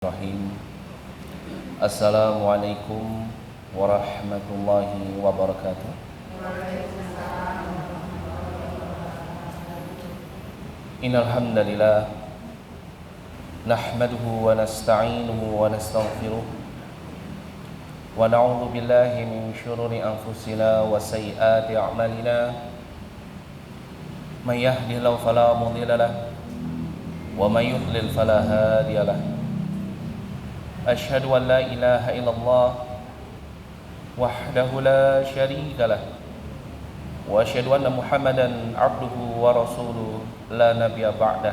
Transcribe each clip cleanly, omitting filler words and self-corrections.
Bismillahirrahmanirrahim. Assalamualaikum warahmatullahi wabarakatuh. Innal hamdalillah nahmaduhu wa nasta'inuhu wa nastaghfiruh wa na'udzu billahi min shururi anfusina wa sayyiati a'malina. May yahdihillahu fala mudilla lahu wa may yudlil fala hadiya lahu. Asyhadu an la ilaha illallah wahdahu la syarika lah wa asyhadu anna Muhammadan abduhu wa rasuluhu la nabiyya ba'dah.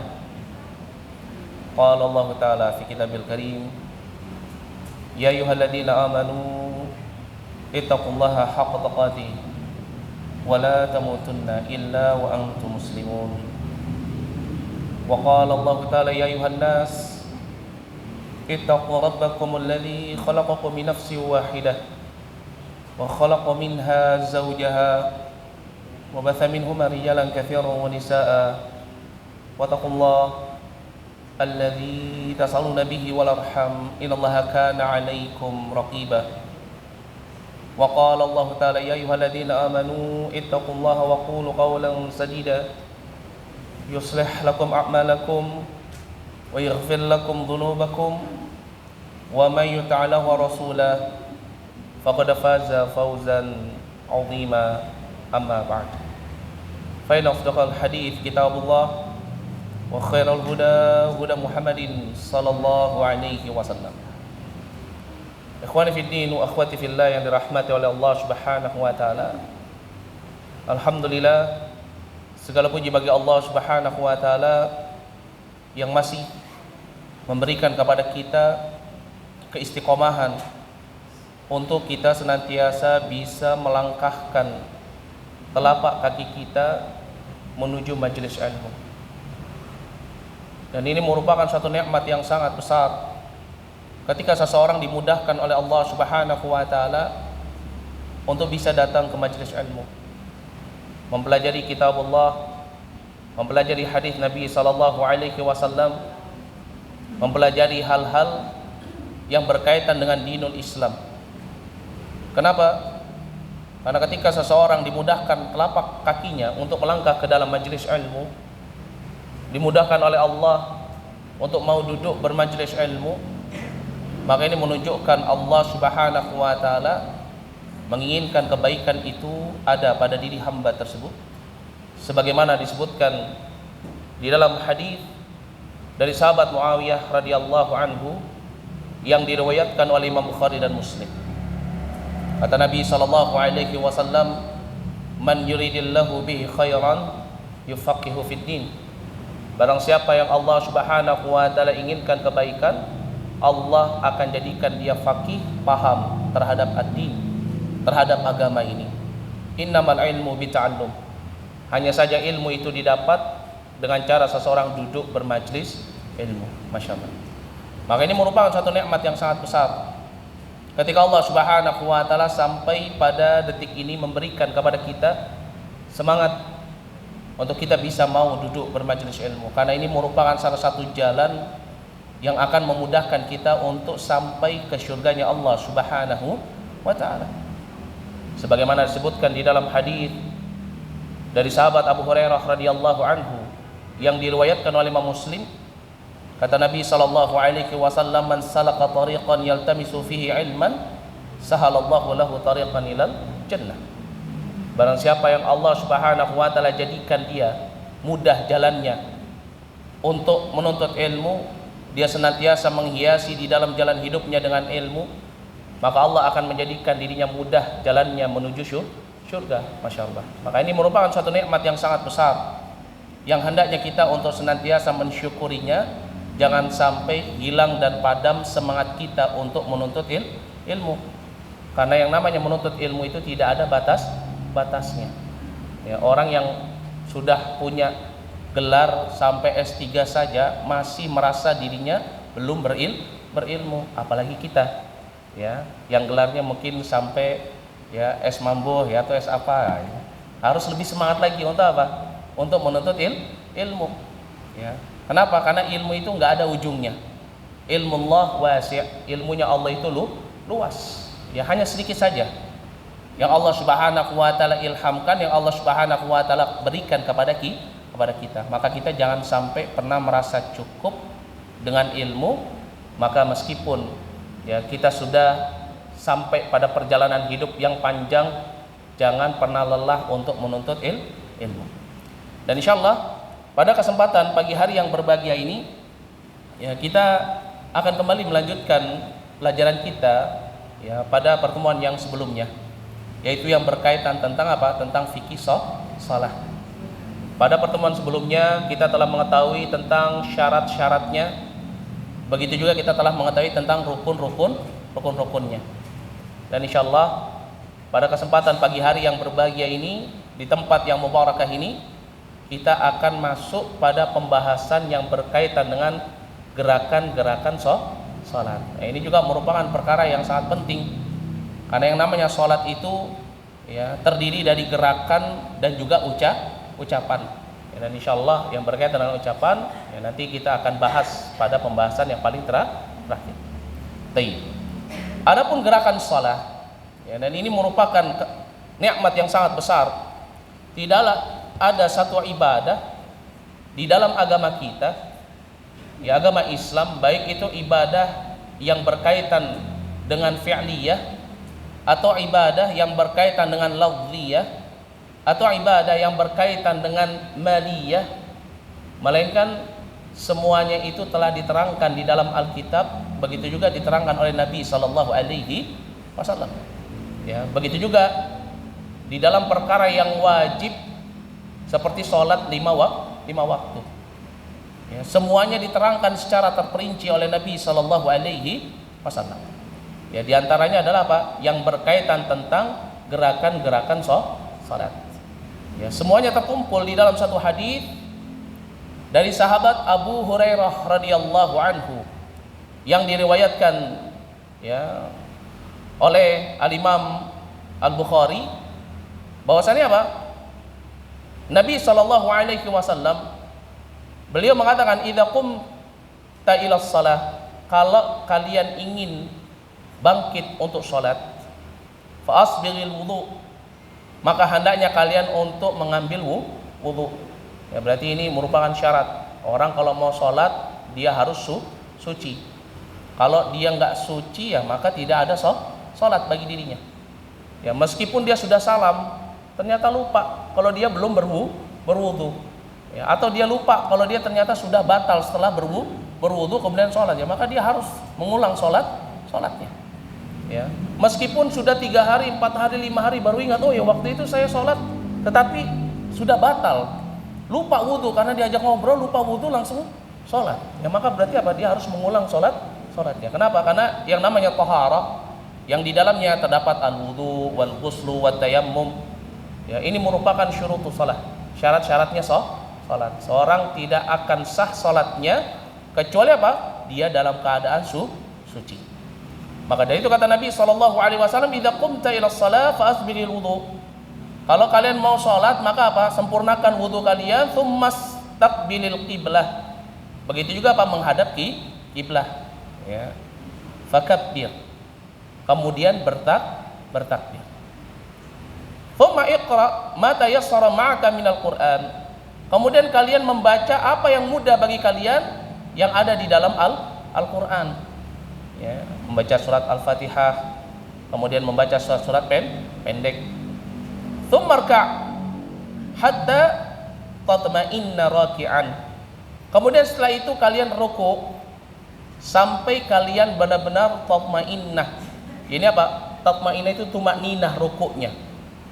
Qala Allah Ta'ala fi kitabil karim, ya ayyuhalladzina amanu ittaqullaha haqqa tuqatih wa la tamutunna illa wa antum muslimun. Wa qala Allah Ta'ala, ya ayyuhan nas ittaqu rabbakum alladhi khalaqakum min nafsin wahidah wa khalaqa minha zawjaha wa batha minhuma rijalan katsiran wa nisaa wa taqullaha alladhi tas'aluna bihi wal arham innallaha kana 'alaykum raqiba. Wa qala Allah ta'ala, ya ayyuhalladzina amanu ittaqullaha wa qulu qawlan sadida yuslih lakum a'malakum wa yaghfir lakum dhunubakum wa may yuti' Allaha wa rasulahu faqad faza fawzan 'azima. Amma ba'd, fa inna asdaqal hadits kitabullah wa khairal huda huda Muhammadin sallallahu alaihi wasallam. Ikhwani fid din wa akhwati fillah yang dirahmati oleh Allah Subhanahu wa taala. Alhamdulillah, segala puji bagi Allah Subhanahu wa taala yang masih memberikan kepada kita keistiqomahan untuk kita senantiasa bisa melangkahkan telapak kaki kita menuju majelis ilmu. Dan ini merupakan suatu nikmat yang sangat besar ketika seseorang dimudahkan oleh Allah Subhanahu wa taala untuk bisa datang ke majelis ilmu, mempelajari kitabullah, mempelajari hadis Nabi sallallahu alaihi wasallam, mempelajari hal-hal yang berkaitan dengan dinul Islam. Kenapa? Karena ketika seseorang dimudahkan telapak kakinya untuk melangkah ke dalam majelis ilmu, dimudahkan oleh Allah untuk mau duduk bermajelis ilmu, maka ini menunjukkan Allah Subhanahu wa taala menginginkan kebaikan itu ada pada diri hamba tersebut, sebagaimana disebutkan di dalam hadis dari sahabat Muawiyah radhiyallahu anhu yang diriwayatkan oleh Imam Bukhari dan Muslim. Kata Nabi sallallahu alaihi wasallam, man yuridillahu bihi khairan yufaqihu fid din. Barang siapa yang Allah Subhanahu wa taala inginkan kebaikan, Allah akan jadikan dia faqih, paham terhadap ad-din, terhadap agama ini. Innamal ilmu bita'allum. Hanya saja ilmu itu didapat dengan cara seseorang duduk bermajlis ilmu. Masya Allah. Maka ini merupakan satu nikmat yang sangat besar ketika Allah Subhanahu wa taala sampai pada detik ini memberikan kepada kita semangat untuk kita bisa mau duduk bermajlis ilmu, karena ini merupakan salah satu jalan yang akan memudahkan kita untuk sampai ke surganya Allah Subhanahu wa taala. Sebagaimana disebutkan di dalam hadis dari sahabat Abu Hurairah radhiyallahu anhu yang diriwayatkan oleh Imam Muslim, kata Nabi sallallahu alaihi wasallam, man salaka tariqan yaltamisu fihi ilman sahalallahu lahu tariqan ilal jannah. Barang siapa yang Allah Subhanahu wa taala jadikan dia mudah jalannya untuk menuntut ilmu, dia senantiasa menghiasi di dalam jalan hidupnya dengan ilmu, maka Allah akan menjadikan dirinya mudah jalannya menuju surga. Masya Allah. Maka ini merupakan suatu nikmat yang sangat besar yang hendaknya kita untuk senantiasa mensyukurinya. Jangan sampai hilang dan padam semangat kita untuk menuntut ilmu. Karena yang namanya menuntut ilmu itu tidak ada batasnya. Ya, orang yang sudah punya gelar sampai S3 saja masih merasa dirinya belum berilmu, apalagi kita ya, yang gelarnya mungkin sampai ya S Mambo ya, atau S apa ya. Harus lebih semangat lagi untuk apa? Untuk menuntut ilmu ya. Kenapa? Karena ilmu itu nggak ada ujungnya. ilmullah wasi', ilmunya Allah itu luas. Ya hanya sedikit saja yang Allah Subhanahu wa taala ilhamkan, yang Allah Subhanahu wa taala berikan kepada kita. Maka kita jangan sampai pernah merasa cukup dengan ilmu, maka meskipun ya kita sudah sampai pada perjalanan hidup yang panjang, jangan pernah lelah untuk menuntut ilmu. Dan insyaallah pada kesempatan pagi hari yang berbahagia ini, ya kita akan kembali melanjutkan pelajaran kita ya pada pertemuan yang sebelumnya, yaitu yang berkaitan tentang apa? Tentang fikih shalah. Pada pertemuan sebelumnya kita telah mengetahui tentang syarat-syaratnya. Begitu juga kita telah mengetahui tentang rukun-rukunnya. Dan insyaallah pada kesempatan pagi hari yang berbahagia ini, di tempat yang mubarakah ini, kita akan masuk pada pembahasan yang berkaitan dengan gerakan-gerakan sholat. Nah, ini juga merupakan perkara yang sangat penting, karena yang namanya sholat itu ya terdiri dari gerakan dan juga ucapan. Ya, dan insyaallah yang berkaitan dengan ucapan ya nanti kita akan bahas pada pembahasan yang paling terakhir. Adapun gerakan sholat ya, dan ini merupakan nikmat yang sangat besar. Tidaklah ada satu ibadah di dalam agama kita, ya agama Islam, baik itu ibadah yang berkaitan dengan fi'liyah atau ibadah yang berkaitan dengan lafziyah atau ibadah yang berkaitan dengan maliyah, melainkan semuanya itu telah diterangkan di dalam Alkitab, begitu juga diterangkan oleh Nabi sallallahu alaihi wasallam. Ya, begitu juga di dalam perkara yang wajib seperti sholat lima waktu. Ya, semuanya diterangkan secara terperinci oleh Nabi sallallahu alaihi wasallam. Ya, di antaranya adalah apa? Yang berkaitan tentang gerakan-gerakan salat. Ya, semuanya terkumpul di dalam satu hadis dari sahabat Abu Hurairah radhiyallahu anhu yang diriwayatkan ya oleh Al-Imam Al-Bukhari, bahwasanya apa? Nabi sallallahu alaihi wasallam beliau mengatakan, idza qumta ila shalah, kalau kalian ingin bangkit untuk salat, fa asbighil wudu, maka hendaknya kalian untuk mengambil wudu. Ya, berarti ini merupakan syarat. Orang kalau mau salat dia harus suci. Kalau dia enggak suci ya maka tidak ada salat bagi dirinya. Ya, meskipun dia sudah salam, ternyata lupa kalau dia belum berwudu. Ya, atau dia lupa kalau dia ternyata sudah batal setelah berwudu kemudian sholat, ya maka dia harus mengulang sholatnya. Ya, meskipun sudah 3 hari, 4 hari, 5 hari baru ingat, oh ya waktu itu saya sholat tetapi sudah batal, lupa wudu karena diajak ngobrol, lupa wudu langsung sholat. Ya maka berarti apa? Dia harus mengulang sholatnya. Kenapa? Karena yang namanya taharah, yang di dalamnya terdapat al-wudu, wal ghuslu, wat tayammum. Ya, ini merupakan syurutus shalah, syarat-syaratnya salat. Seorang tidak akan sah salatnya kecuali apa? Dia dalam keadaan suci. Maka dari itu kata Nabi sallallahu alaihi wasallam, idza qumta ila shalah fa asbighil wudu. Kalau kalian mau salat maka apa? Sempurnakan wudu kalian, tsumastaqbilil qiblah. Begitu juga apa? Menghadap kiblah. Ya. Fakabbir. Kemudian bertakbir. Tsumma iqra ma tayassara ma'aka minal Qur'an. Kemudian kalian membaca apa yang mudah bagi kalian yang ada di dalam Al-Qur'an. Ya, membaca surat Al-Fatihah, kemudian membaca surat-surat pendek. Tsummarka hatta tatma'inna raki'an. Kemudian setelah itu kalian ruku sampai kalian benar-benar tatma'innah. Ini apa? Tatma'innah itu tumakninah rukuknya.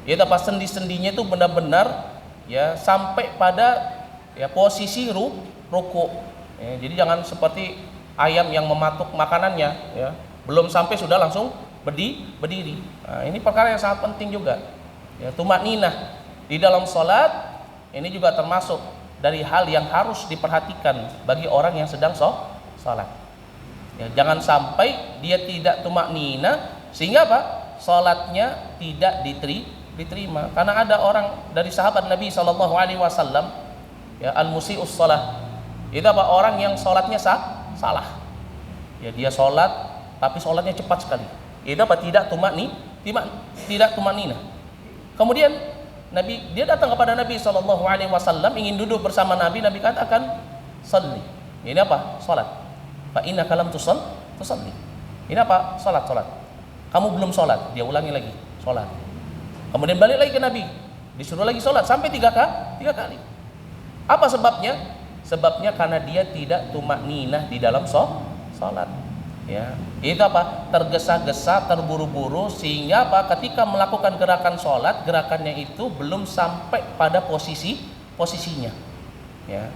Yaitu apa? Sendi-sendinya itu benar-benar ya sampai pada ya posisi ruku. Ya, jadi jangan seperti ayam yang mematuk makanannya, ya belum sampai sudah langsung berdiri. Nah, ini perkara yang sangat penting juga. Ya, tumakninah di dalam salat ini juga termasuk dari hal yang harus diperhatikan bagi orang yang sedang salat. Ya, jangan sampai dia tidak tumakninah sehingga apa? Salatnya tidak diterima. Karena ada orang dari sahabat Nabi sallallahu alaihi wasallam, ya al-musii'us shalah. Itu apa? Orang yang salatnya salah. Ya, dia sholat tapi sholatnya cepat sekali. Itu apa? Tidak tumanina. Kemudian dia datang kepada Nabi SAW, ingin duduk bersama Nabi. Nabi katakan, salli. Ini apa? Sholat. Fa innaka lam tusalli. Ini apa? Sholat. Kamu belum sholat. Dia ulangi lagi, sholat. Kemudian balik lagi ke Nabi, disuruh lagi sholat sampai tiga kali. Apa sebabnya? Sebabnya karena dia tidak tumakninah di dalam sholat. Ya, itu apa? Tergesa-gesa, terburu-buru, sehingga apa? Ketika melakukan gerakan sholat, gerakannya itu belum sampai pada posisinya. Ya.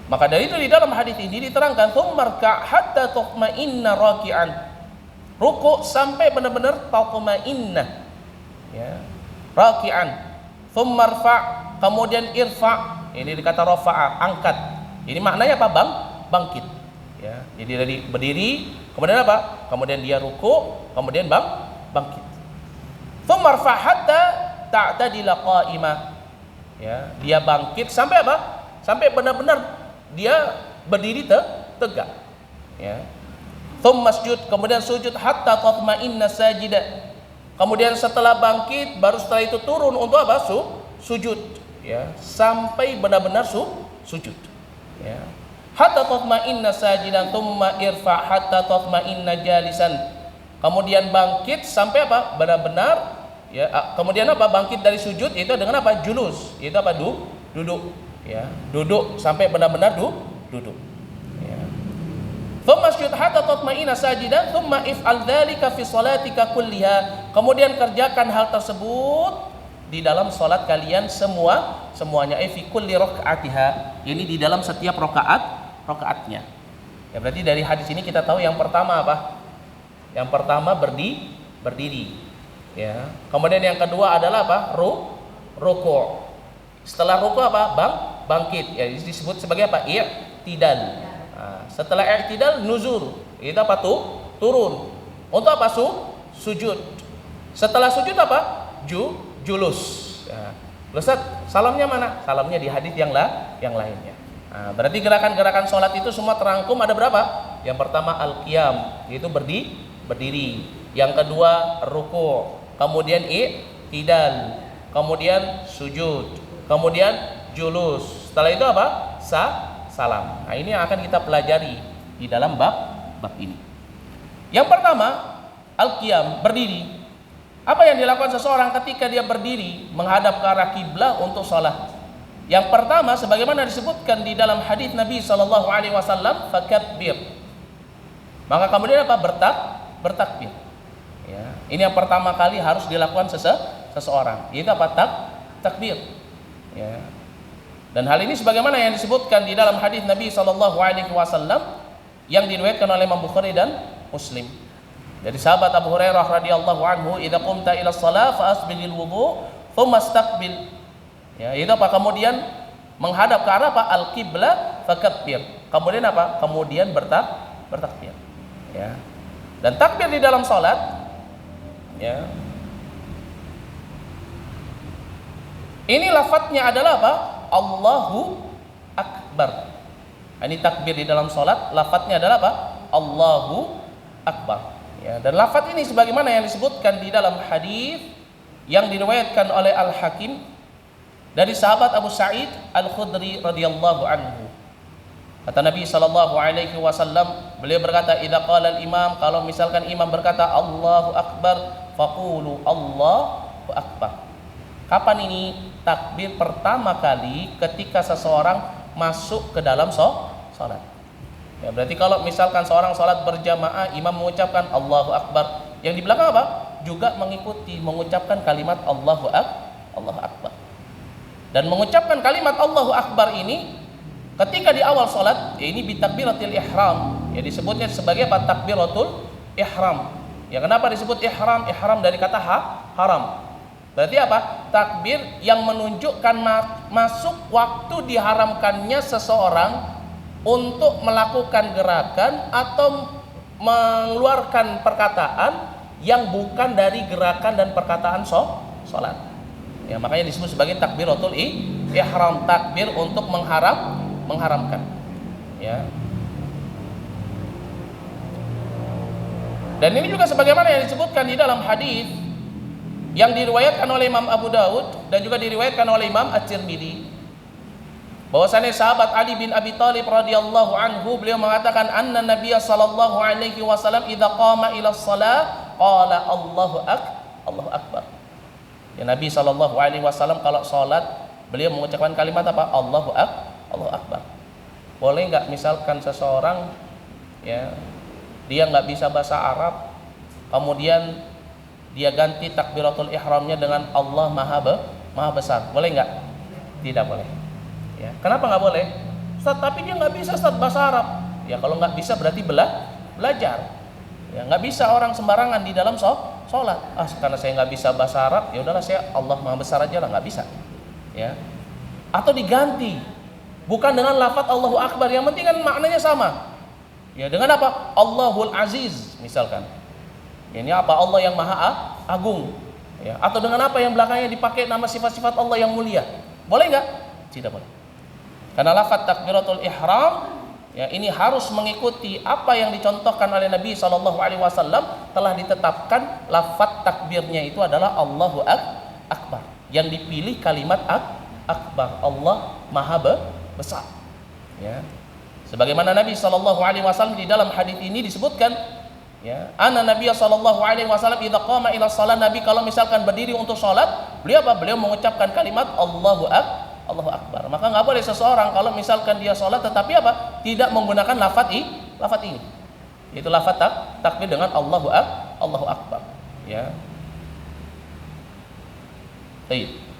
Maka dari itu di dalam hadis ini diterangkan, tsummarka hatta tuqma'inna raki'an. Ruku sampai benar-benar tatma'innah. Ya. Raki'an. Tsummarfa, kemudian irfa. Ini dikata rafa'a, angkat. Ini maknanya apa? Bangkit. Ya. Jadi dari berdiri, kemudian apa? Kemudian dia ruku, kemudian bangkit. Tsummarfa hatta ta'tadila qa'imah. Ya, dia bangkit sampai apa? Sampai benar-benar dia berdiri tegak. Ya. Masjud, kemudian sujud hatta tatma'inna sajida. Kemudian setelah bangkit, baru setelah itu turun untuk apa? Sujud. Ya, sampai benar-benar sujud. Ya. Hatta tatma'inna sajidan thumma irfa hatta tatma'inna jalisan. Kemudian bangkit sampai apa? Benar-benar ya. Kemudian apa? Bangkit dari sujud itu dengan apa? Julus. Itu apa? Duduk. Ya, duduk sampai benar-benar duduk. Ya. Thumma masjud hatta tatma'inna sajidan thumma if'al dzalika fi shalatika kulliha. Kemudian kerjakan hal tersebut di dalam salat kalian semuanya. Fi kulli rakaatiha. Ini di dalam setiap rakaatnya. Ya, berarti dari hadis ini kita tahu yang pertama apa? Yang pertama berdiri. Ya. Kemudian yang kedua adalah apa? Ruku'. Setelah ruku' apa? Bangkit. Ya, disebut sebagai apa? I'tidal. Nah, setelah i'tidal nuzul. Itu apa tuh? Turun. Untuk apa? Sujud. Setelah sujud apa? Julus. Ya. Ustaz, salamnya mana? Salamnya di hadis yang lainnya. Nah, berarti gerakan-gerakan sholat itu semua terangkum ada berapa? Yang pertama al-qiyam, yaitu berdiri. Yang kedua ruku', kemudian i'tidal, kemudian sujud, kemudian julus. Setelah itu apa? Salam. Nah, ini yang akan kita pelajari di dalam bab ini. Yang pertama, al-qiyam, berdiri. Apa yang dilakukan seseorang ketika dia berdiri menghadap ke arah kiblah untuk sholat? Yang pertama, sebagaimana disebutkan di dalam hadis Nabi SAW, fakabbir. Maka kemudian apa? Bertakbir. Ya. Ini yang pertama kali harus dilakukan seseorang. Itu apa? Takbir. Ya. Dan hal ini sebagaimana yang disebutkan di dalam hadis Nabi SAW yang diriwayatkan oleh Imam Bukhari dan Muslim. Dari sahabat Abu Hurairah radhiyallahu anhu, "Idza qumta ila shalah fa asbighil wudu, tsumma istaqbil." Ya, itu apa? Kemudian menghadap ke arah apa? Al-qiblah, fakabbir. Kemudian apa? Kemudian bertakbir. Ya. Dan takbir di dalam salat, ya. Ini lafadznya adalah apa? Allahu Akbar. Ini takbir di dalam salat, lafadznya adalah apa? Allahu Akbar. Ya, dan lafadz ini sebagaimana yang disebutkan di dalam hadis yang diriwayatkan oleh Al-Hakim dari sahabat Abu Sa'id Al-Khudri radhiyallahu anhu. Kata Nabi SAW, beliau berkata, "Idza qala al-imam," kalau misalkan imam berkata Allahu Akbar, faqulu Allahu Akbar. Kapan ini takbir pertama kali? Ketika seseorang masuk ke dalam salat. Ya, berarti kalau misalkan seorang sholat berjamaah, imam mengucapkan Allahu Akbar, yang di belakang apa? Juga mengikuti, mengucapkan kalimat Allahu Akbar. Dan mengucapkan kalimat Allahu Akbar ini ketika di awal sholat, ya ini bitakbiratil ihram. Ya, disebutnya sebagai apa? Takbiratul ihram. Ya, kenapa disebut ihram? Ihram dari kata haram. Berarti apa? Takbir yang menunjukkan masuk waktu diharamkannya seseorang untuk melakukan gerakan atau mengeluarkan perkataan yang bukan dari gerakan dan perkataan sholat. Ya, makanya disebut sebagai takbiratul ihram, takbir untuk mengharamkan. Ya. Dan ini juga sebagaimana yang disebutkan di dalam hadis yang diriwayatkan oleh Imam Abu Daud dan juga diriwayatkan oleh Imam At-Tirmidzi, bahwasanya sahabat Ali bin Abi Thalib radhiyallahu anhu, beliau mengatakan anna Nabiya sallallahu alaihi wasallam idza qama ila shalah qala Allahu akbar. Ya, Nabi sallallahu alaihi wasallam kalau salat beliau mengucapkan kalimat apa? Allahu akbar. Boleh enggak misalkan seseorang ya dia enggak bisa bahasa Arab, kemudian dia ganti takbiratul ihramnya dengan Allah maha besar, boleh enggak? Tidak boleh. Ya, kenapa nggak boleh? Ustaz, tapi dia nggak bisa Ustaz bahasa Arab. Ya kalau nggak bisa berarti belajar. Ya nggak bisa orang sembarangan di dalam sholat. Karena saya nggak bisa bahasa Arab, ya udahlah saya Allah Maha Besar aja lah, nggak bisa. Ya. Atau diganti, bukan dengan lafaz Allahu Akbar, yang penting kan maknanya sama. Ya dengan apa? Allahul Aziz misalkan. Ini apa? Allah yang Maha Agung. Ya. Atau dengan apa yang belakangnya dipakai nama sifat-sifat Allah yang mulia. Boleh nggak? Tidak boleh. Karena lafaz takbiratul ihram ya ini harus mengikuti apa yang dicontohkan oleh Nabi SAW. Telah ditetapkan lafaz takbirnya itu adalah Allahu Akbar. Yang dipilih kalimat akbar, Allah Maha Besar. Ya. Sebagaimana Nabi SAW di dalam hadis ini disebutkan, ya, anna Nabi SAW idza qama ila shalah, Nabi kalau misalkan berdiri untuk salat, beliau apa? Beliau mengucapkan kalimat Allahu Akbar. Maka nggak boleh seseorang kalau misalkan dia sholat tetapi apa? Tidak menggunakan lafaz ini. Itu lafaz takbir dengan Allahu Akbar. Ya. Baik.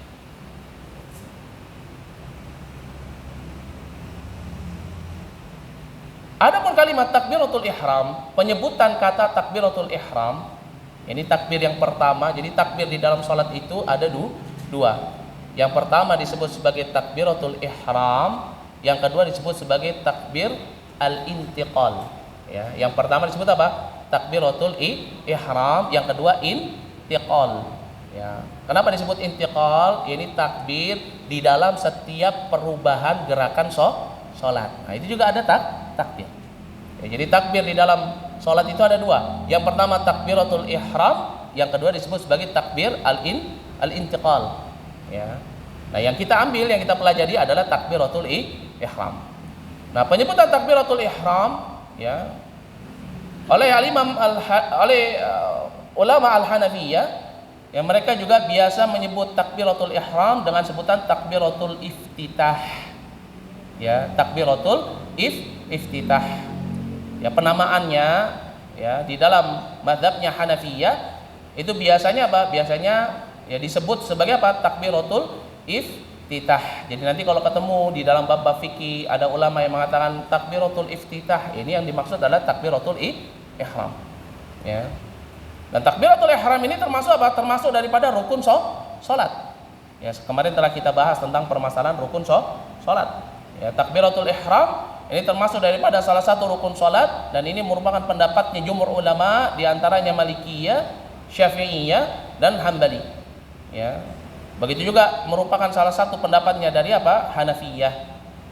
Adapun kalimat takbiratul ihram, penyebutan kata takbiratul ihram, ini takbir yang pertama. Jadi takbir di dalam sholat itu ada dua. Yang pertama disebut sebagai takbiratul ihram, yang kedua disebut sebagai takbir al-intiqal. Ya, yang pertama disebut apa? Takbiratul ihram, yang kedua intiqal. Ya. Kenapa disebut intiqal? Ini takbir di dalam setiap perubahan gerakan sholat. Nah, itu juga ada takbir. Ya, jadi takbir di dalam sholat itu ada dua. Yang pertama takbiratul ihram, yang kedua disebut sebagai takbir al-intiqal. Ya. Nah, yang kita ambil, yang kita pelajari adalah takbiratul ihram. Nah, penyebutan takbiratul ihram ya oleh ulama al-Hanafiyah, yang mereka juga biasa menyebut takbiratul ihram dengan sebutan takbiratul iftitah. Ya, takbiratul iftitah. Ya, penamaannya ya di dalam mazhabnya Hanafiyah itu biasanya apa? Biasanya ya disebut sebagai apa? Takbiratul iftitah. Jadi nanti kalau ketemu di dalam bab fikih ada ulama yang mengatakan takbiratul iftitah, ini yang dimaksud adalah takbiratul ihram. Ya. Dan takbiratul ihram ini termasuk apa? Termasuk daripada rukun salat. Ya, kemarin telah kita bahas tentang permasalahan rukun salat. Ya, takbiratul ihram ini termasuk daripada salah satu rukun salat, dan ini merupakan pendapatnya jumhur ulama, di antaranya Malikiyah, Syafi'iyah dan Hambali. Ya. Begitu juga merupakan salah satu pendapatnya dari apa? Hanafiyah.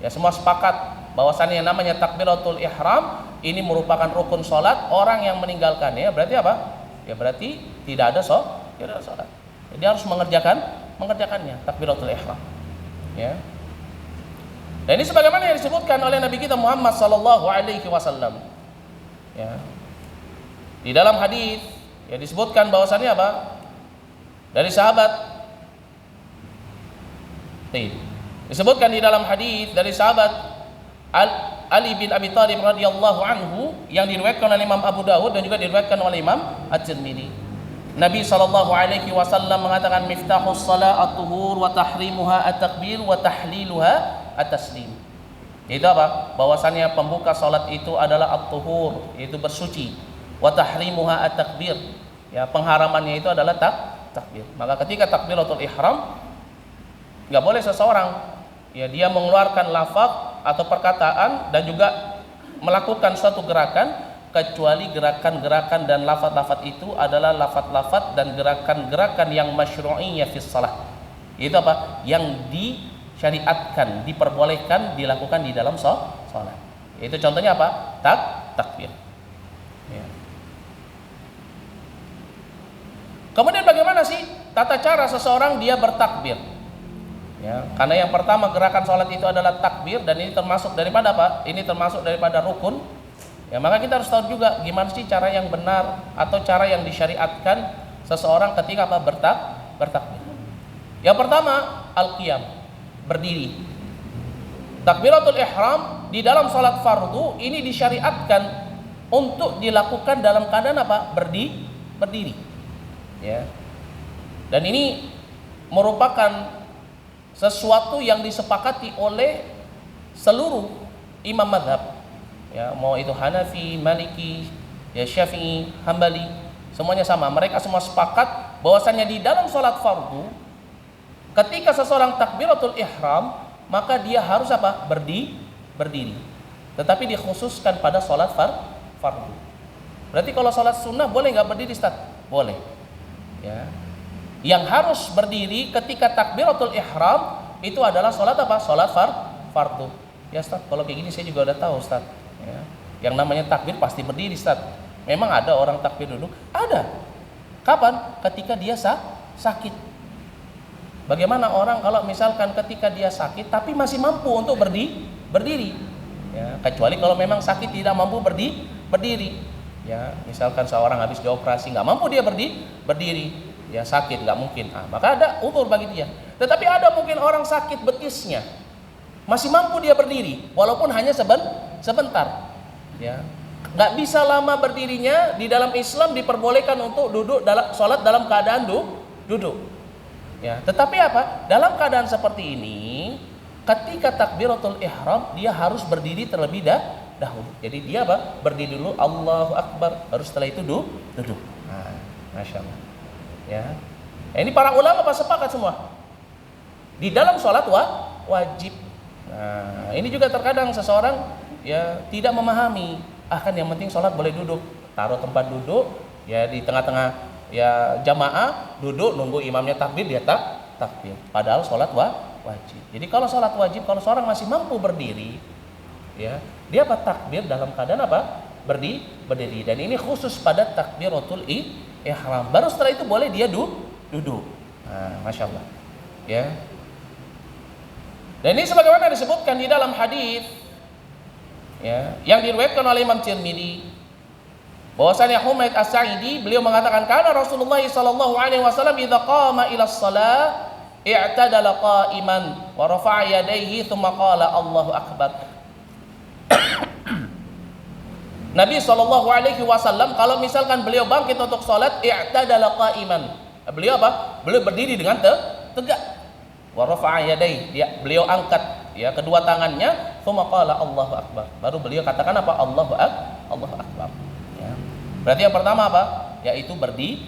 Ya, semua sepakat bahwasannya yang namanya takbiratul ihram ini merupakan rukun salat. Orang yang meninggalkannya berarti apa? Ya berarti tidak ada salat. Jadi harus mengerjakannya takbiratul ihram. Ya. Dan ini sebagaimana yang disebutkan oleh Nabi kita Muhammad sallallahu alaihi wasallam. Ya. Di dalam hadis ya disebutkan bahwasannya apa? Dari sahabat disebutkan di dalam hadis dari sahabat Ali bin Abi Thalib radhiyallahu anhu yang diriwayatkan oleh Imam Abu Dawud dan juga diriwayatkan oleh Imam At-Tirmidzi. Nabi sallallahu alaihi wasallam mengatakan miftahus shalah at-tuhur wa tahrimuha at-takbir wa tahliluha at-taslim. Itu apa? Bahwasannya pembuka salat itu adalah at-tuhur, yaitu bersuci, wa tahrimuha at-takbir. Ya, pengharamannya itu adalah takbir. Maka ketika takbiratul ihram nggak boleh seseorang ya dia mengeluarkan lafaz atau perkataan dan juga melakukan suatu gerakan kecuali gerakan-gerakan dan lafaz-lafaz itu adalah lafaz-lafaz dan gerakan-gerakan yang masyru'iyah fi shalah. Itu apa? Yang disyariatkan, diperbolehkan dilakukan di dalam salat. Itu contohnya apa? Takbir. Ya. Kemudian bagaimana sih tata cara seseorang dia bertakbir? Ya, karena yang pertama gerakan sholat itu adalah takbir, dan ini termasuk daripada apa? Ini termasuk daripada rukun. Ya, maka kita harus tahu juga gimana sih cara yang benar atau cara yang disyariatkan seseorang ketika apa? Bertakbir. Yang pertama al-qiyam, berdiri. Takbiratul ihram di dalam sholat fardu ini disyariatkan untuk dilakukan dalam keadaan apa? Berdiri. Ya. Dan ini merupakan sesuatu yang disepakati oleh seluruh imam mazhab. Ya, mau itu Hanafi, Maliki, ya Syafi'i, Hambali, semuanya sama. Mereka semua sepakat bahwasannya di dalam sholat fardu, ketika seseorang takbiratul ihram, maka dia harus apa? Berdiri. Tetapi dikhususkan pada sholat fardu. Berarti kalau sholat sunnah boleh nggak berdiri, Ustaz? Boleh. Ya. Yang harus berdiri ketika takbiratul ihram itu adalah sholat apa? Sholat fardu. Ya Ustaz, kalau kayak gini saya juga udah tahu Ustaz. Ya. Yang namanya takbir pasti berdiri Ustaz. Memang ada orang takbir duduk? Ada. Kapan? Ketika dia sakit. Bagaimana orang kalau misalkan ketika dia sakit tapi masih mampu untuk berdiri? Ya, kecuali kalau memang sakit tidak mampu berdiri. Ya, misalkan seorang habis dioperasi nggak mampu dia berdiri. Ya sakit nggak mungkin, maka ada udzur bagi dia. Tetapi ada mungkin orang sakit betisnya masih mampu dia berdiri walaupun hanya sebentar. Ya, nggak bisa lama berdirinya. Di dalam Islam diperbolehkan untuk duduk dalam sholat dalam keadaan duduk. Ya, tetapi apa? Dalam keadaan seperti ini, ketika takbiratul ihram dia harus berdiri terlebih dahulu. Jadi dia apa? Berdiri dulu, Allahu Akbar, baru setelah itu duduk. Masya Allah. Ya, ini para ulama pas sepakat semua di dalam sholat wajib. Nah, ini juga terkadang seseorang ya tidak memahami. Kan yang penting sholat boleh duduk, taruh tempat duduk ya di tengah-tengah ya jamaah, duduk nunggu imamnya takbir dia takbir. Padahal sholat wajib. Jadi kalau sholat wajib, kalau seorang masih mampu berdiri, ya dia takbir dalam keadaan apa? Berdiri. Dan ini khusus pada takbiratul ihram. Baru setelah itu boleh dia duduk. Masya Allah. Ya. Dan ini sebagaimana disebutkan di dalam hadis ya, yang diriwayatkan oleh Imam Tirmidzi, bahwasanya Humaid As-Sa'idi beliau mengatakan kana Rasulullah sallallahu alaihi wasallam idza qama ila shalah i'tadala qa'iman wa rafa'a yadayhi thumma qala Allahu akbar. Nabi sallallahu alaihi wasallam kalau misalkan beliau bangkit untuk salat i'tadala qa'iman. Beliau apa? Beliau berdiri dengan tegak. Wa rafa'a yadayhi, beliau angkat ya kedua tangannya, thumma qala Allahu akbar. Baru beliau katakan apa? Allahu akbar. Ya. Berarti yang pertama apa? Yaitu berdiri.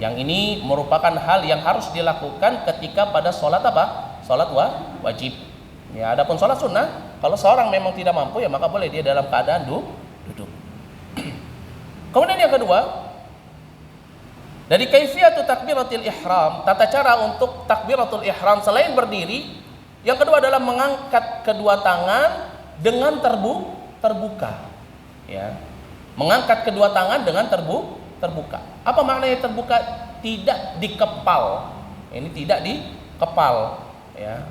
Yang ini merupakan hal yang harus dilakukan ketika pada sholat apa? Sholat wajib. Ya, adapun sholat sunnah, kalau seorang memang tidak mampu ya maka boleh dia dalam keadaan duduk. Kemudian yang kedua, dari kaifiyatu takbiratul ihram, tata cara untuk takbiratul ihram selain berdiri, yang kedua adalah mengangkat kedua tangan dengan terbuka. Ya. Mengangkat kedua tangan dengan terbuka. Apa maknanya terbuka? Tidak dikepal. Ini tidak dikepal, ya.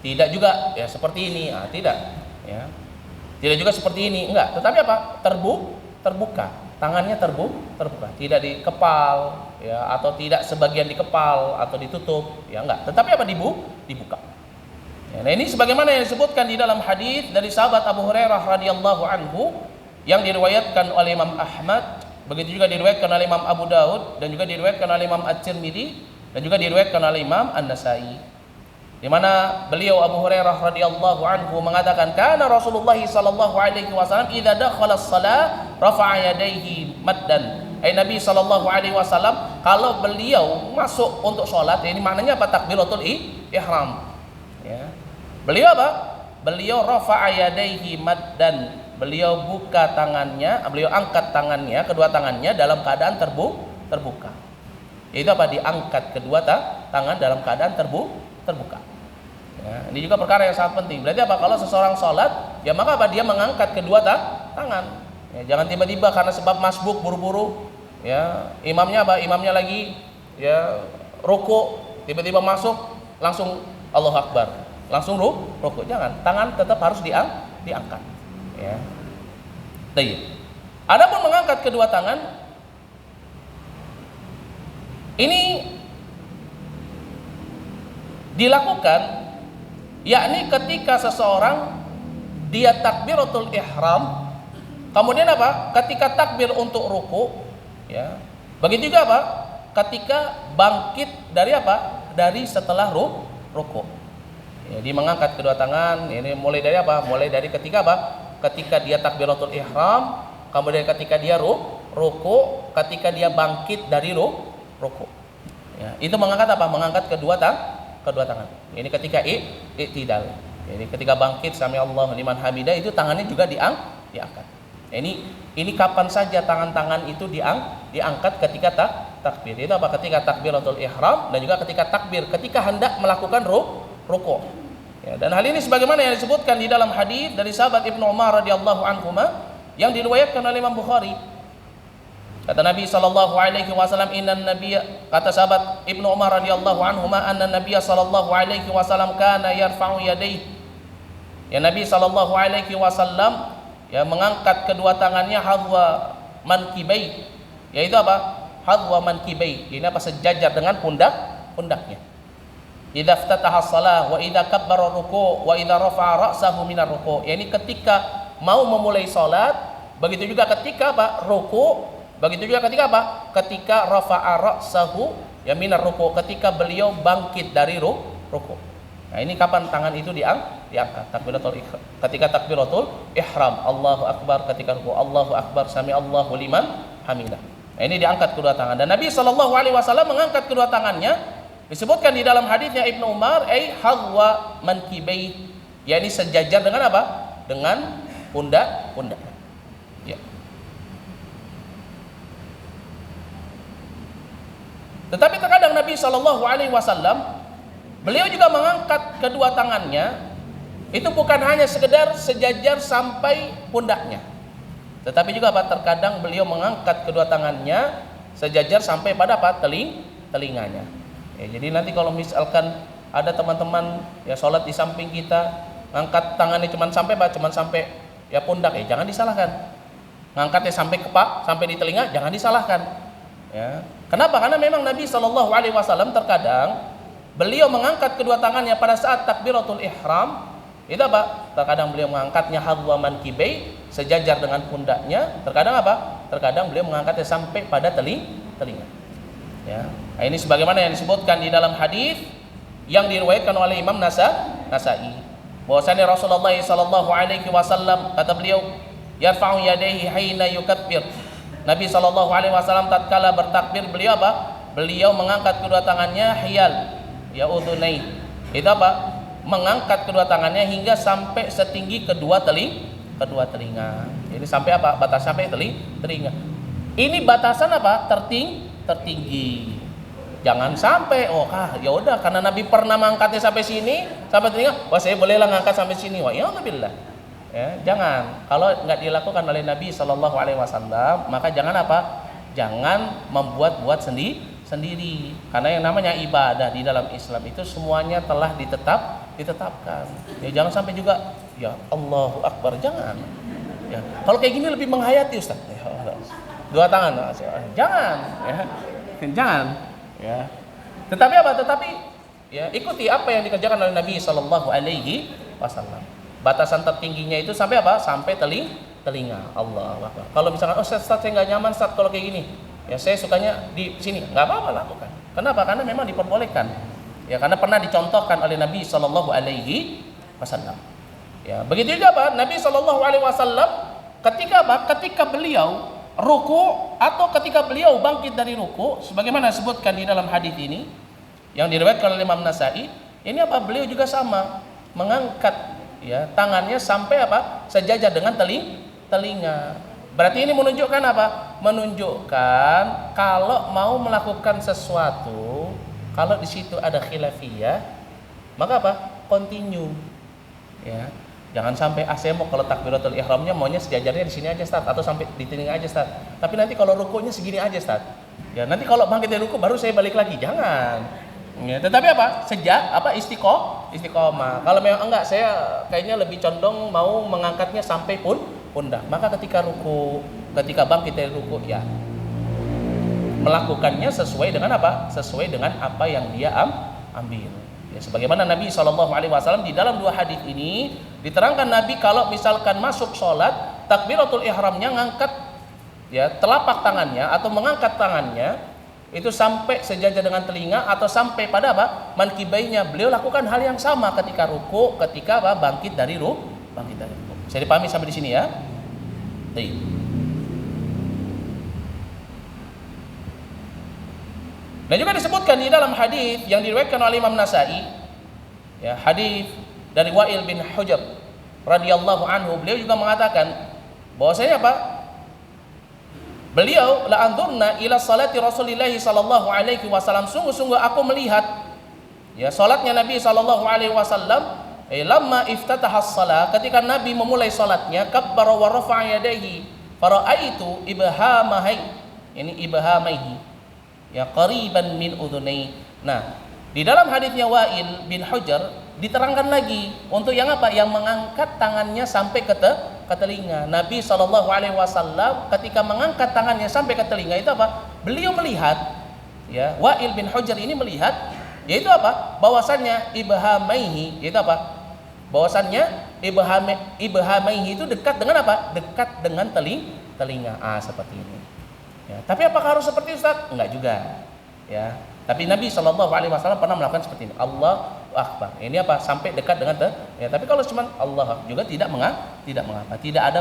Tidak juga ya seperti ini, tidak, ya. Tidak juga seperti ini, enggak. Tetapi apa? Terbuka. Tangannya terbuka, tidak dikepal, ya, atau tidak sebagian dikepal atau ditutup, ya enggak. Tetapi apa? Dibuka. Ya, nah ini sebagaimana yang disebutkan di dalam hadis dari sahabat Abu Hurairah radhiyallahu anhu yang diriwayatkan oleh Imam Ahmad, begitu juga diriwayatkan oleh Imam Abu Daud dan juga diriwayatkan oleh Imam At-Tirmidzi dan juga diriwayatkan oleh Imam An-Nasai, di mana beliau Abu Hurairah radhiyallahu anhu mengatakan kana Rasulullah sallallahu alaihi wasallam idza dakhala as-shalah rafa'a yadayhi maddan. Nabi sallallahu alaihi wasallam kalau beliau masuk untuk salat, ini maknanya apa? Takbiratul ihram. Ya. Beliau apa? Beliau rafa'a yadayhi maddan. Beliau buka tangannya, beliau angkat tangannya, kedua tangannya dalam keadaan terbuka. Itu apa? Diangkat kedua tangan dalam keadaan terbuka. Ya, ini juga perkara yang sangat penting. Berarti apa? Kalau seseorang sholat, ya maka apa? Dia mengangkat kedua tangan. Ya, jangan tiba-tiba karena sebab masbuk buru-buru, ya imamnya apa? Imamnya lagi ya ruku, tiba-tiba masuk langsung Allahu Akbar, langsung ruku. Jangan, tangan tetap harus diangkat. Ya. Baik. Adapun mengangkat kedua tangan ini dilakukan yakni ketika seseorang dia takbiratul ihram, kemudian apa? Ketika takbir untuk ruku, ya. Begitu juga apa? Ketika bangkit dari apa? Dari setelah ruku. Jadi mengangkat kedua tangan, ini mulai dari apa? Mulai dari ketika apa? Ketika dia takbiratul ihram, kemudian ketika dia ruku, ketika dia bangkit dari ruku. Ya, itu mengangkat apa? Mengangkat kedua tangan. Ini ketika i'tidal. Jadi ketika bangkit sami Allahu liman hamidah itu tangannya juga diangkat. Ya, ini kapan saja tangan-tangan itu diangkat ketika takbir. Itu apa? Ketika takbiratul ihram dan juga ketika takbir ketika hendak melakukan ruku. Ya, dan hal ini sebagaimana yang disebutkan di dalam hadis dari sahabat Ibnu Umar radhiyallahu anhuma yang diriwayatkan oleh Imam Bukhari. Kata Nabi sallallahu alaihi wasallam, innan nabiyya, kata sahabat Ibnu Umar radhiyallahu anhuma, anna nabiyya sallallahu alaihi wasallam kana yarfa'u yadayhi. Ya, Nabi sallallahu alaihi wasallam ya mengangkat kedua tangannya hadwa mankibai. Yaitu apa? Hadwa mankibai. Ini apa? Sejajar dengan pundaknya. Idza iftataha shalah wa idza kabbara ruku' wa idza rafa'a ra'sahu minar ruku'. Yani ketika mau memulai salat, begitu juga ketika apa? Ruku', begitu juga ketika apa? Ketika rafa'a ra'sahu ya minar ruku', ketika beliau bangkit dari ruku'. Nah, ini kapan tangan itu diangkat? Ketika takbiratul ihram, Allahu akbar, ketika ruku', Allahu akbar, sami Allahu liman hamidah. Nah, ini diangkat kedua tangan dan Nabi sallallahu alaihi wasallam mengangkat kedua tangannya. Disebutkan di dalam hadisnya Ibnu Umar, hadwa mankibai, yakni sejajar dengan apa? Dengan pundak. Ya. Tetapi terkadang Nabi Shallallahu Alaihi Wasallam beliau juga mengangkat kedua tangannya itu bukan hanya sekedar sejajar sampai pundaknya, tetapi juga apa? Terkadang beliau mengangkat kedua tangannya sejajar sampai pada apa? Telinganya. Ya, jadi nanti kalau misalkan ada teman-teman ya sholat di samping kita, ngangkat tangannya cuma sampai ya pundak, ya jangan disalahkan. Ngangkatnya sampai kepak, sampai di telinga, jangan disalahkan. Ya. Kenapa? Karena memang Nabi Shallallahu Alaihi Wasallam terkadang beliau mengangkat kedua tangannya pada saat takbiratul ihram. Itu apa? Terkadang beliau mengangkatnya hadwa mankibai, sejajar dengan pundaknya. Terkadang apa? Terkadang beliau mengangkatnya sampai pada telinga. Ya. Nah, ini sebagaimana yang disebutkan di dalam hadis yang diriwayatkan oleh Imam Nasa'i. Bahwasanya Rasulullah sallallahu alaihi wasallam kata beliau, yarfa'u yadayhi hina yukabbir. Nabi sallallahu alaihi wasallam tatkala bertakbir beliau apa? Beliau mengangkat kedua tangannya hiyal ya udhunai. Itu apa? Mengangkat kedua tangannya hingga sampai setinggi kedua telinga. Ini sampai apa? Batas sampai telinga. Ini batasan apa? Tertinggi. Jangan sampai ya udah karena Nabi pernah mengangkatnya sampai sini, sampai telinga, wah saya bolehlah ngangkat sampai sini. Wah, ya alhamdulillah. Ya, jangan. Kalau nggak dilakukan oleh Nabi Shallallahu alaihi wasallam, maka jangan apa? Jangan membuat-buat sendiri. Karena yang namanya ibadah di dalam Islam itu semuanya telah ditetapkan. Ya jangan sampai juga ya Allahu Akbar, jangan. Ya, kalau kayak gini lebih menghayati Ustaz. Ya, dua tangan, jangan. Ya, jangan. Ya. Tetapi apa? Tetapi ya ikuti apa yang dikerjakan oleh Nabi Shallallahu Alaihi Wasallam. Batasan tertingginya itu sampai apa? Sampai telinga. Allah. Kalau misalkan Ustaz saya nggak nyaman Ustaz kalau kayak gini, ya saya sukanya di sini. Nggak apa-apa lakukan. Kenapa? Karena memang diperbolehkan. Ya karena pernah dicontohkan oleh Nabi Shallallahu Alaihi Wasallam. Ya begitu juga apa? Nabi Shallallahu Alaihi Wasallam ketika apa? Ketika beliau ruku atau ketika beliau bangkit dari ruku, sebagaimana disebutkan di dalam hadis ini yang diriwayatkan oleh Imam Nasa'i, ini apa? Beliau juga sama mengangkat ya tangannya sampai apa? Sejajar dengan telinga. Berarti ini menunjukkan apa? Menunjukkan kalau mau melakukan sesuatu, kalau di situ ada khilafiyah, maka apa? Continue. Ya. Jangan sampai saya mau kalau takbiratul ihramnya maunya sejajarnya di sini aja Ustaz, atau sampai di telinga aja Ustaz. Tapi nanti kalau rukunya segini aja Ustaz. Ya nanti kalau bangkit dari ruku baru saya balik lagi. Jangan. Ya, tetapi istiqomah. Kalau memang enggak, saya kayaknya lebih condong mau mengangkatnya sampai pundak. Maka ketika ruku, ketika bangkit dari ruku, ya melakukannya sesuai dengan Sesuai dengan apa yang dia ambil. Ya, sebagaimana Nabi SAW di dalam 2 hadis ini diterangkan, Nabi kalau misalkan masuk sholat, takbiratul ihramnya ngangkat ya telapak tangannya atau mengangkat tangannya itu sampai sejajar dengan telinga atau sampai pada mankibainya. Beliau lakukan hal yang sama ketika ruku, ketika bangkit dari ruku. Bisa dipahami sampai di sini ya? Baik. Dan juga disebutkan di dalam hadis yang diriwayatkan oleh Imam Nasa'i, ya, hadis dari Wa'il bin Hujr radhiyallahu anhu, beliau juga mengatakan bahwasanya beliau la anzurna ila salati Rasulillah sallallahu alaihi wasallam, sungguh-sungguh aku melihat ya salatnya Nabi sallallahu alaihi wasallam, lamma iftataha as-salat, ketika Nabi memulai salatnya, kabbara wa rafa'a yadayhi fara'aitu ibhamaihi ya qariban min udhunai. Nah, di dalam hadisnya Wa'il bin Hujr diterangkan lagi untuk yang yang mengangkat tangannya sampai ke telinga. Nabi SAW ketika mengangkat tangannya sampai ke telinga itu beliau melihat, ya, Wa'il bin Hujr ini melihat, yaitu bahwasannya ibhamaihi, yaitu bahwasannya ibhamaihi itu dekat dengan dekat dengan telinga. Seperti ini. Ya, tapi apakah harus seperti Ustaz? Enggak juga. Ya, tapi Nabi SAW pernah melakukan seperti ini. Allahu Akbar. Ini sampai dekat dengan ya, tapi kalau cuma Allah juga tidak mengapa. Tidak ada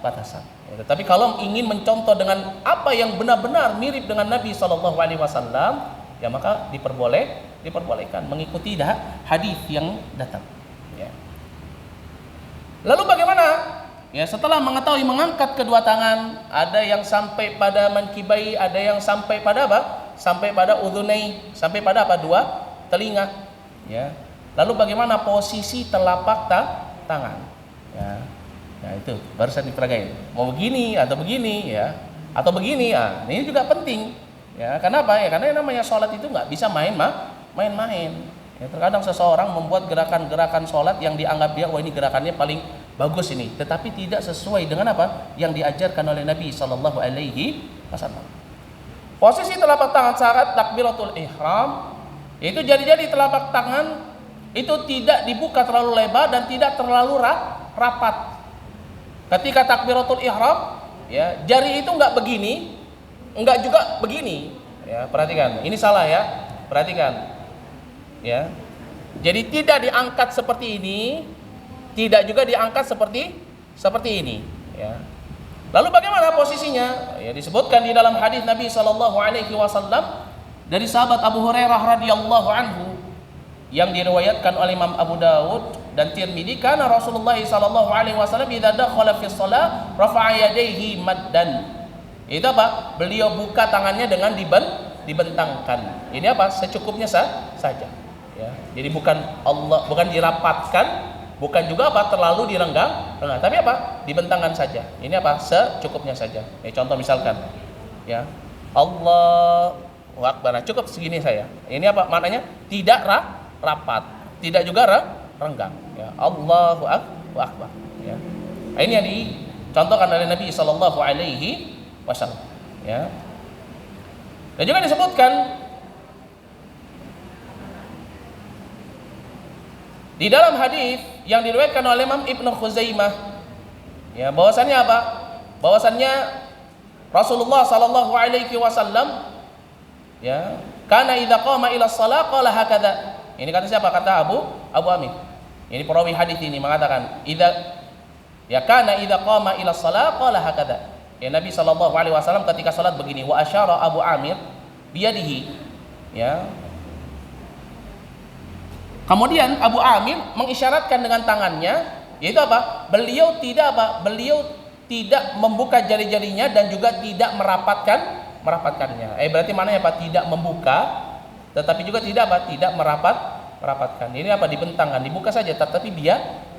batasan. Ya, tapi kalau ingin mencontoh dengan apa yang benar-benar mirip dengan Nabi SAW, ya maka diperbolehkan mengikuti hadis yang datang. Ya. Lalu bagaimana? Ya, setelah mengetahui mengangkat kedua tangan, ada yang sampai pada mankibai, ada yang sampai pada sampai pada udhunai, sampai pada dua telinga. Ya. Lalu bagaimana posisi telapak tangan? Ya. Ya, itu barusan diperagain. Mau begini atau begini, ya, atau begini. Ini juga penting. Ya, kenapa? Ya, karena yang namanya sholat itu nggak bisa main-main. Ya, terkadang seseorang membuat gerakan-gerakan sholat yang dianggap dia, wah ini gerakannya paling bagus ini, tetapi tidak sesuai dengan yang diajarkan oleh Nabi Sallallahu Alaihi Wasallam. Posisi telapak tangan saat takbiratul ihram itu jadi telapak tangan itu tidak dibuka terlalu lebar dan tidak terlalu rapat. Ketika takbiratul ihram, ya, jari itu enggak begini, enggak juga begini. Ya, perhatikan, ini salah ya. Perhatikan. Ya. Jadi tidak diangkat seperti ini, tidak juga diangkat seperti ini, ya. Lalu bagaimana posisinya? Ya, disebutkan di dalam hadis Nabi sallallahu alaihi wasallam dari sahabat Abu Hurairah radhiyallahu anhu yang diriwayatkan oleh Imam Abu Dawud dan Tirmidzi, karena Rasulullah sallallahu alaihi wasallam idza dakhala fi shalah rafa'a yadayhi maddan. Itu beliau buka tangannya dengan dibentangkan. Ini secukupnya saja. Ya, jadi bukan dirapatkan, bukan juga terlalu direnggang, tapi dibentangkan saja. Ini secukupnya saja. Ya, contoh misalkan, ya, Allahu Akbar. Nah, cukup segini saya. Ini maknanya? Tidak rapat, tidak juga renggang. Ya, Allahu Akbar. Ya. Nah, ini yang dicontohkan oleh Nabi Sallallahu Alaihi Wasallam. Ya. Dan juga disebutkan di dalam hadis yang diriwayatkan oleh Imam Ibnu Khuzaimah, ya, bahwasannya bahwasannya Rasulullah sallallahu alaihi wasallam, ya, kana idza qama ila shalah qala hakadha. Ini kata siapa? Kata Abu Amir. Ini perawi hadis ini mengatakan kana idza qama ila shalah qala hakadha. Ya, Nabi sallallahu alaihi wasallam ketika salat begini, wa asyara Abu Amir biyadihi. Ya. Kemudian Abu Amir mengisyaratkan dengan tangannya, yaitu beliau tidak membuka jari-jarinya dan juga tidak merapatkannya. Berarti maknanya tidak membuka, tetapi juga tidak merapatkan. Ini dibentangkan, dibuka saja, tetapi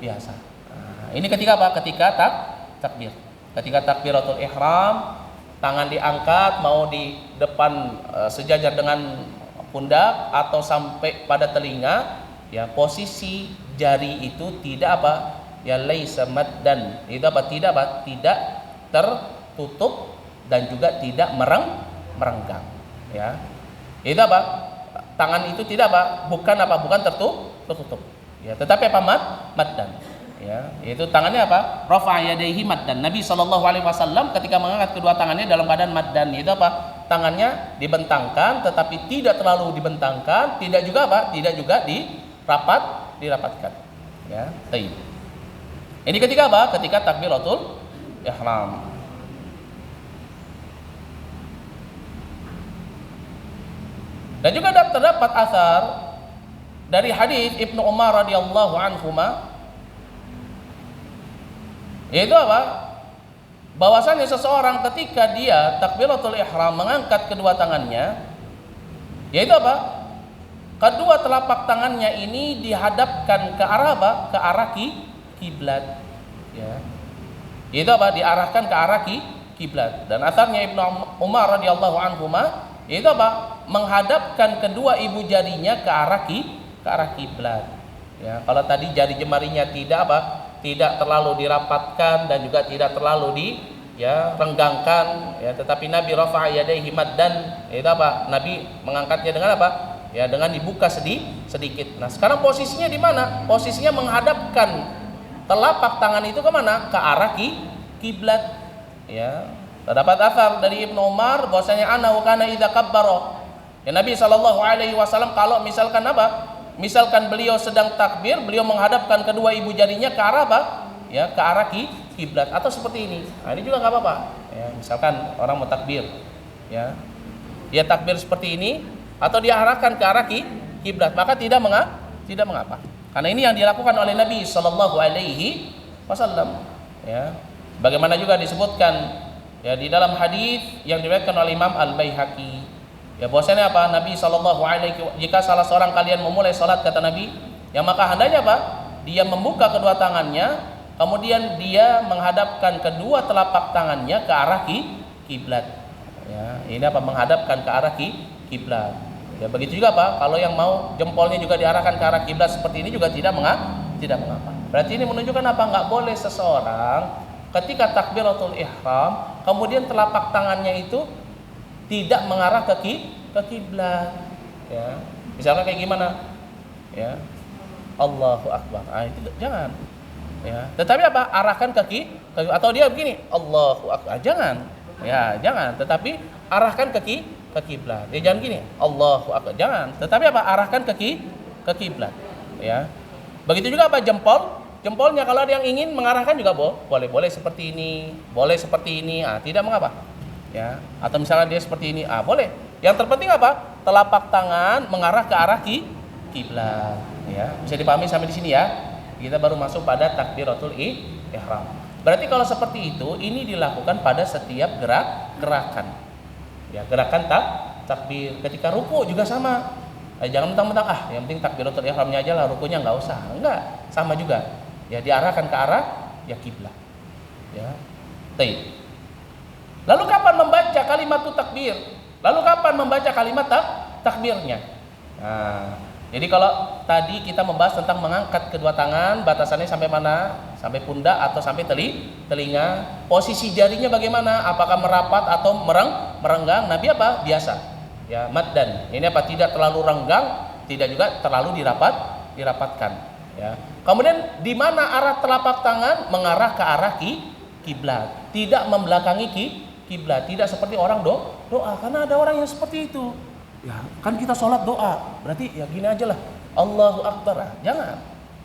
biasa. Nah, Ini ketika apa? Ketika takbir. Ketika takbiratul ihram, tangan diangkat mau di depan sejajar dengan pundak atau sampai pada telinga, ya posisi jari itu tidak apa? Ya laisa maddan. Itu apa? Tidak tertutup dan juga tidak merenggang, ya. Itu apa? Tangan itu tidak apa? Bukan tertutup. Ya, tetapi apa? Maddan. Ya, itu tangannya apa? Rafa'a yadayhi maddan. Nabi SAW ketika mengangkat kedua tangannya dalam keadaan maddan, itu apa? Tangannya dibentangkan tetapi tidak terlalu dibentangkan, tidak juga apa? Tidak juga dirapatkan. Ya, baik. Ini ketika apa? Ketika takbiratul ihram. Dan juga terdapat asar dari hadis Ibnu Umar radhiyallahu anhuma, yaitu apa? Bahwasanya seseorang ketika dia takbiratul ihram mengangkat kedua tangannya, yaitu apa? Kedua telapak tangannya ini dihadapkan ke arah apa? Ke arah kiblat. Ya. Itu apa? Diarahkan ke arah kiblat. Dan asarnya Ibnu Umar radhiyallahu anhuma, yaitu apa? Menghadapkan kedua ibu jarinya ke arah kiblat. Ya, kalau tadi jari jemarinya tidak apa? Tidak terlalu dirapatkan dan juga tidak terlalu renggangkan, ya, tetapi Nabi rafa'a yadayhi maddan, itu apa? Nabi mengangkatnya dengan apa? Ya, dengan dibuka sedikit. Nah, sekarang posisinya di mana? Posisinya menghadapkan telapak tangan itu ke mana? Ke arah kiblat. Ya. Terdapat asar dari Ibnu Umar bahwasanya ana wa kana idza kabbara. Ya, Nabi SAW kalau misalkan apa? Misalkan beliau sedang takbir, beliau menghadapkan kedua ibu jarinya ke arah apa? Ya, ke arah kiblat atau seperti ini. Nah, ini juga nggak apa-apa. Ya, misalkan orang mau takbir, ya, dia takbir seperti ini atau dia arahkan ke arah kiblat, maka tidak mengapa. Karena ini yang dilakukan oleh Nabi Shallallahu Alaihi Wasallam. Ya, bagaimana juga disebutkan ya di dalam hadis yang diriwayatkan oleh Imam Al-Baihaqi. Ya, bahwasanya apa? Nabi Shallallahu Alaihi Wasallam, jika salah seorang kalian memulai sholat, kata Nabi, ya maka hendaknya apa? Dia membuka kedua tangannya, kemudian dia menghadapkan kedua telapak tangannya ke arah kiblat. Ya, ini apa? Menghadapkan ke arah kiblat. Ya, begitu juga apa? Kalau yang mau jempolnya juga diarahkan ke arah kiblat seperti ini juga tidak mengapa. Berarti ini menunjukkan apa? Enggak boleh seseorang ketika takbiratul ihram kemudian telapak tangannya itu tidak mengarah ke kiblat, ya. Misalnya kayak gimana? Ya. Allahu Akbar. Ah, itu jangan. Ya. Tetapi apa? Arahkan ke atau dia begini, Allahu Akbar. Jangan. Ya, jangan. Tetapi arahkan ke kiblat. Dia jangan gini, Allahu Akbar. Jangan. Tetapi apa? Arahkan ke kiblat. Ya. Begitu juga apa? Jempolnya kalau ada yang ingin mengarahkan juga boleh seperti ini, boleh seperti ini. Ah, tidak mengapa. Ya, atau misalnya dia seperti ini, boleh. Yang terpenting apa? Telapak tangan mengarah ke arah kiblat. Ya, bisa dipahami sampai di sini ya. Kita baru masuk pada takbiratul ihram. Berarti kalau seperti itu, ini dilakukan pada setiap gerakan. Ya, gerakan takbir. Ketika ruku juga sama. Jangan mentang-mentang yang penting takbiratul ihramnya aja lah, rukunya nggak usah. Enggak, sama juga. Ya, diarahkan ke arah kiblat. Ya. Baik. Lalu kapan membaca kalimat takbir? Lalu kapan membaca kalimat takbirnya? Nah, jadi kalau tadi kita membahas tentang mengangkat kedua tangan, batasannya sampai mana? Sampai pundak atau sampai telinga? Posisi jarinya bagaimana? Apakah merapat atau merenggang? Nabi apa? Biasa. Ya, maddan. Ini apa? Tidak terlalu renggang, tidak juga terlalu dirapatkan. Ya. Kemudian di mana arah telapak tangan? Mengarah ke arah kiblat, tidak membelakangi kiblat, tidak seperti orang doa, karena ada orang yang seperti itu. Ya, kan kita sholat doa, berarti ya gini aja lah, Allahu Akbar. Jangan.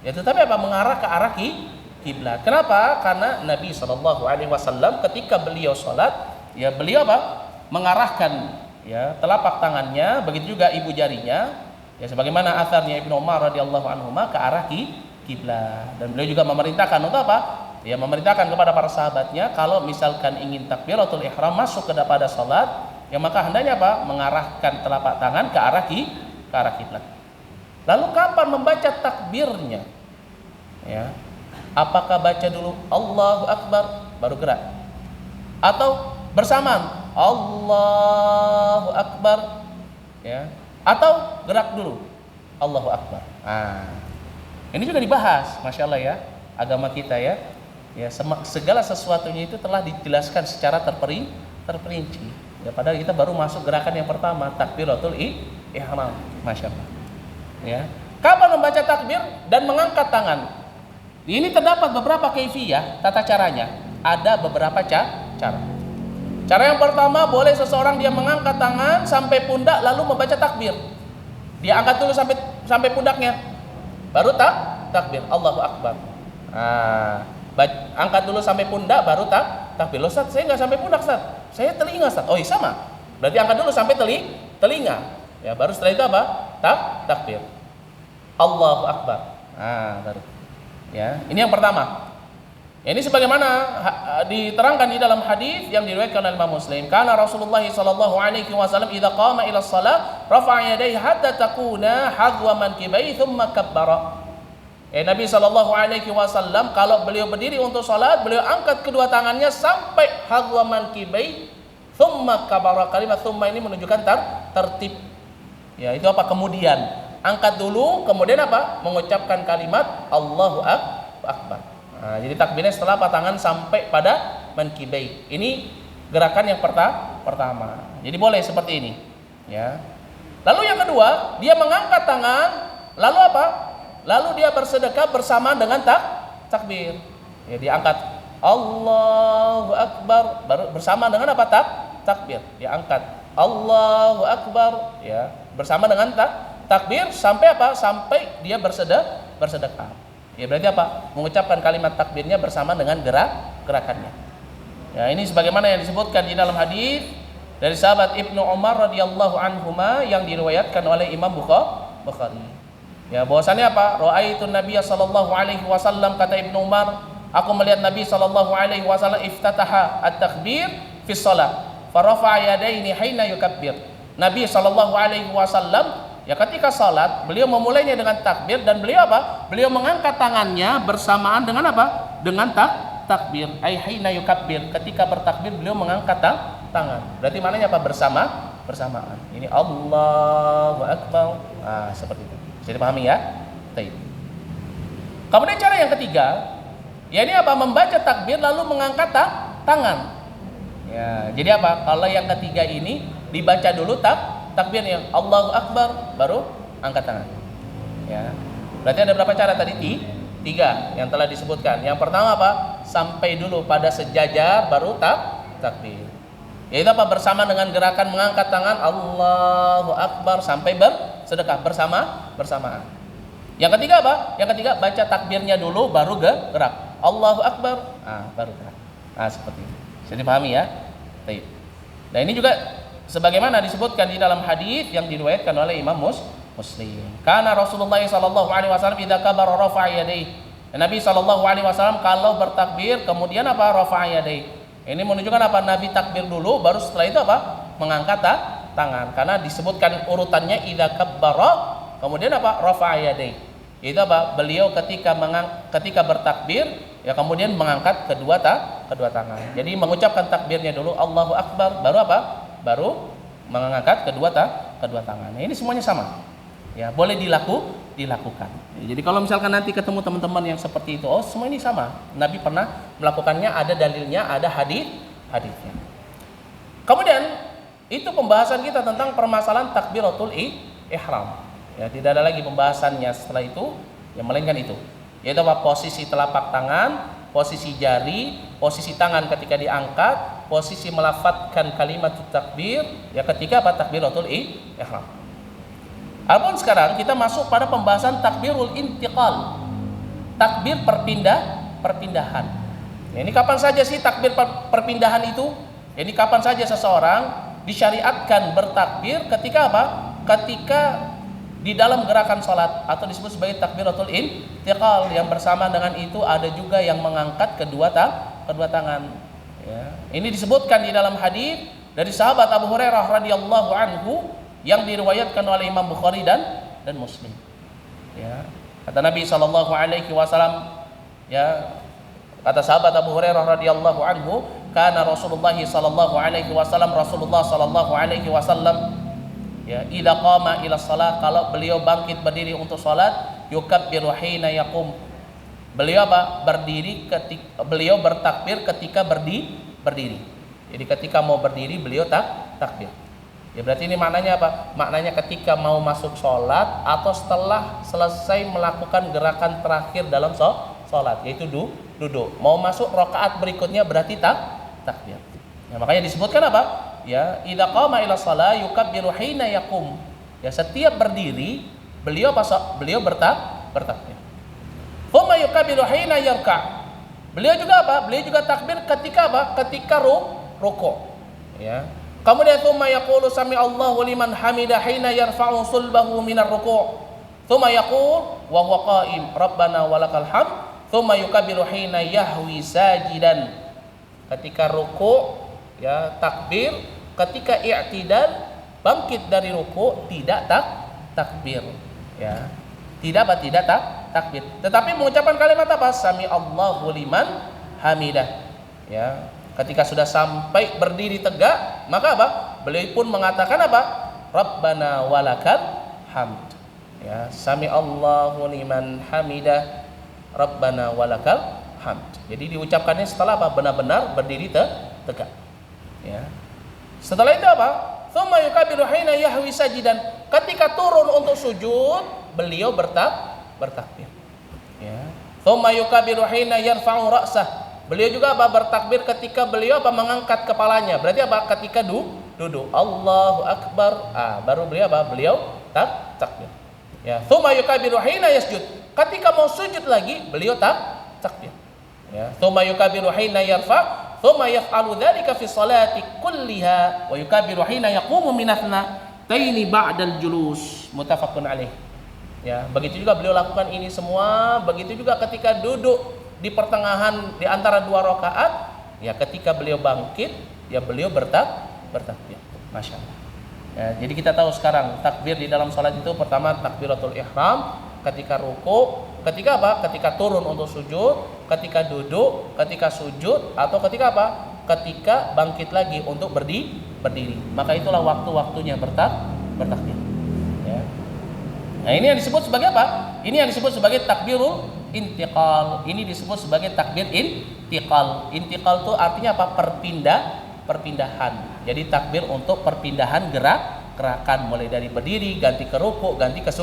Ya, tetapi apa? Mengarah ke arah kiblat. Kenapa? Karena Nabi SAW ketika beliau sholat, ya beliau apa? Mengarahkan ya telapak tangannya, begitu juga ibu jarinya, ya sebagaimana asarnya Ibnu Umar radhiyallahu anhu ke arah kiblat. Dan beliau juga memerintahkan untuk apa? Ya, memerintahkan kepada para sahabatnya kalau misalkan ingin takbiratul ihram masuk kepada salat, ya maka hendaknya apa? Mengarahkan telapak tangan ke arah kiblat. Lalu kapan membaca takbirnya? Ya. Apakah baca dulu Allahu Akbar baru gerak, atau bersamaan Allahu Akbar, ya, atau gerak dulu Allahu Akbar. Ini juga dibahas, masya Allah ya, agama kita ya. Ya, segala sesuatunya itu telah dijelaskan secara terperinci. Ya, padahal kita baru masuk gerakan yang pertama, takbiratul ihram, masya Allah. Ya, kapan membaca takbir dan mengangkat tangan? Ini terdapat beberapa kaifiyah, tata caranya. Ada beberapa cara. Cara yang pertama, boleh seseorang dia mengangkat tangan sampai pundak lalu membaca takbir. Dia angkat dulu sampai pundaknya, baru takbir Allahu Akbar. Angkat dulu sampai pundak baru takbir. Loh Ustaz, saya nggak sampai pundak Ustaz, saya telinga Ustaz. Oh iya sama, berarti angkat dulu sampai telinga, ya, baru setelah itu apa? Takbir Allahu Akbar. Baru, ya, ini yang pertama. Ini sebagaimana diterangkan di dalam hadis yang diriwayatkan oleh Imam Muslim. Karena Rasulullah sallallahu alaihi wasallam idza qama ila shalah rafa'a yadayhi hatta takuna hadwa mankibaihi thumma kabbara. Nabi sallallahu alaihi wasallam kalau beliau berdiri untuk salat, beliau angkat kedua tangannya sampai hadwa mankibaihi thumma kabbara. Kalimat thumma ini menunjukkan tertib. Ya, itu apa? Kemudian angkat dulu, kemudian apa? Mengucapkan kalimat Allahu Akbar. Jadi takbirnya setelah tangan sampai pada mankibai. Ini gerakan yang pertama. Jadi boleh seperti ini, ya. Lalu yang kedua, dia mengangkat tangan, lalu apa? Lalu dia bersedekah bersama dengan takbir. Ya, dia angkat Allahu Akbar bersama dengan apa? Takbir. Dia angkat Allahu Akbar, ya, bersama dengan takbir sampai apa? Sampai dia bersedekah. Ya, berarti apa? Mengucapkan kalimat takbirnya bersama dengan gerakannya. Ya, ini sebagaimana yang disebutkan di dalam hadis dari sahabat Ibnu Umar radhiyallahu anhuma yang diriwayatkan oleh Imam Bukhari. Ya, bahwasannya apa? Ra'aitun Nabiy sallallahu alaihi wasallam, kata Ibnu Umar, aku melihat Nabi sallallahu alaihi wasallam iftataha at-takbir fi shalah, fa rafa'a yadayni hina yukabbir. Nabi sallallahu alaihi wasallam, ya, ketika salat beliau memulainya dengan takbir dan beliau apa? Beliau mengangkat tangannya bersamaan dengan apa? Dengan takbir. Ai hina yukabbir. Ketika bertakbir beliau mengangkat tangan. Berarti maknanya apa? Bersamaan. Ini Allahu Akbar. Seperti itu. Bisa dipahami ya? Baik. Kemudian cara yang ketiga, ya, ini apa? Membaca takbir lalu mengangkat tangan. Ya, jadi apa? Kalau yang ketiga ini dibaca dulu takbirnya Allahu Akbar baru angkat tangan. Ya. Berarti ada berapa cara tadi? Tiga yang telah disebutkan. Yang pertama apa? Sampai dulu pada sejajar baru takbir. Yaitu apa? Bersama dengan gerakan mengangkat tangan Allahu Akbar sampai bersedekah bersamaan. Yang ketiga apa? Yang ketiga baca takbirnya dulu baru gerak. Allahu Akbar, baru gerak. Seperti itu. Bisa dipahami ya? Baik. Nah, ini juga sebagaimana disebutkan di dalam hadis yang diriwayatkan oleh Imam Muslim. Karena Rasulullah sallallahu alaihi wasallam idza kabara rafa'a yadayhi. Nabi sallallahu alaihi wasallam kalau bertakbir kemudian apa? Rafa'a yadayhi. Ini menunjukkan apa? Nabi takbir dulu baru setelah itu apa? Mengangkat tangan. Karena disebutkan urutannya idza kabbara kemudian apa? Rafa'a yadayhi. Itu apa? Beliau ketika bertakbir ya kemudian mengangkat kedua tangan. Jadi mengucapkan takbirnya dulu Allahu Akbar baru apa? Baru mengangkat kedua tangan. Ini semuanya sama. Ya, boleh dilakukan. Jadi kalau misalkan nanti ketemu teman-teman yang seperti itu, semua ini sama. Nabi pernah melakukannya, ada dalilnya, ada hadisnya. Kemudian itu pembahasan kita tentang permasalahan takbiratul ihram. Ya, tidak ada lagi pembahasannya setelah itu, yang melainkan itu. Yaitu apa? Posisi telapak tangan, posisi jari, posisi tangan ketika diangkat, posisi melafadzkan kalimat takbir, ya ketika apa? Takbiratul ihram. Adapun sekarang kita masuk pada pembahasan takbirul intiqal. Takbir perpindahan. Ya, ini kapan saja sih takbir perpindahan itu? Ini kapan saja seseorang disyariatkan bertakbir ketika apa? Ketika di dalam gerakan salat atau disebut sebagai takbiratul intiqal, yang bersama dengan itu ada juga yang mengangkat kedua tangan. Ya. Ini disebutkan di dalam hadis dari sahabat Abu Hurairah radhiyallahu anhu yang diriwayatkan oleh Imam Bukhari dan Muslim. Ya. Kata Nabi sallallahu alaihi wasallam, Ya, kata sahabat Abu Hurairah radhiyallahu anhu, kana Rasulullah sallallahu alaihi wasallam, Rasulullah sallallahu alaihi wasallam, ya, idza qama ila shalah, kalau beliau bangkit berdiri untuk salat, yukabbiru hina yaqum. Beliau apa? Beliau bertakbir ketika berdiri. Jadi ketika mau berdiri beliau takbir. Ya berarti ini maknanya apa? Maknanya ketika mau masuk sholat atau setelah selesai melakukan gerakan terakhir dalam sholat, yaitu duduk. Mau masuk rakaat berikutnya berarti takbir. Ya, makanya disebutkan apa? Ya, idza qama ila shalah yukabbiru hina yaqum. Ya, setiap berdiri beliau bertakbir. Thumma yukabbiru hina yarka'. Beliau juga apa? Beliau juga takbir ketika apa? Ketika ruku'. Ya. Kemudian thumma yaqulu sami Allahu liman hamidah hina yarfa'u sulbahu minar ruku'. Thumma yaqul wa huwa qa'im rabbana walakal hamd. Thumma yukabbiru hina yahwi sajidan. Ketika ruku', ya, takbir. Ketika i'tidal, bangkit dari ruku', tidak takbir. Ya. Tidak takbir. Tetapi mengucapkan kalimat apa? Sami Allahu liman hamidah. Ya. Ketika sudah sampai berdiri tegak, maka apa? Beliau pun mengatakan apa? Rabbana walakal hamd. Ya, sami Allahu liman hamidah. Rabbana walakal hamd. Jadi diucapkannya setelah apa? Benar-benar berdiri tegak. Ya. Setelah itu apa? Tsumma yukabbiru hina yahwi sajidan. Ketika turun untuk sujud, beliau bertakbir. Ya. Tsumma yukabbiru hina yarfa'u ra'sah. Beliau juga apa? Bertakbir ketika beliau apa? Mengangkat kepalanya. Berarti apa? Ketika duduk. Allahu Akbar. Baru beliau apa? Beliau takbir. Ya. Tsumma yukabbiru hina yasjud. Ketika mau sujud lagi, beliau takbir. Ya. Tsumma yukabbiru hina yarfa'. Tsumma yaf'alu dzalika fi sholati kulliha wa yukabbiru hina yaqumu min athnataini ba'dal julus. Muttafaqun alaih. Ya, begitu juga beliau lakukan ini semua. Begitu juga ketika duduk di pertengahan di antara dua rakaat, ya, ketika beliau bangkit, ya, beliau bertakbir. Masya Allah. Ya, jadi kita tahu sekarang takbir di dalam salat itu pertama takbiratul ihram, ketika ruku, ketika apa? Ketika turun untuk sujud, ketika duduk, ketika sujud, atau ketika apa? Ketika bangkit lagi untuk berdiri. Maka itulah waktu-waktunya bertakbir. Ya. Nah, ini yang disebut sebagai apa? Ini yang disebut sebagai takbirul intiqal. Ini disebut sebagai takbir intiqal. Intiqal itu artinya apa? Perpindahan. Jadi takbir untuk perpindahan gerakan, mulai dari berdiri, ganti ke ruku, ganti ke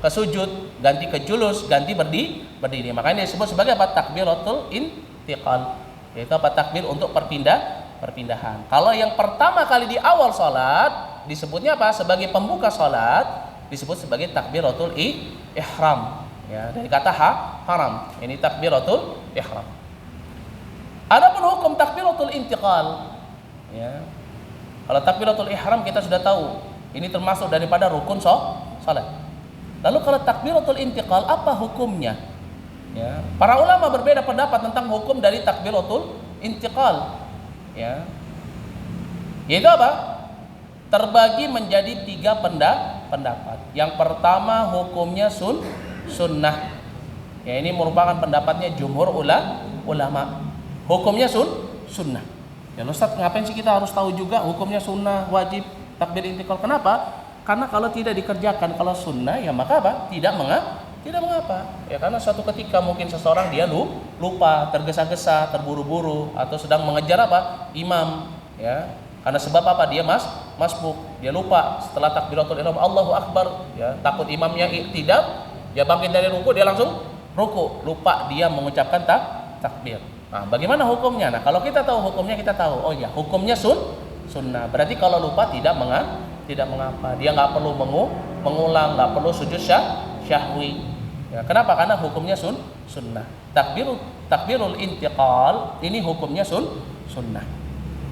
sujud, ganti ke julus, ganti berdiri. Makanya disebut sebagai apa? Takbiratul intiqal. Yaitu apa? Takbir untuk perpindahan. Kalau yang pertama kali di awal salat disebutnya apa? Sebagai pembuka salat disebut sebagai takbiratul ihram. Ya, dari kata haram. Ini takbiratul ihram. Adapun hukum takbiratul intiqal, ya. Kalau takbiratul ihram kita sudah tahu, ini termasuk daripada rukun salat. Lalu kalau takbiratul intiqal apa hukumnya? Ya, para ulama berbeda pendapat tentang hukum dari takbiratul intiqal. Ya. Yaitu apa? Terbagi menjadi 3 pendapat. Yang pertama hukumnya sunnah. Ya, ini merupakan pendapatnya jumhur ulama. Hukumnya sunnah. Ya Ustaz, ngapain sih kita harus tahu juga hukumnya sunnah, wajib, takbir intiqal? Kenapa? Karena kalau tidak dikerjakan, kalau sunnah, ya maka apa? Tidak mengapa. Ya karena suatu ketika mungkin seseorang dia lupa, tergesa-gesa, terburu-buru, atau sedang mengejar apa? Imam. Ya. Karena sebab apa? Dia masbuk, dia lupa setelah takbiratul ihram Allahu Akbar, ya, takut imamnya tidak, dia bangkit dari ruku, dia langsung ruku, lupa dia mengucapkan takbir. Nah, bagaimana hukumnya? Nah, kalau kita tahu hukumnya, kita tahu, oh ya, hukumnya sunnah. Berarti kalau lupa tidak mengapa. Dia nggak perlu mengulang, nggak perlu sujud syahwi. Ya, kenapa? Karena hukumnya sunnah. Takbirul intiqal ini hukumnya sunnah.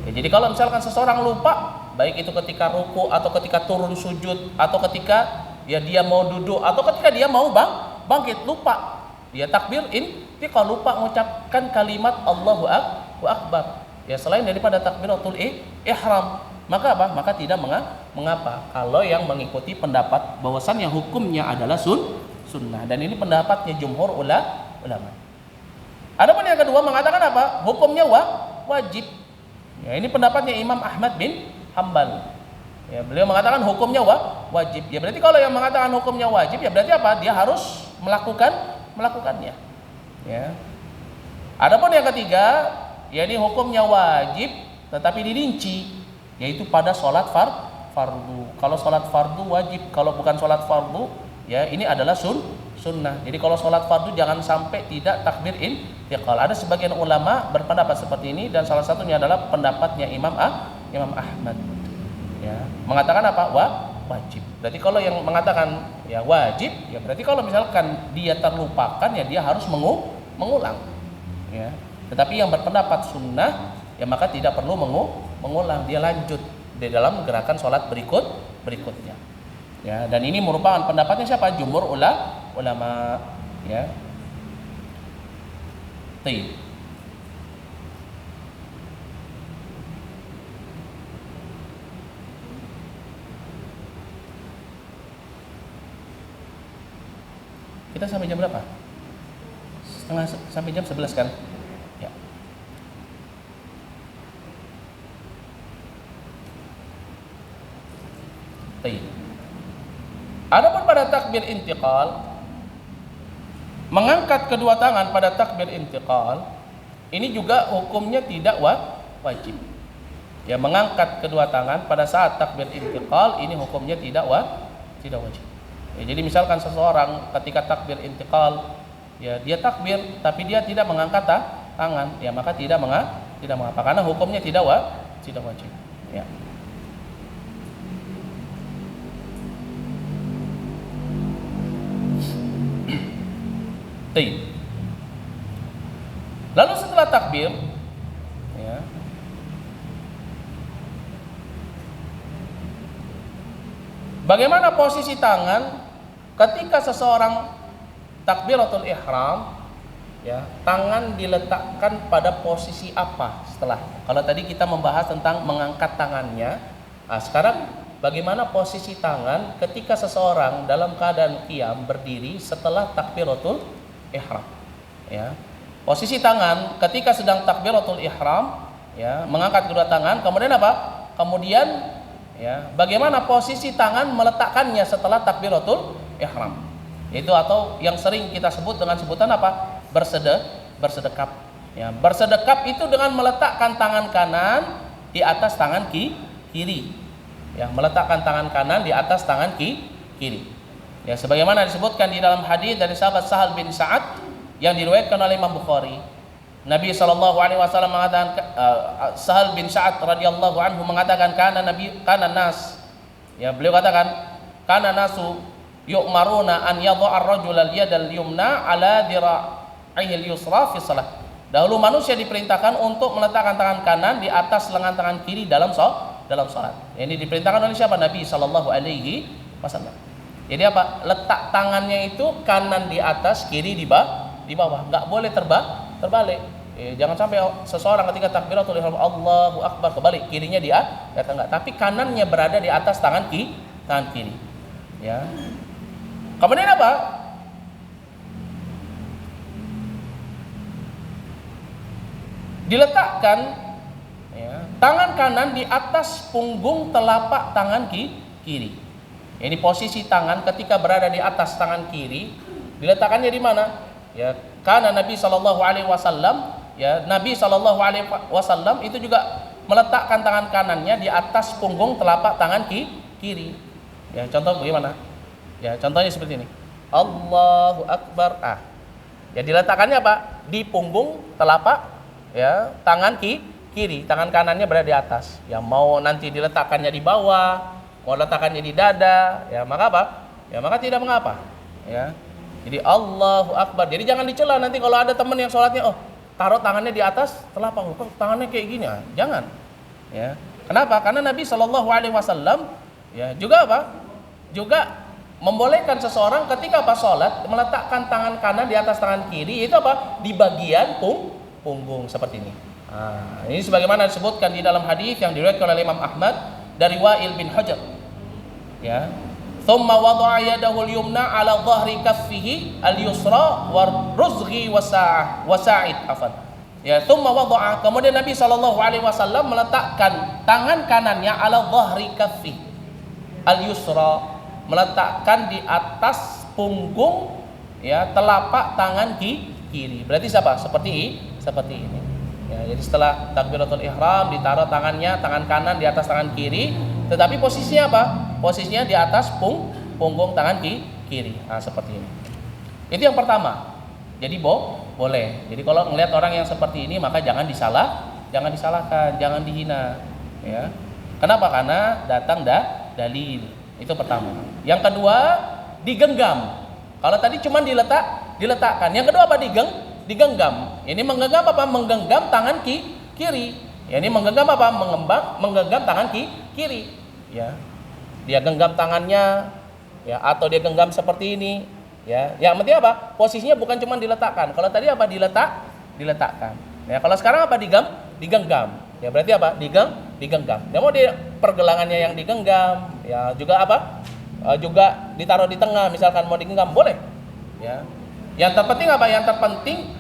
Ya, jadi kalau misalkan seseorang lupa, baik itu ketika ruku atau ketika turun sujud atau ketika ya dia mau duduk atau ketika dia mau bangkit, lupa, dia takbir intiqal, lupa mengucapkan kalimat Allahu Akbar. Ya selain daripada takbiratul ihram, maka apa? Maka tidak mengapa kalau yang mengikuti pendapat bahwasan yang hukumnya adalah sunnah, dan ini pendapatnya jumhur ulama. Adapun yang kedua mengatakan apa? Hukumnya wajib. Ya, ini pendapatnya Imam Ahmad bin Hambal. Ya, beliau mengatakan hukumnya wajib. Ya berarti kalau yang mengatakan hukumnya wajib ya berarti apa? Dia harus melakukannya. Ya. Adapun yang ketiga, ya ini hukumnya wajib tetapi dirinci, yaitu pada sholat fardu. Kalau sholat fardu wajib, kalau bukan sholat fardu, ya ini adalah sunnah. Jadi kalau sholat fardu jangan sampai tidak takbir intiqal. Ada sebagian ulama berpendapat seperti ini dan salah satunya adalah pendapatnya Imam Ahmad. Ya, mengatakan apa? Wajib. Berarti kalau yang mengatakan ya wajib, ya berarti kalau misalkan dia terlupakan ya dia harus mengulang. Ya. Tetapi yang berpendapat sunnah ya maka tidak perlu mengulang, dia lanjut di dalam gerakan sholat berikutnya. Ya, dan ini merupakan pendapatnya siapa? Jumhur ulama. Ya. Baik. Kita sampai jam berapa? Sampai jam 11 kan? Ya. Baik. Adapun pada takbir intiqal, mengangkat kedua tangan pada takbir intiqal, ini juga hukumnya tidak wajib. Ya, mengangkat kedua tangan pada saat takbir intiqal ini hukumnya tidak wajib. Ya, jadi misalkan seseorang ketika takbir intiqal, ya dia takbir tapi dia tidak mengangkat tangan, ya maka tidak mengapa karena hukumnya tidak wajib. Ya. Lalu setelah takbir, ya, bagaimana posisi tangan ketika seseorang takbiratul ihram? Ya, tangan diletakkan pada posisi apa setelah? Kalau tadi kita membahas tentang mengangkat tangannya, nah sekarang bagaimana posisi tangan ketika seseorang dalam keadaan qiyam berdiri setelah takbiratul ihram? Ya, posisi tangan ketika sedang takbiratul ihram, ya, mengangkat kedua tangan, kemudian apa? Kemudian ya, bagaimana posisi tangan meletakkannya setelah takbiratul ihram? Itu atau yang sering kita sebut dengan sebutan apa? Bersedekap. Ya, bersedekap itu dengan meletakkan tangan kanan di atas tangan kiri. Ya, meletakkan tangan kanan di atas tangan kiri. Ya, sebagaimana disebutkan di dalam hadis dari sahabat Sahal bin Sa'ad yang diriwayatkan oleh Imam Bukhari. Nabi SAW mengatakan, Sahal bin Sa'ad radhiyallahu anhu mengatakan kana nas, ya beliau katakan kana nasu yu'maruna an yadha'a ar-rajul al-yad al-yumna ala dhira'ihi al-yusra fi shalah. Dahulu manusia diperintahkan untuk meletakkan tangan kanan di atas lengan tangan kiri dalam salat. Ini diperintahkan oleh siapa? Nabi sallallahu alaihi wasallam. Jadi apa? Letak tangannya itu kanan di atas, kiri di bawah. Enggak boleh terbalik. Jangan sampai seseorang ketika takbiratul ihram Allahu akbar kebalik, kirinya di atas enggak, tapi kanannya berada di atas tangan kiri. Ya. Kemudian apa? Diletakkan, ya, tangan kanan di atas punggung telapak tangan kiri. Ini posisi tangan ketika berada di atas tangan kiri. Diletakkannya di mana? Ya, karena Nabi Shallallahu Alaihi Wasallam, ya Nabi Shallallahu Alaihi Wasallam itu juga meletakkan tangan kanannya di atas punggung telapak tangan kiri. Ya, contoh bagaimana? Ya, contohnya seperti ini. Allahu Akbar. Ya diletakkannya apa? Di punggung telapak, ya, tangan kiri, tangan kanannya berada di atas. Ya mau nanti diletakkannya di bawah, mau letakkannya di dada, ya maka apa? Ya maka tidak mengapa. Ya. Jadi Allahu Akbar. Jadi jangan dicela nanti kalau ada teman yang sholatnya, taruh tangannya di atas telapak, tangannya kayak gini. Jangan. Ya. Kenapa? Karena Nabi Shallallahu Alaihi Wasallam, ya juga apa? Juga membolehkan seseorang ketika pas sholat meletakkan tangan kanan di atas tangan kiri, itu apa? Di bagian punggung seperti ini. Ini sebagaimana disebutkan di dalam hadis yang diriwayatkan oleh Imam Ahmad dari Wa'il bin Hujr. Ya. Thumma wada'a yadahu al-yumna 'ala dhahri kaffihi al-yusra wa ruzghi wasa'id afan. Ya, thumma wada'a, kemudian Nabi sallallahu alaihi wasallam meletakkan tangan kanannya 'ala dhahri kaffi al-yusra, meletakkan di atas punggung ya telapak tangan kiri. Berarti siapa? Seperti ini. Ya, jadi setelah takbiratul ihram ditaruh tangan kanan di atas tangan kiri, tetapi posisinya apa? Posisinya di atas punggung tangan kiri. Nah, seperti ini. Itu yang pertama. Jadi boleh. Jadi kalau ngelihat orang yang seperti ini maka jangan disalahkan, jangan dihina. Ya. Kenapa? Karena datang dalil. Itu pertama. Yang kedua, digenggam. Kalau tadi cuma diletakkan. Yang kedua apa? Digenggam. Ini menggenggam apa? Menggenggam tangan kiri. Ya, ini menggenggam apa? Menggenggam tangan kiri. Ya. Dia genggam tangannya, ya, atau dia genggam seperti ini. Ya, yang penting apa? Posisinya bukan cuma diletakkan. Kalau tadi apa? Diletakkan. Ya, kalau sekarang apa? Digenggam. Ya, berarti apa? Digenggam. Ya, mau dia pergelangannya yang digenggam, ya juga apa? Juga ditaruh di tengah, misalkan mau digenggam, boleh. Ya. Yang terpenting apa? Yang terpenting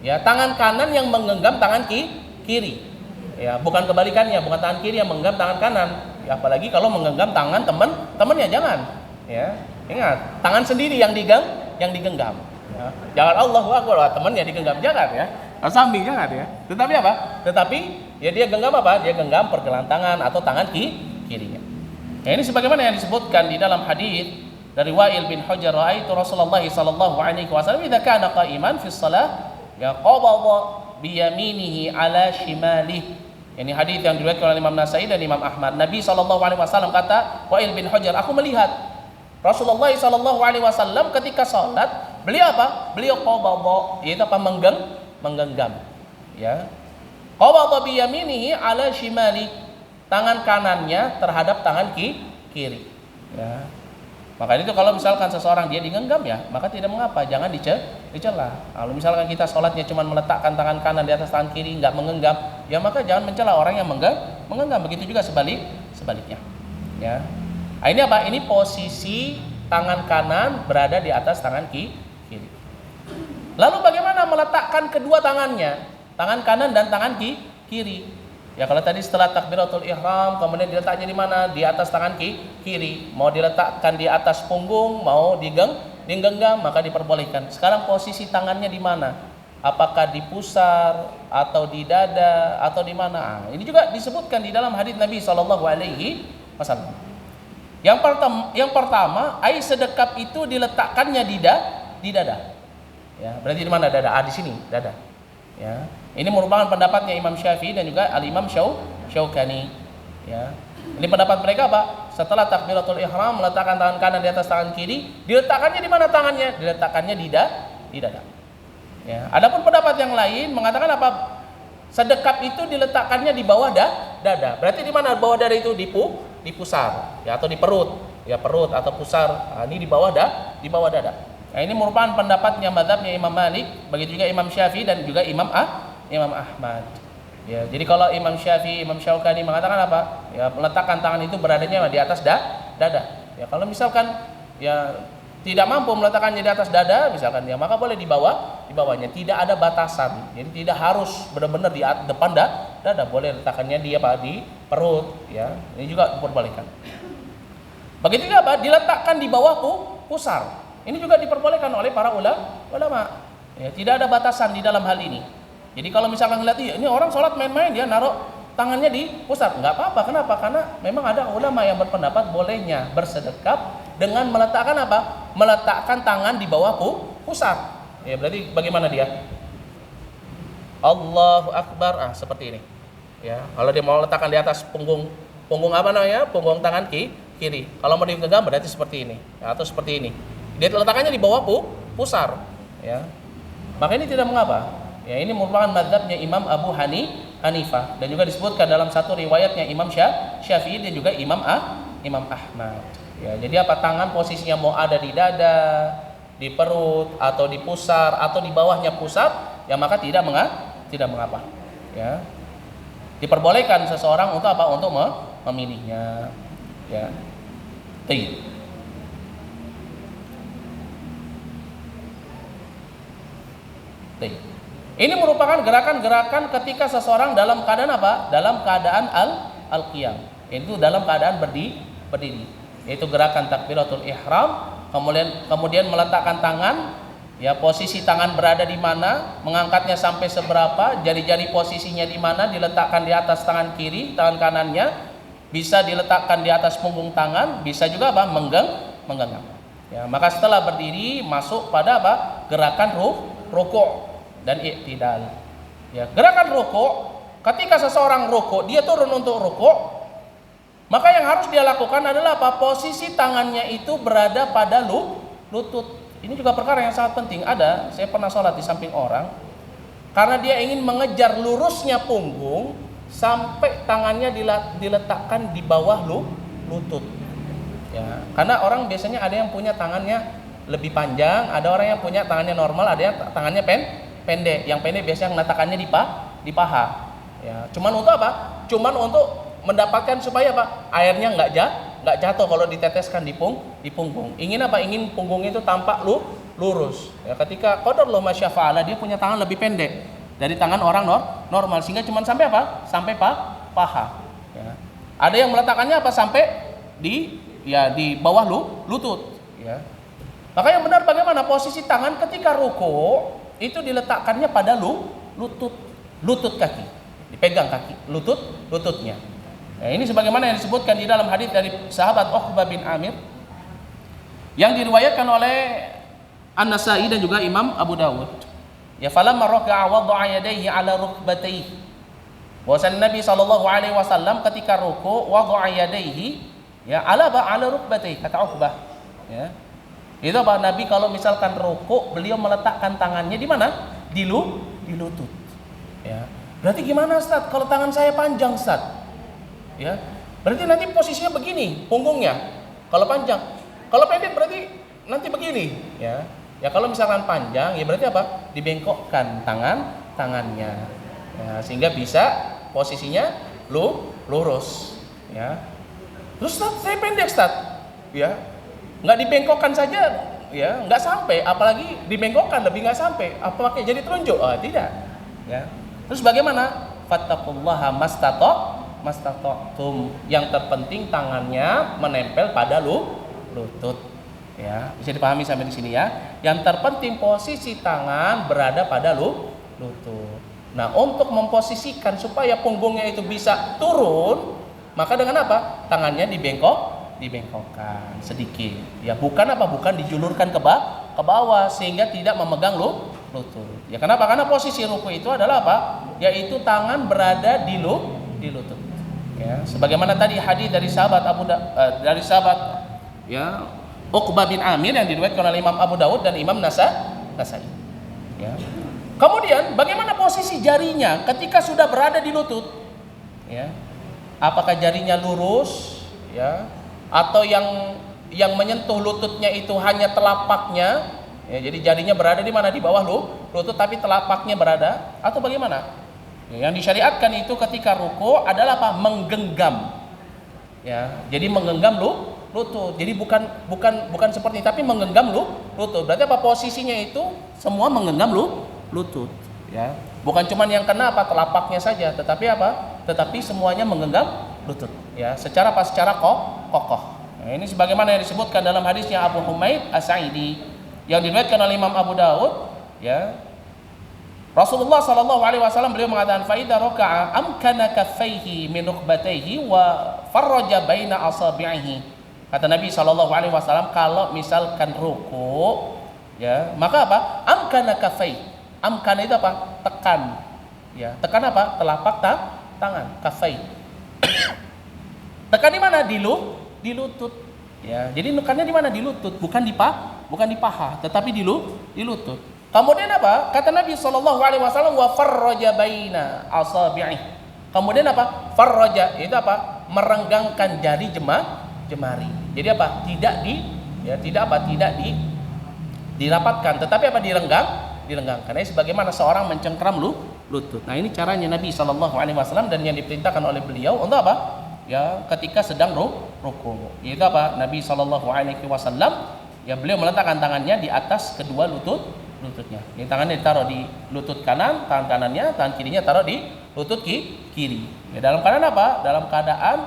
ya tangan kanan yang menggenggam tangan kiri. Ya, bukan kebalikannya, bukan tangan kiri yang menggenggam tangan kanan. Ya, apalagi kalau menggenggam tangan temannya, jangan. Ya. Ingat, tangan sendiri yang digenggam. Ya. Jangan Allahu Akbar, temannya digenggam, jangan ya. Samping jangan ya. Tetapi apa? Tetapi ya dia genggam apa? Dia genggam pergelangan tangan atau tangan kirinya. Ya, ini sebagaimana yang disebutkan di dalam hadis dari Wa'il bin Hujr, ra'aitu Rasulullah sallallahu alaihi wasallam idza kana qa'iman fi shalah ya qabada bi yaminihi ala shimalihi. Ini hadis yang diriwayatkan oleh Imam Nasai dan Imam Ahmad. Nabi sallallahu alaihi wasallam kata, Wa'il bin Hujr, aku melihat Rasulullah sallallahu alaihi wasallam ketika salat, beliau apa? Beliau qabada, yaitu apa? Menggenggam. Ya. Qabada bi yaminihi ala shimali, tangan kanannya terhadap tangan kiri. Ya. Maka itu kalau misalkan seseorang dia digenggam ya, maka tidak mengapa, jangan dicela. Kalau misalkan kita sholatnya cuma meletakkan tangan kanan di atas tangan kiri, nggak mengenggam, ya maka jangan mencela orang yang mengenggam. Begitu juga sebaliknya. Ya. Nah, ini apa? Ini posisi tangan kanan berada di atas tangan kiri. Lalu bagaimana meletakkan kedua tangannya, tangan kanan dan tangan kiri? Ya, kalau tadi setelah takbiratul ihram kemudian diletaknya di mana? Di atas tangan kiri. Mau diletakkan di atas punggung, mau digenggam, maka diperbolehkan. Sekarang posisi tangannya di mana? Apakah di pusar atau di dada atau di mana? Ini juga disebutkan di dalam hadis Nabi sallallahu alaihi wasallam. Yang pertama, air sedekap itu diletakkannya di dada. Ya, berarti di mana dada? Di sini, dada. Ya. Ini merupakan pendapatnya Imam Syafi'i dan juga Al-Imam Syaukani. Ya. Ini pendapat mereka apa? Setelah takbiratul ihram meletakkan tangan kanan di atas tangan kiri, diletakkannya di mana tangannya? Diletakkannya di dada. Ya. Adapun pendapat yang lain mengatakan apa? Sedekap itu diletakkannya di bawah dada. Berarti di mana bawah dada itu? Di pusar, ya, atau di perut. Ya, perut atau pusar. Nah, ini di bawah dada. Nah, ini merupakan pendapatnya mazhabnya Imam Malik, begitu juga Imam Syafi'i dan juga Imam Ahmad. Ya, jadi kalau Imam Syafi'i, Imam Syaukani mengatakan apa? Ya, meletakkan tangan itu beradanya di atas dada. Ya, kalau misalkan ya tidak mampu meletakkannya di atas dada, misalkan ya, maka boleh di bawahnya. Tidak ada batasan. Jadi tidak harus benar-benar di depan dada, boleh letakkannya di perut, ya. Ini juga diperbolehkan. Begitu juga apa? Diletakkan di bawah pusar. Ini juga diperbolehkan oleh para ulama. Ya, tidak ada batasan di dalam hal ini. Jadi kalau misalkan lihat ini orang sholat main-main, dia naruh tangannya di pusar, nggak apa-apa. Kenapa? Karena memang ada ulama yang berpendapat bolehnya bersedekap dengan meletakkan apa? Meletakkan tangan di bawah pusar. Ya, berarti bagaimana dia? Allahu Akbar, seperti ini. Ya, kalau dia mau letakkan di atas punggung apa namanya? Punggung tangan kiri. Kalau mau digenggam berarti seperti ini, ya, atau seperti ini. Dia letakkannya di bawah pusar, ya. Maka ini tidak mengapa. Ya, ini merupakan mazhabnya Imam Abu Hanifah dan juga disebutkan dalam satu riwayatnya Imam Syafi'i dan juga Imam Ahmad. Ya, jadi apa? Tangan posisinya mau ada di dada, di perut atau di pusar atau di bawahnya pusat, ya maka tidak mengapa. Ya. Diperbolehkan seseorang untuk apa? Untuk memilihnya. Ya. Baik. Baik. Ini merupakan gerakan-gerakan ketika seseorang dalam keadaan apa? Dalam keadaan al-qiyam. Itu dalam keadaan berdiri. Yaitu gerakan takbiratul ihram, kemudian meletakkan tangan, ya posisi tangan berada di mana, mengangkatnya sampai seberapa, jari-jari posisinya di mana, diletakkan di atas tangan kiri, tangan kanannya bisa diletakkan di atas punggung tangan, bisa juga apa? Menggenggam. Ya, maka setelah berdiri masuk pada apa? Gerakan ruku' dan i'tidal. Ya, gerakan ruku', ketika seseorang ruku', dia turun untuk ruku', maka yang harus dia lakukan adalah apa? Posisi tangannya itu berada pada lutut. Ini juga perkara yang sangat penting. Saya pernah sholat di samping orang, karena dia ingin mengejar lurusnya punggung sampai tangannya diletakkan di bawah lutut. Ya, karena orang biasanya ada yang punya tangannya lebih panjang, ada orang yang punya tangannya normal, ada yang tangannya pendek. Yang pendek biasanya meletakkannya di paha. Ya, cuman untuk apa? Cuman untuk mendapatkan supaya apa? Airnya nggak jatuh kalau diteteskan di punggung. Ingin apa? Ingin punggung itu tampak lurus. Ya, ketika qadarullah masyafa'ala, dia punya tangan lebih pendek dari tangan orang normal, sehingga cuma sampai apa? Sampai paha. Ya. Ada yang meletakkannya apa? Sampai di bawah lutut. Ya. Maka yang benar bagaimana posisi tangan ketika ruku' itu diletakkannya pada lutut kaki, dipegang kaki lututnya. Nah, ini sebagaimana yang disebutkan di dalam hadis dari sahabat Uqbah bin Amir yang diriwayatkan oleh An-Nasa'i dan juga Imam Abu Dawud. Ya, falamma raka'a wada'a yadayhi 'ala rukbatayhi. Bahwasanya Nabi sallallahu alaihi wasallam ketika ruku' wada'a yadayhi ya 'ala rukbatayhi, kata Uqbah. Ya. Itu apa? Nabi kalau misalkan ruku', beliau meletakkan tangannya di mana? Di lutut. Ya. Berarti gimana, Ustaz? Kalau tangan saya panjang, Ustaz? Ya, berarti nanti posisinya begini, punggungnya. Kalau panjang, kalau pendek berarti nanti begini. Ya, kalau misalkan panjang, ya berarti apa? Dibengkokkan tangannya, ya, sehingga bisa posisinya lurus. Ya, terus Ustaz, saya pendek, Ustaz. Ya, nggak dibengkokkan saja, ya nggak sampai. Apalagi dibengkokkan lebih nggak sampai. Apa pakai jadi telunjuk? Tidak. Ya, terus bagaimana? Fattaqullaha mastata'tum, yang terpenting tangannya menempel pada lutut. Ya, bisa dipahami sampai di sini ya. Yang terpenting posisi tangan berada pada lutut. Nah, untuk memposisikan supaya punggungnya itu bisa turun, maka dengan apa? Tangannya dibengkokkan sedikit. Ya, bukan dijulurkan ke bawah sehingga tidak memegang lutut. Ya, kenapa? Karena posisi ruku itu adalah apa? Yaitu tangan berada di lutut. Ya, sebagaimana tadi hadis dari sahabat ya Uqbah bin Amir yang diriwayatkan oleh Imam Abu Dawud dan Imam Nasa'i. Ya. Kemudian bagaimana posisi jarinya ketika sudah berada di lutut? Ya. Apakah jarinya lurus? Ya. Atau yang menyentuh lututnya itu hanya telapaknya? Ya, jadi jarinya berada di mana? Di bawah lutut, tapi telapaknya berada, atau bagaimana? Yang disyariatkan itu ketika ruku adalah apa? Menggenggam. Ya, jadi menggenggam lutut. Jadi bukan seperti ini, tapi menggenggam lutut. Berarti apa? Posisinya itu semua menggenggam lutut. Ya, bukan cuma yang kena apa telapaknya saja, tetapi apa? Tetapi semuanya menggenggam lutut. Ya, secara kokoh. Nah, ini sebagaimana yang disebutkan dalam hadisnya Abu Humaid As-Sa'idi yang diriwayatkan oleh Imam Abu Dawud. Ya. Rasulullah sallallahu alaihi wasallam beliau mengatakan fa idza raka'a amkana kaffaihi min rukbatayhi wa farraja baina asabi'ihi. Kata Nabi sallallahu alaihi wasallam, kalau misalkan ruku, ya, maka apa? Amkana kaffai. Amkana itu apa? Tekan. Ya, tekan apa? Telapak tangan, kaffai. Tekan di mana? Di lutut. Ya, jadi tekannya di mana? Di lutut, bukan di paha, tetapi di lutut. Kemudian apa? Kata Nabi sallallahu alaihi wasallam wa farraja baina asabi'i. Kemudian apa? Farraja itu apa? Merenggangkan jari jemari. Jadi apa? Tidak dirapatkan, tetapi apa? Direnggangkan. Ini sebagaimana seorang mencengkram lutut. Nah, ini caranya Nabi sallallahu alaihi wasallam dan yang diperintahkan oleh beliau untuk apa? Ya, ketika sedang ruku. Itu apa? Nabi sallallahu alaihi wasallam ya beliau meletakkan tangannya di atas kedua lutut lututnya. Ini tangannya ditaruh di lutut kanan, tangan kanannya, tangan kirinya taruh di lutut kiri. Ya, dalam keadaan apa? Dalam keadaan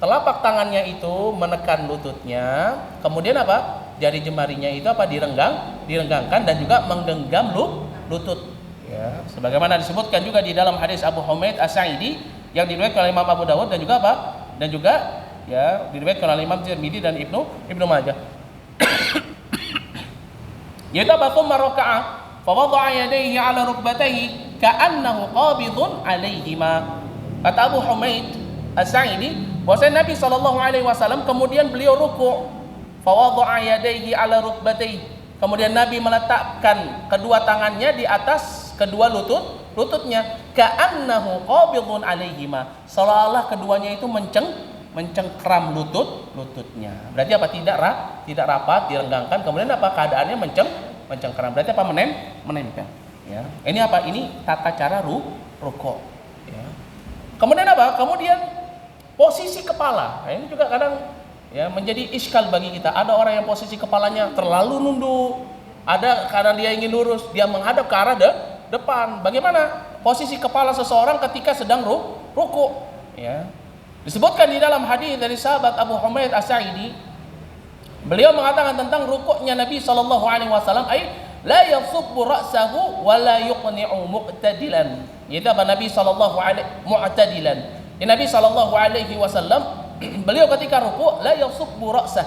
telapak tangannya itu menekan lututnya, kemudian apa? Jari jemarinya itu apa? Direnggangkan dan juga menggenggam lutut. Ya, sebagaimana disebutkan juga di dalam hadis Abu Humaid As-Sa'idi yang diriwayatkan oleh Imam Abu Dawud dan juga apa? Dan juga ya diriwayatkan oleh Imam Tirmidzi dan Ibnu Majah. Yaitu apa? Tsumma raka'a fa wada'a yadayhi 'ala rukbatayhi ka'annahu qabidun 'alaihima. Kata Abu Humaid As-Sa'idi, bahwasanya Nabi sallallahu alaihi wasallam kemudian beliau ruku', fa wada'a yadayhi 'ala rukbatayhi. Kemudian Nabi meletakkan kedua tangannya di atas kedua lututnya, ka'annahu qabidun 'alaihima. Seolah-olah keduanya itu mencengkram lututnya. Berarti apa? Tidak rapat, direnggangkan. Kemudian apa? Keadaannya mencengkram. Berarti apa? Menempel. Ya. Ini apa? Ini tata cara rukuk. Ya. Kemudian apa? Kemudian posisi kepala. Nah, ini juga kadang ya menjadi iskal bagi kita. Ada orang yang posisi kepalanya terlalu nunduk. Ada karena dia ingin lurus, dia menghadap ke arah depan. Bagaimana posisi kepala seseorang ketika sedang rukuk? Ya. Disebutkan di dalam hadis dari sahabat Abu Humaid As-Sa'idi, beliau mengatakan tentang rukuknya Nabi sallallahu alaihi wasallam, la yasubbu ra'sahu wa la yuqni'u muqtadilan. Yaitu apa? Nabi sallallahu alaihi mu'tadilan. Nabi sallallahu alaihi wasallam beliau ketika rukuk la yasubbu ra'sah.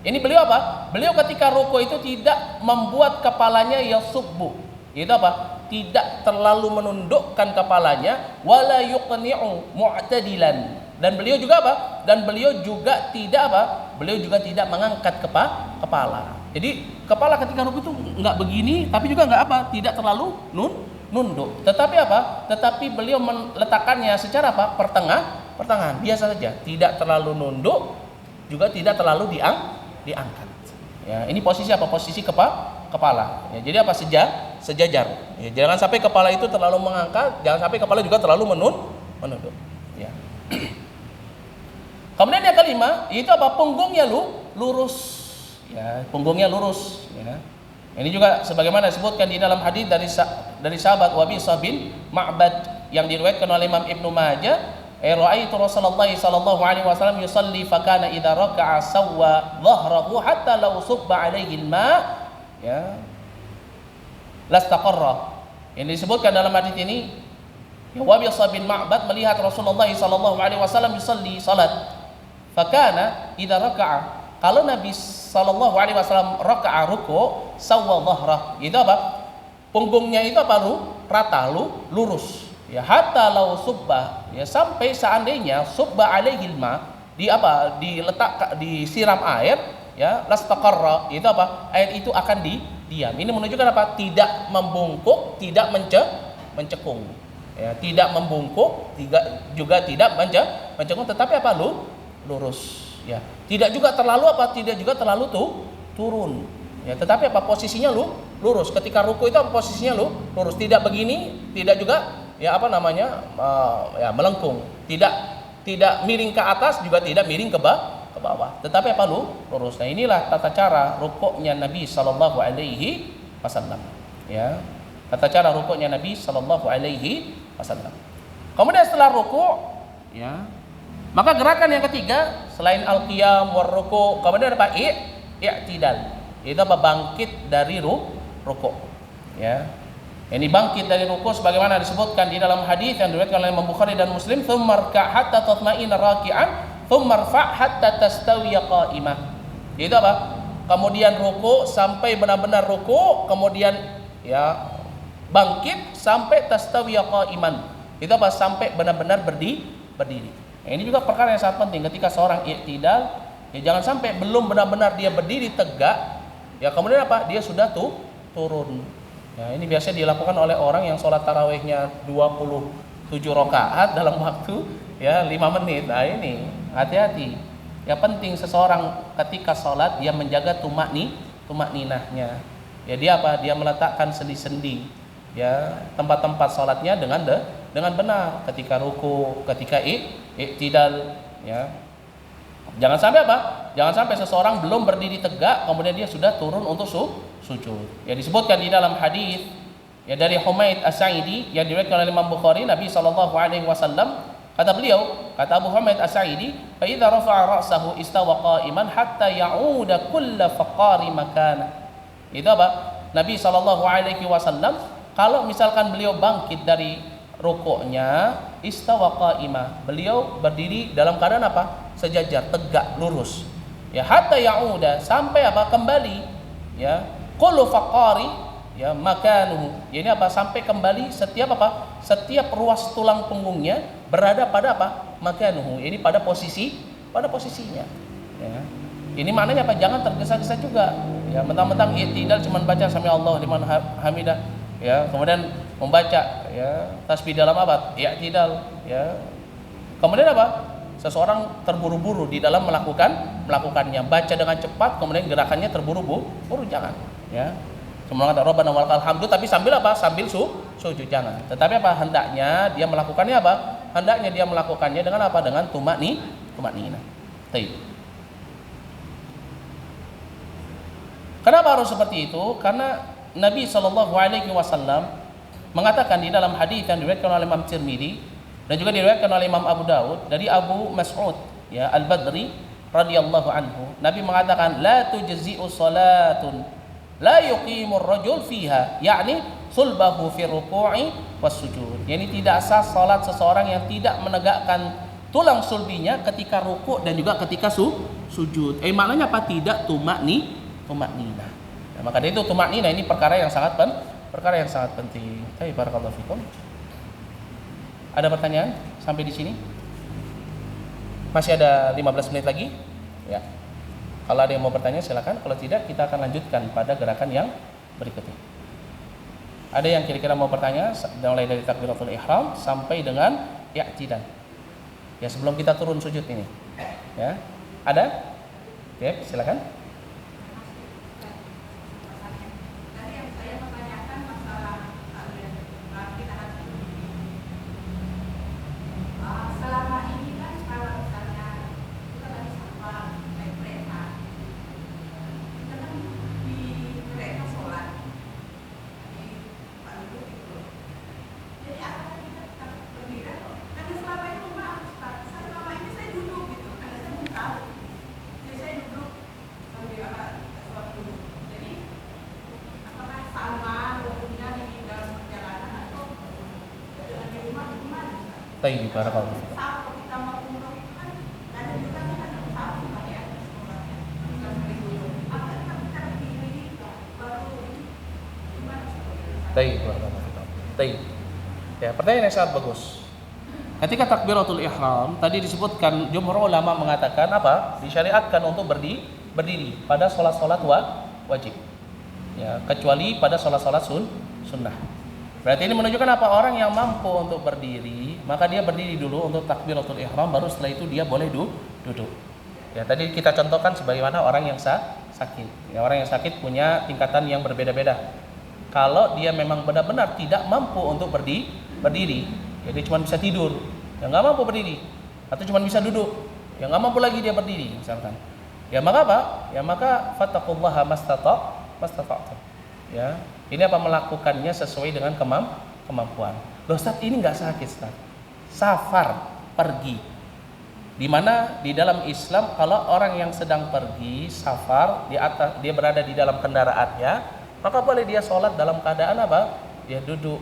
Ini beliau apa? Beliau ketika rukuk itu tidak membuat kepalanya yasubbu. Yaitu apa? Tidak terlalu menundukkan kepalanya, wala yuqni'u mu'tadilan. Dan beliau juga apa? Dan beliau juga tidak apa? Beliau juga tidak mengangkat kepala. Jadi kepala ketika rukuk itu enggak begini, tapi juga enggak apa? Tidak terlalu nunduk. Tetapi apa? Tetapi beliau meletakkannya secara apa? Pertengahan. Biasa saja, tidak terlalu nunduk, juga tidak terlalu diangkat. Ya, ini posisi apa? Posisi kepala. Ya, jadi apa? Sejajar. Ya, jangan sampai kepala itu terlalu mengangkat, jangan sampai kepala juga terlalu menunduk. Ya. Kemudian yang kelima, itu apa? Punggungnya lurus. Ya, punggungnya lurus. Ya. Ini juga sebagaimana disebutkan di dalam hadis dari sahabat Wabisah bin Ma'bad yang diriwayatkan oleh Imam Ibnu Majah, ra'aitu Rasulullah sallallahu alaihi wasallam yusalli fakana idza raka'a sawwa dhahrahu hatta law subba alaihi al-ma' ya lastaqarra. Yang disebutkan dalam hadis ini, Wabisah bin Ma'bad melihat Rasulullah sallallahu alaihi wasallam yusalli salat. Fakana idza raka'a, kalau Nabi sallallahu alaihi wasallam raka'a ruku, sawwa dhahrah. Itu apa? Punggungnya itu apa? Rata, lurus. Ya, hatta law subba, ya sampai seandainya subba alaihi ma, disiram air, ya lastaqarra. Itu apa? Air itu akan diam. Ini menunjukkan apa? Tidak membungkuk, tidak mencekung. Ya, tidak membungkuk, juga tidak mencekung, tetapi apa? Lurus. Ya, tidak juga terlalu apa? Tidak juga terlalu turun. Ya, tetapi apa? Posisinya lurus. Ketika ruku itu apa? Posisinya lurus. Tidak begini, tidak juga ya apa namanya? Ya melengkung. Tidak miring ke atas, juga tidak miring ke bawah. Tetapi apa? Lurus. Nah, inilah tata cara rukuknya Nabi sallallahu alaihi wasallam. Ya. Tata cara rukuknya Nabi sallallahu alaihi wasallam. Kemudian setelah rukuk, ya, maka gerakan yang ketiga selain al-qiyam war ruku', kemudian apa? I'tidal. Itu apa? Bangkit dari rukuk. Ya. Ini bangkit dari rukuk sebagaimana disebutkan di dalam hadis yang diriwayatkan oleh Imam Bukhari dan Muslim, "Tsumma rka' hatta tatma'inna raki'an, tsumma rfa' hatta tastawiya qa'imah." Itu apa? Kemudian rukuk sampai benar-benar rukuk, kemudian ya bangkit sampai tastawiya qa'iman. Itu apa? Sampai benar-benar berdiri. Nah, ini juga perkara yang sangat penting ketika seorang i'tidal, ya jangan sampai belum benar-benar dia berdiri tegak, ya kemudian apa? Dia sudah turun. Ya, ini biasanya dilakukan oleh orang yang sholat tarawihnya 27 rakaat dalam waktu ya 5 menit. Nah, ini hati-hati. Ya penting seseorang ketika sholat dia menjaga tumakninahnya. Ya dia apa? Dia meletakkan sendi-sendi ya tempat-tempat sholatnya dengan benar ketika ruku, ketika i'tidal, ya. Jangan sampai apa? Jangan sampai seseorang belum berdiri tegak kemudian dia sudah turun untuk sujud. Ya disebutkan di dalam hadis ya dari Humaid As-Sa'idi yang diriwayatkan oleh Imam Bukhari, Nabi sallallahu alaihi wasallam kata beliau, kata Abu Humaid As-Sa'idi, "Fa idza rafa'a ra'sahu istawa qa'iman hatta ya'uda kullu faqari makana." Itu apa? Nabi sallallahu alaihi wasallam kalau misalkan beliau bangkit dari rukuknya, istawa qa'ima, beliau berdiri dalam keadaan apa? Sejajar, tegak, lurus. Ya, hatta ya'uda, sampai apa? Kembali. Ya, kullu faqari ya makanuhu. Ini apa? Sampai kembali setiap apa? Setiap ruas tulang punggungnya berada pada apa? Makanuhu. Ini pada posisinya. Ya. Ini maknanya apa? Jangan tergesa-gesa juga. Ya, mentang-mentang i'tidal cuma baca sami Allah liman hamidah. Ya, kemudian membaca ya tasbih dalam apa? I'tidal, ya. Kemudian apa? Seseorang terburu-buru di dalam melakukannya, baca dengan cepat kemudian gerakannya terburu-buru, jangan, ya. Semua kata Rabbana walakal hamdu tapi sambil apa? Sambil sujud, jangan. Tetapi apa? Hendaknya dia melakukannya apa? Hendaknya dia melakukannya dengan apa? Dengan tumakninah. Baik. Kenapa harus seperti itu? Karena Nabi sallallahu alaihi wasallam mengatakan di dalam hadis yang diriwayatkan oleh Imam Tirmidzi dan juga diriwayatkan oleh Imam Abu Daud dari Abu Mas'ud ya Al-Badri radhiyallahu anhu, Nabi mengatakan la tujzi'u salatun la yuqimur rajul fiha, yakni sulbahu fi ruku'i was sujud. Yani tidak sah salat seseorang yang tidak menegakkan tulang sulbinya ketika ruku' dan juga ketika sujud. Maknanya apa? Tidak tumakninah. Nah, maka dari itu tumakninah ini perkara yang sangat penting. Baik, barakallahu fikum. Ada pertanyaan sampai di sini? Masih ada 15 menit lagi? Ya. Kalau ada yang mau bertanya silakan, kalau tidak kita akan lanjutkan pada gerakan yang berikutnya. Ada yang kira-kira mau bertanya mulai dari takbiratul ihram sampai dengan i'tidal. Ya, sebelum kita turun sujud ini. Ya. Ada? Ya, silakan. Baik, barakallahu fikum. Baik, barakallahu fikum. Baik. Ya, pertanyaan yang sangat bagus. Ketika takbiratul ihram tadi disebutkan jumhur ulama mengatakan apa? Disyariatkan untuk berdiri pada salat-salat wajib. Ya, kecuali pada salat-salat sunnah. Berarti ini menunjukkan apa? Orang yang mampu untuk berdiri, maka dia berdiri dulu untuk takbiratul ihram, baru setelah itu dia boleh duduk. Ya, tadi kita contohkan sebagaimana orang yang sakit. Ya, orang yang sakit punya tingkatan yang berbeda-beda. Kalau dia memang benar-benar tidak mampu untuk berdiri, ya dia cuma bisa tidur, ya nggak mampu berdiri, atau cuma bisa duduk, ya nggak mampu lagi dia berdiri, misalkan. Ya maka apa? Ya maka fattaqullaha mastata'tum. Ya, ini apa? Melakukannya sesuai dengan kemampuan. Loh Ustaz, ini nggak sakit Ustaz. Safar, pergi. Dimana di dalam Islam kalau orang yang sedang pergi safar di atas, dia berada di dalam kendaraannya, maka boleh dia sholat dalam keadaan apa? Dia duduk.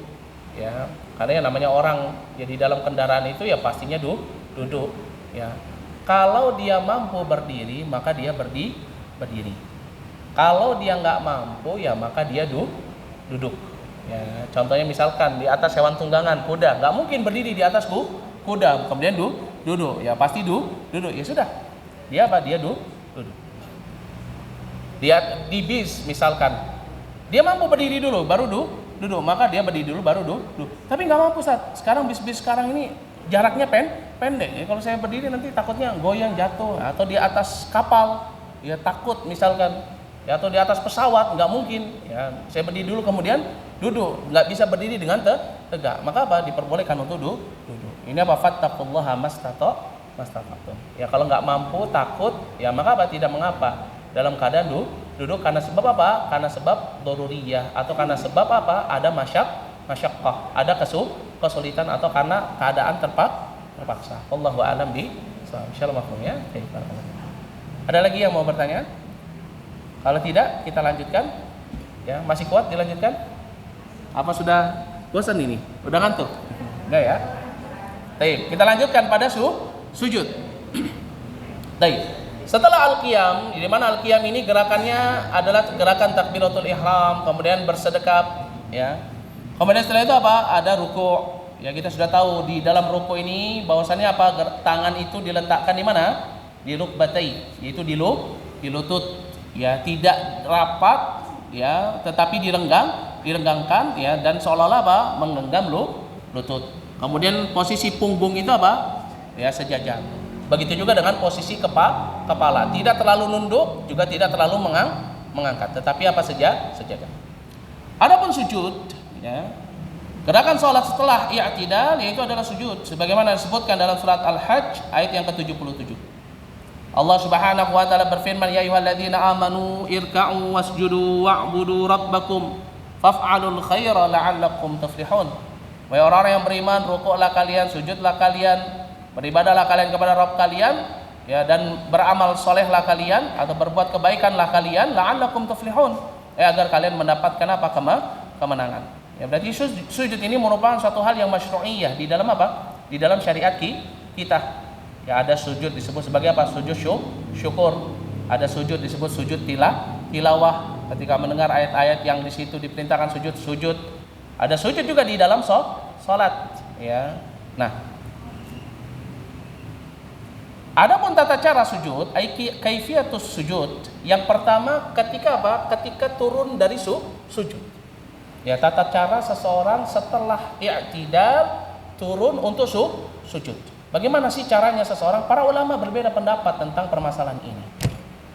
Ya, karena yang namanya orang ya di dalam kendaraan itu ya pastinya duduk. Ya, kalau dia mampu berdiri maka dia berdiri. Kalau dia nggak mampu ya maka dia duduk. Ya, contohnya misalkan di atas hewan tunggangan kuda, nggak mungkin berdiri di atas kuda kemudian duduk. Ya pasti duduk. Ya sudah. Dia apa? Dia duduk. Dia di bis misalkan, dia mampu berdiri dulu baru duduk, maka dia berdiri dulu baru duduk. Tapi nggak mampu Ustaz. Sekarang bis-bis sekarang ini jaraknya pendek. Ya, kalau saya berdiri nanti takutnya goyang jatuh, atau di atas kapal, ya takut misalkan. Ya, atau di atas pesawat, nggak mungkin. Ya, saya berdiri dulu kemudian duduk, nggak bisa berdiri dengan tegak. Maka apa? Diperbolehkan untuk duduk. Ini apa? Fattaqullaha mastata'tum. Ya kalau nggak mampu, takut, ya maka apa? Tidak mengapa. Dalam keadaan duduk karena sebab apa? Karena sebab daruriyah atau karena sebab apa? Ada masyaqqah, ada kesulitan atau karena keadaan terpaksa. Wallahu a'lam insyaallah mafhum ya. Ada lagi yang mau bertanya? Kalau tidak, kita lanjutkan. Ya, masih kuat dilanjutkan? Apa sudah bosan ini? Udah ngantuk? Enggak ya? Baik, kita lanjutkan pada sujud. Baik. Setelah al-qiyam, di mana al-qiyam ini gerakannya adalah gerakan takbiratul ihram, kemudian bersedekap, ya. Kemudian setelah itu apa? Ada ruku'. Ya, kita sudah tahu di dalam ruku' ini bahwasannya apa? Tangan itu diletakkan di mana? Di rukbatai, yaitu di lutut. Ya, tidak rapat, ya, tetapi direnggangkan, ya, dan seolah-olah apa? Menggenggam lutut. Kemudian posisi punggung itu apa? Ya, sejajar. Begitu juga dengan posisi kepala, tidak terlalu nunduk, juga tidak terlalu mengangkat, tetapi apa sejajar. Adapun sujud, ya, gerakan sholat setelah i'tidal yaitu adalah sujud, sebagaimana disebutkan dalam surat Al-Hajj ayat yang ke-77. Allah Subhanahu wa taala berfirman, ya ayyuhalladzina amanu irka'u wasjudu wa'budu rabbakum faf'alul khaira la'allakum tuflihun. Wahai orang-orang yang beriman, rukuklah kalian, sujudlah kalian, beribadahlah kalian kepada Rabb kalian, ya, dan beramal solehlah kalian atau berbuat kebaikanlah kalian, la'allakum tuflihun, agar kalian mendapatkan apa? Kemenangan. Ya, berarti sujud ini merupakan suatu hal yang masyru'iyah di dalam apa? Di dalam syariat kita. Ya, ada sujud disebut sebagai apa? Sujud syukur. Ada sujud disebut sujud tilawah ketika mendengar ayat-ayat yang di situ diperintahkan sujud. Ada sujud juga di dalam salat, ya. Nah, adapun tata cara sujud, kaifiyatus sujud. Yang pertama ketika apa? Ketika turun dari sujud. Ya, tata cara seseorang setelah i'tidal turun untuk sujud. Bagaimana sih caranya seseorang? Para ulama berbeda pendapat tentang permasalahan ini.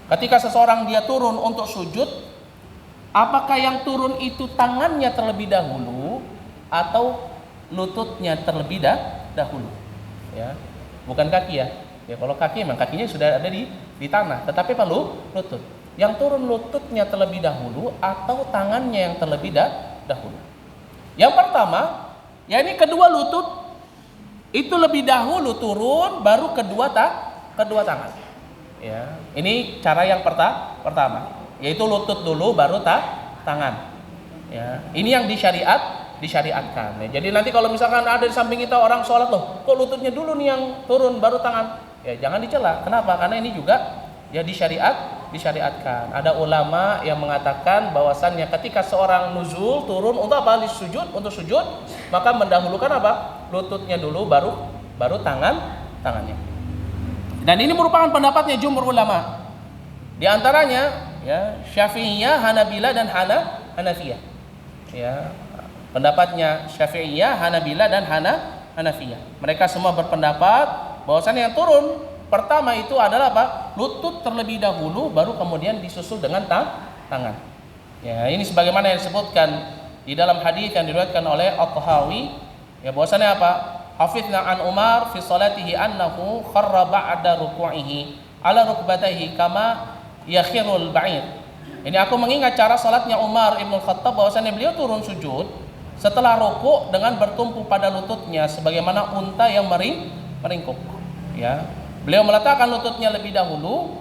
Ketika seseorang dia turun untuk sujud, apakah yang turun itu tangannya terlebih dahulu atau lututnya terlebih dahulu? Ya, bukan kaki ya. Ya, kalau kaki memang kakinya sudah ada di tanah, tetapi perlu lutut. Yang turun lututnya terlebih dahulu atau tangannya yang terlebih dahulu? Yang pertama, ya ini kedua lutut itu lebih dahulu turun, baru kedua tangan. Ya, ini cara yang pertama, yaitu lutut dulu baru tangan. Ya, ini yang disyariatkan. Ya, jadi nanti kalau misalkan ada di samping kita orang sholat, loh, kok lututnya dulu nih yang turun baru tangan? Ya, jangan dicela. Kenapa? Karena ini juga ya disyariatkan. Ada ulama yang mengatakan bahwasannya ketika seorang nuzul turun untuk apa? Untuk sujud, maka mendahulukan apa? Lututnya dulu baru tangannya. Dan ini merupakan pendapatnya jumhur ulama. Di antaranya ya Syafi'iyah, Hanabilah dan Hanafiyah. Ya, pendapatnya Syafi'iyah, Hanabilah dan Hanafiyah. Mereka semua berpendapat bahwasannya yang turun pertama itu adalah apa? Lutut terlebih dahulu, baru kemudian disusul dengan tangan. Ya, ini sebagaimana yang disebutkan di dalam hadis yang diriwayatkan oleh At-Tahawi, ya bahwasannya apa? Hafizna an Umar fi salatihi annahu kharra ba'da ruku'ihi ala rukbatayhi kama yakhirul ba'ir. Ini aku mengingat cara salatnya Umar Ibn Khattab bahwasannya beliau turun sujud setelah rukuk dengan bertumpu pada lututnya sebagaimana unta yang meringkuk. Ya. Beliau meletakkan lututnya lebih dahulu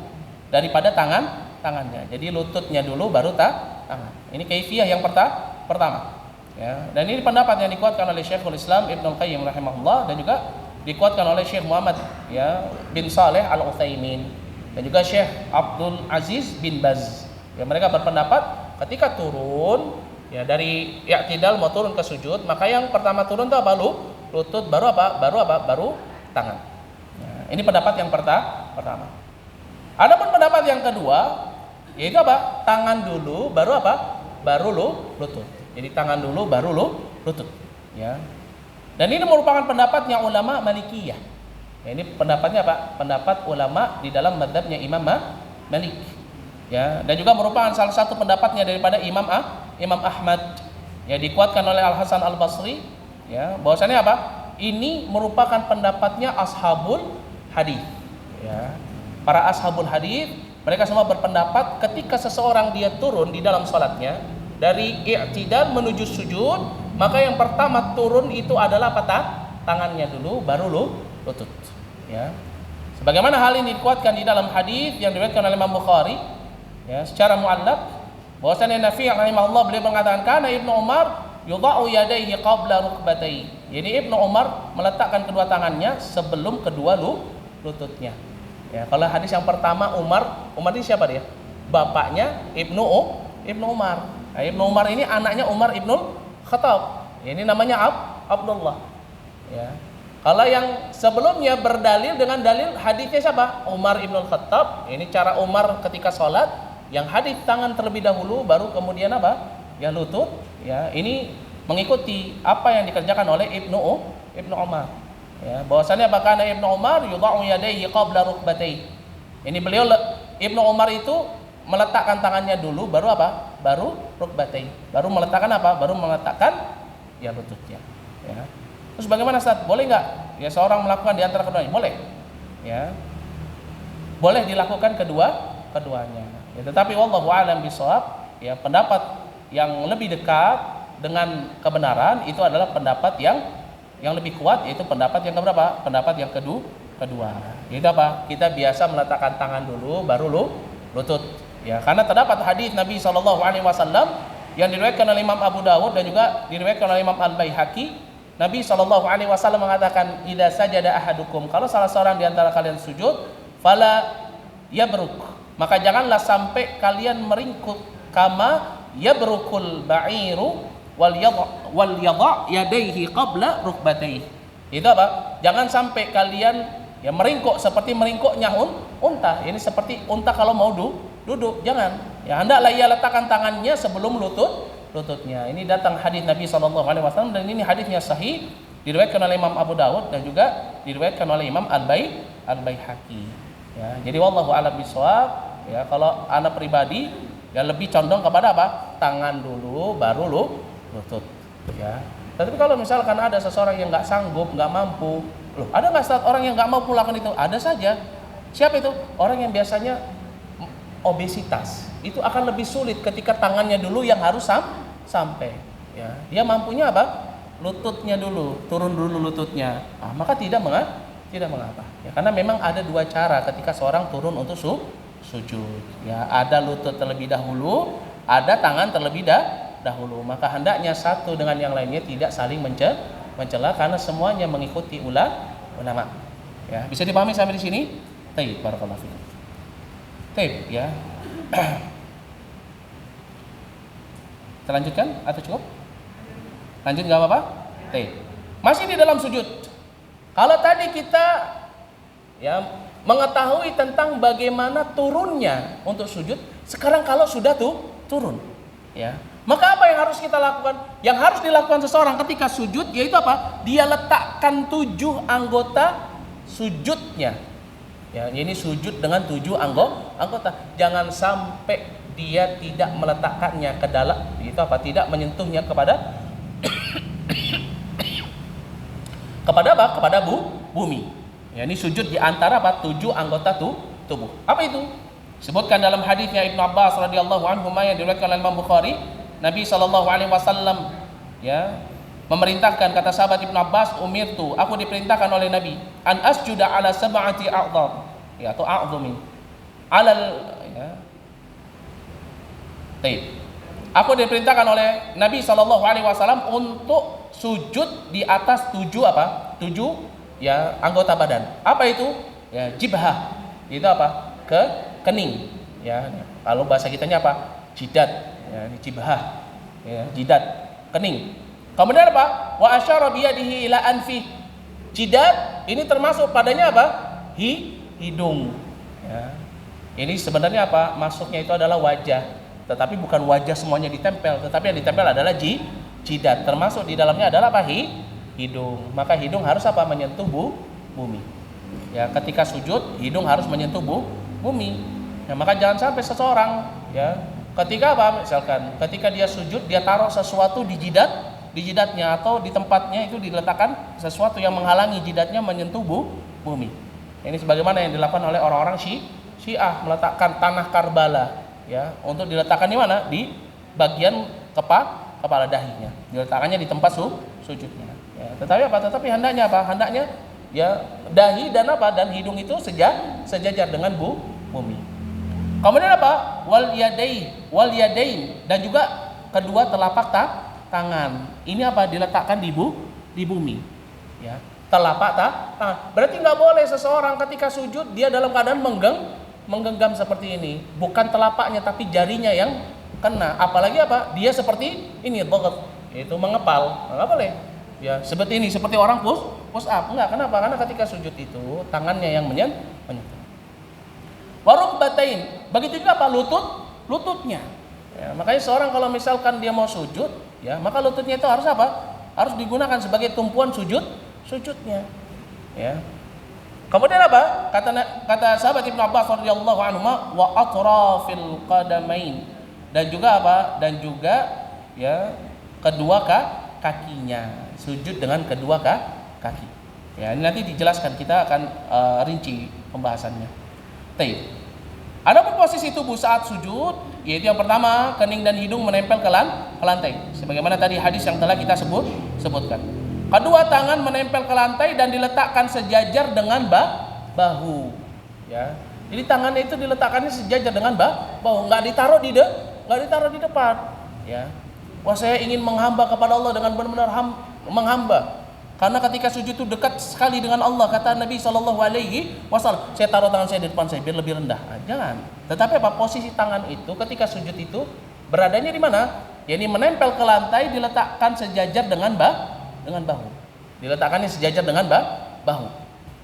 daripada tangannya. Jadi lututnya dulu baru tangan. Ini kaifiyah yang pertama. Ya, dan ini pendapat yang dikuatkan oleh Syekhul Islam Ibnu Qayyim rahimahullah dan juga dikuatkan oleh Syekh Muhammad ya bin Saleh Al-Utsaimin dan juga Syekh Abdul Aziz bin Baz. Ya, mereka berpendapat ketika turun ya dari i'tidal mau turun ke sujud, maka yang pertama turun itu apa? Lutut, baru apa? Baru tangan. Ya, ini pendapat yang pertama. Adapun pendapat yang kedua yaitu apa? Tangan dulu baru apa? Baru lutut. Jadi tangan dulu baru lutut, ya. Dan ini merupakan pendapatnya ulama Malikiyah. Ya, ini pendapatnya apa? Pendapat ulama di dalam mazhabnya Imam Malik. Ya, dan juga merupakan salah satu pendapatnya daripada Imam Ahmad. Ya, dikuatkan oleh Al Hasan Al Basri. Ya, bahwasanya apa? Ini merupakan pendapatnya Ashabul hadis. Ya. Para ashabul hadis mereka semua berpendapat ketika seseorang dia turun di dalam salatnya dari i'tidal menuju sujud, maka yang pertama turun itu adalah tangannya dulu, baru lutut. Ya. Sebagaimana hal ini dikuatkan di dalam hadis yang diriwayatkan oleh Imam Bukhari, ya, secara muallaq, bahwasanya Nafi rahimahullah beliau mengatakan kana Ibnu Umar yudha'u yadayhi qabla rukbatayhi. Jadi Ibnu Umar meletakkan kedua tangannya sebelum kedua lututnya. Ya, kalau hadis yang pertama Umar ini siapa dia? Bapaknya Ibnu Umar. Nah, Ibnu Umar ini anaknya Umar Ibnu Khattab. Ini namanya Abdullah. Ya. Kalau yang sebelumnya berdalil dengan dalil hadisnya siapa? Umar Ibnu Khattab. Ini cara Umar ketika sholat. Yang hadis tangan terlebih dahulu, baru kemudian apa? Ya lutut. Ya, ini mengikuti apa yang dikerjakan oleh Ibnu Umar. Ya, bahwasanya bahkan Ibnu Umar yudha'u yadayhi qabla rukbatayhi. Ini beliau Ibnu Umar itu meletakkan tangannya dulu, baru apa? Baru rukbatayhi. Baru meletakkan apa? Baru meletakkan ya lututnya. Ya. Terus bagaimana Ustaz? Boleh nggak ya seorang melakukan di antara keduanya? Boleh. Ya. Boleh dilakukan keduanya. Ya, tetapi wallahu a'lam bishawab, ya pendapat yang lebih dekat dengan kebenaran itu adalah pendapat yang lebih kuat, yaitu pendapat yang keberapa? Pendapat yang kedua. Yaitu apa? Kita biasa meletakkan tangan dulu baru lutut. Ya, karena terdapat hadis Nabi SAW yang diriwayatkan oleh Imam Abu Dawud dan juga diriwayatkan oleh Imam Al-Baihaqi. Nabi SAW mengatakan, "Idza sajada ahadukum," kalau salah seorang di antara kalian sujud, fala yabruk, maka janganlah sampai kalian meringkuk, kama yabrukul ba'iru wal yadha yadayhi qabla rukbatayhi. Itu apa? Jangan sampai kalian ya meringkuk seperti meringkuknya unta. Ini seperti unta kalau mau duduk, jangan. Ya hendaklah ia letakkan tangannya sebelum lututnya. Ini datang hadis Nabi SAW dan ini hadisnya sahih, diriwayatkan oleh Imam Abu Dawud dan juga diriwayatkan oleh Imam Al-Baihaqi. Ya, jadi wallahu a'lam bishawab. Ya, kalau anak pribadi ya lebih condong kepada apa? Tangan dulu baru lutut. Ya. Tapi kalau misalkan ada seseorang yang nggak sanggup, nggak mampu, loh, ada nggak orang yang nggak mampu melakukan itu? Ada saja. Siapa itu? Orang yang biasanya obesitas. Itu akan lebih sulit ketika tangannya dulu yang harus sampai. Ya. Dia mampunya apa? Lututnya dulu, turun dulu lututnya. Nah, maka tidak mengapa. Ya, karena memang ada dua cara ketika seorang turun untuk sujud. Ya, ada lutut terlebih dahulu, ada tangan terlebih dahulu. Maka hendaknya satu dengan yang lainnya tidak saling mencela karena semuanya mengikuti ulama. Ya, bisa dipahami sampai di sini? Baik, barakallahu fikum. Baik, ya. Kita lanjutkan atau cukup? Lanjut nggak apa-apa? Masih di dalam sujud. Kalau tadi kita ya mengetahui tentang bagaimana turunnya untuk sujud, sekarang kalau sudah turun, ya, maka apa yang harus kita lakukan? Yang harus dilakukan seseorang ketika sujud yaitu apa? Dia letakkan 7 anggota sujudnya. Ya, ini sujud dengan 7 anggota. Jangan sampai dia tidak meletakkannya ke dalam, itu apa? Tidak menyentuhnya kepada apa? Kepada bumi. Ya, ini sujud di antara apa? 7 anggota tubuh. Apa itu? Sebutkan dalam hadisnya Ibnu Abbas radhiyallahu anhu yang diriwayatkan oleh Imam Bukhari, Nabi SAW ya memerintahkan, kata sahabat Ibnu Abbas, umirtu, aku diperintahkan oleh Nabi an asjuda ala sab'ati a'dham, ya, atau a'dhamin alal, ya. Aku diperintahkan oleh Nabi SAW untuk sujud di atas 7 apa? 7 ya anggota badan. Apa itu? Ya, jibhah. Itu apa? Kening. Ya, kalau bahasa kitanya apa? Jidat. Ya, ini jibhah. Ya, jidat, kening. Kemudian apa? Wa asyara biyadihi ila anfi. Jidat ini termasuk padanya apa? Hidung. Ya. Ini sebenarnya apa? Masuknya itu adalah wajah. Tetapi bukan wajah semuanya ditempel, tetapi yang ditempel adalah jidat. Termasuk di dalamnya adalah apa? Hidung. Maka hidung harus apa? Menyentuh bumi. Ya, ketika sujud hidung harus menyentuh bumi. Ya, maka jangan sampai seseorang ya ketika apa? Misalkan ketika dia sujud dia taruh sesuatu di jidatnya atau di tempatnya itu diletakkan sesuatu yang menghalangi jidatnya menyentuh bumi. Ini sebagaimana yang dilakukan oleh orang-orang Syiah, meletakkan tanah Karbala, ya, untuk diletakkan di mana? Di bagian kepala dahinya. Diletakkannya di tempat sujudnya. Ya, tetapi apa? Tetapi hendaknya apa? Hendaknya ya dahi dan apa? Dan hidung itu sejajar dengan bumi. Kemudian apa? Wal yadain dan juga kedua telapak tangan. Ini apa? Diletakkan di bumi. Ya, telapak tangan. Berarti nggak boleh seseorang ketika sujud dia dalam keadaan menggenggam seperti ini. Bukan telapaknya tapi jarinya yang kena. Apalagi apa? Dia seperti ini, dhagat, yaitu mengepal. Nggak boleh. Ya, seperti ini, seperti orang push up. Enggak, kenapa? Karena ketika sujud itu tangannya yang menyentuh. Warukbatain. Begitu juga apa? Lututnya. Ya, makanya seorang kalau misalkan dia mau sujud, ya, maka lututnya itu harus apa? Harus digunakan sebagai tumpuan sujudnya. Ya. Kemudian apa? Kata sahabat Ibnu Abbas radhiyallahu anhu, wa atrafil qadamain. Dan juga apa? Dan juga ya kedua kakinya. Sujud dengan kedua kaki. Ya, ini nanti dijelaskan, kita akan rinci pembahasannya. Baik. Adapun posisi tubuh saat sujud, yaitu yang pertama, kening dan hidung menempel ke lantai. Sebagaimana tadi hadis yang telah kita sebutkan. Kedua, tangan menempel ke lantai dan diletakkan sejajar dengan bahu. Ya. Jadi tangannya itu diletakkannya sejajar dengan bahu, nggak ditaruh di depan. Ya. Wah, saya ingin menghamba kepada Allah dengan benar-benar menghamba. Karena ketika sujud itu dekat sekali dengan Allah, kata Nabi SAW, saya taruh tangan saya di depan saya biar lebih rendah. Jangan. Tetapi apa? Posisi tangan itu ketika sujud itu beradanya di mana? Ya, ini menempel ke lantai, diletakkan sejajar dengan bahu. Diletakkannya sejajar dengan bahu.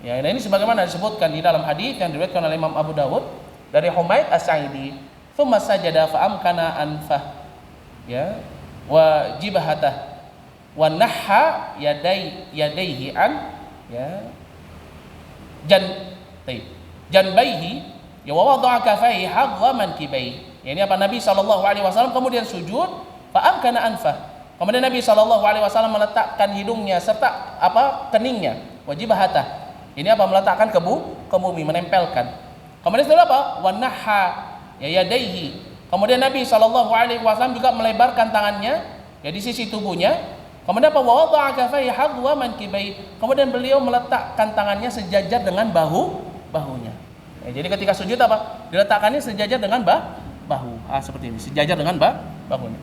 Ya, ini sebagaimana disebutkan di dalam hadis yang diriwayatkan oleh Imam Abu Dawud dari Humaid As-Sa'idi, "Tsumma sajada fa amkana anfah." Ya, wa jibahatah wa nahha yadaihi an ya janbaihi ya wa wada'a kafaihi hadha mankibaihi. Ya, ini apa? Nabi SAW kemudian sujud fa amkana anfah. Kemudian Nabi SAW meletakkan hidungnya serta apa? Keningnya, wajibahatah. Ini apa? Meletakkan ke bumi, menempelkan. Kemudian setelah apa? Wa nahha ya yadaihi. Kemudian Nabi SAW juga melebarkan tangannya ya di sisi tubuhnya. Kemudian apa? Wa wada'a kafaihi hadwa mankibai. Kemudian beliau meletakkan tangannya sejajar dengan bahunya. Ya, jadi ketika sujud apa? Diletakkannya sejajar dengan bahu. Seperti ini, sejajar dengan bahunya.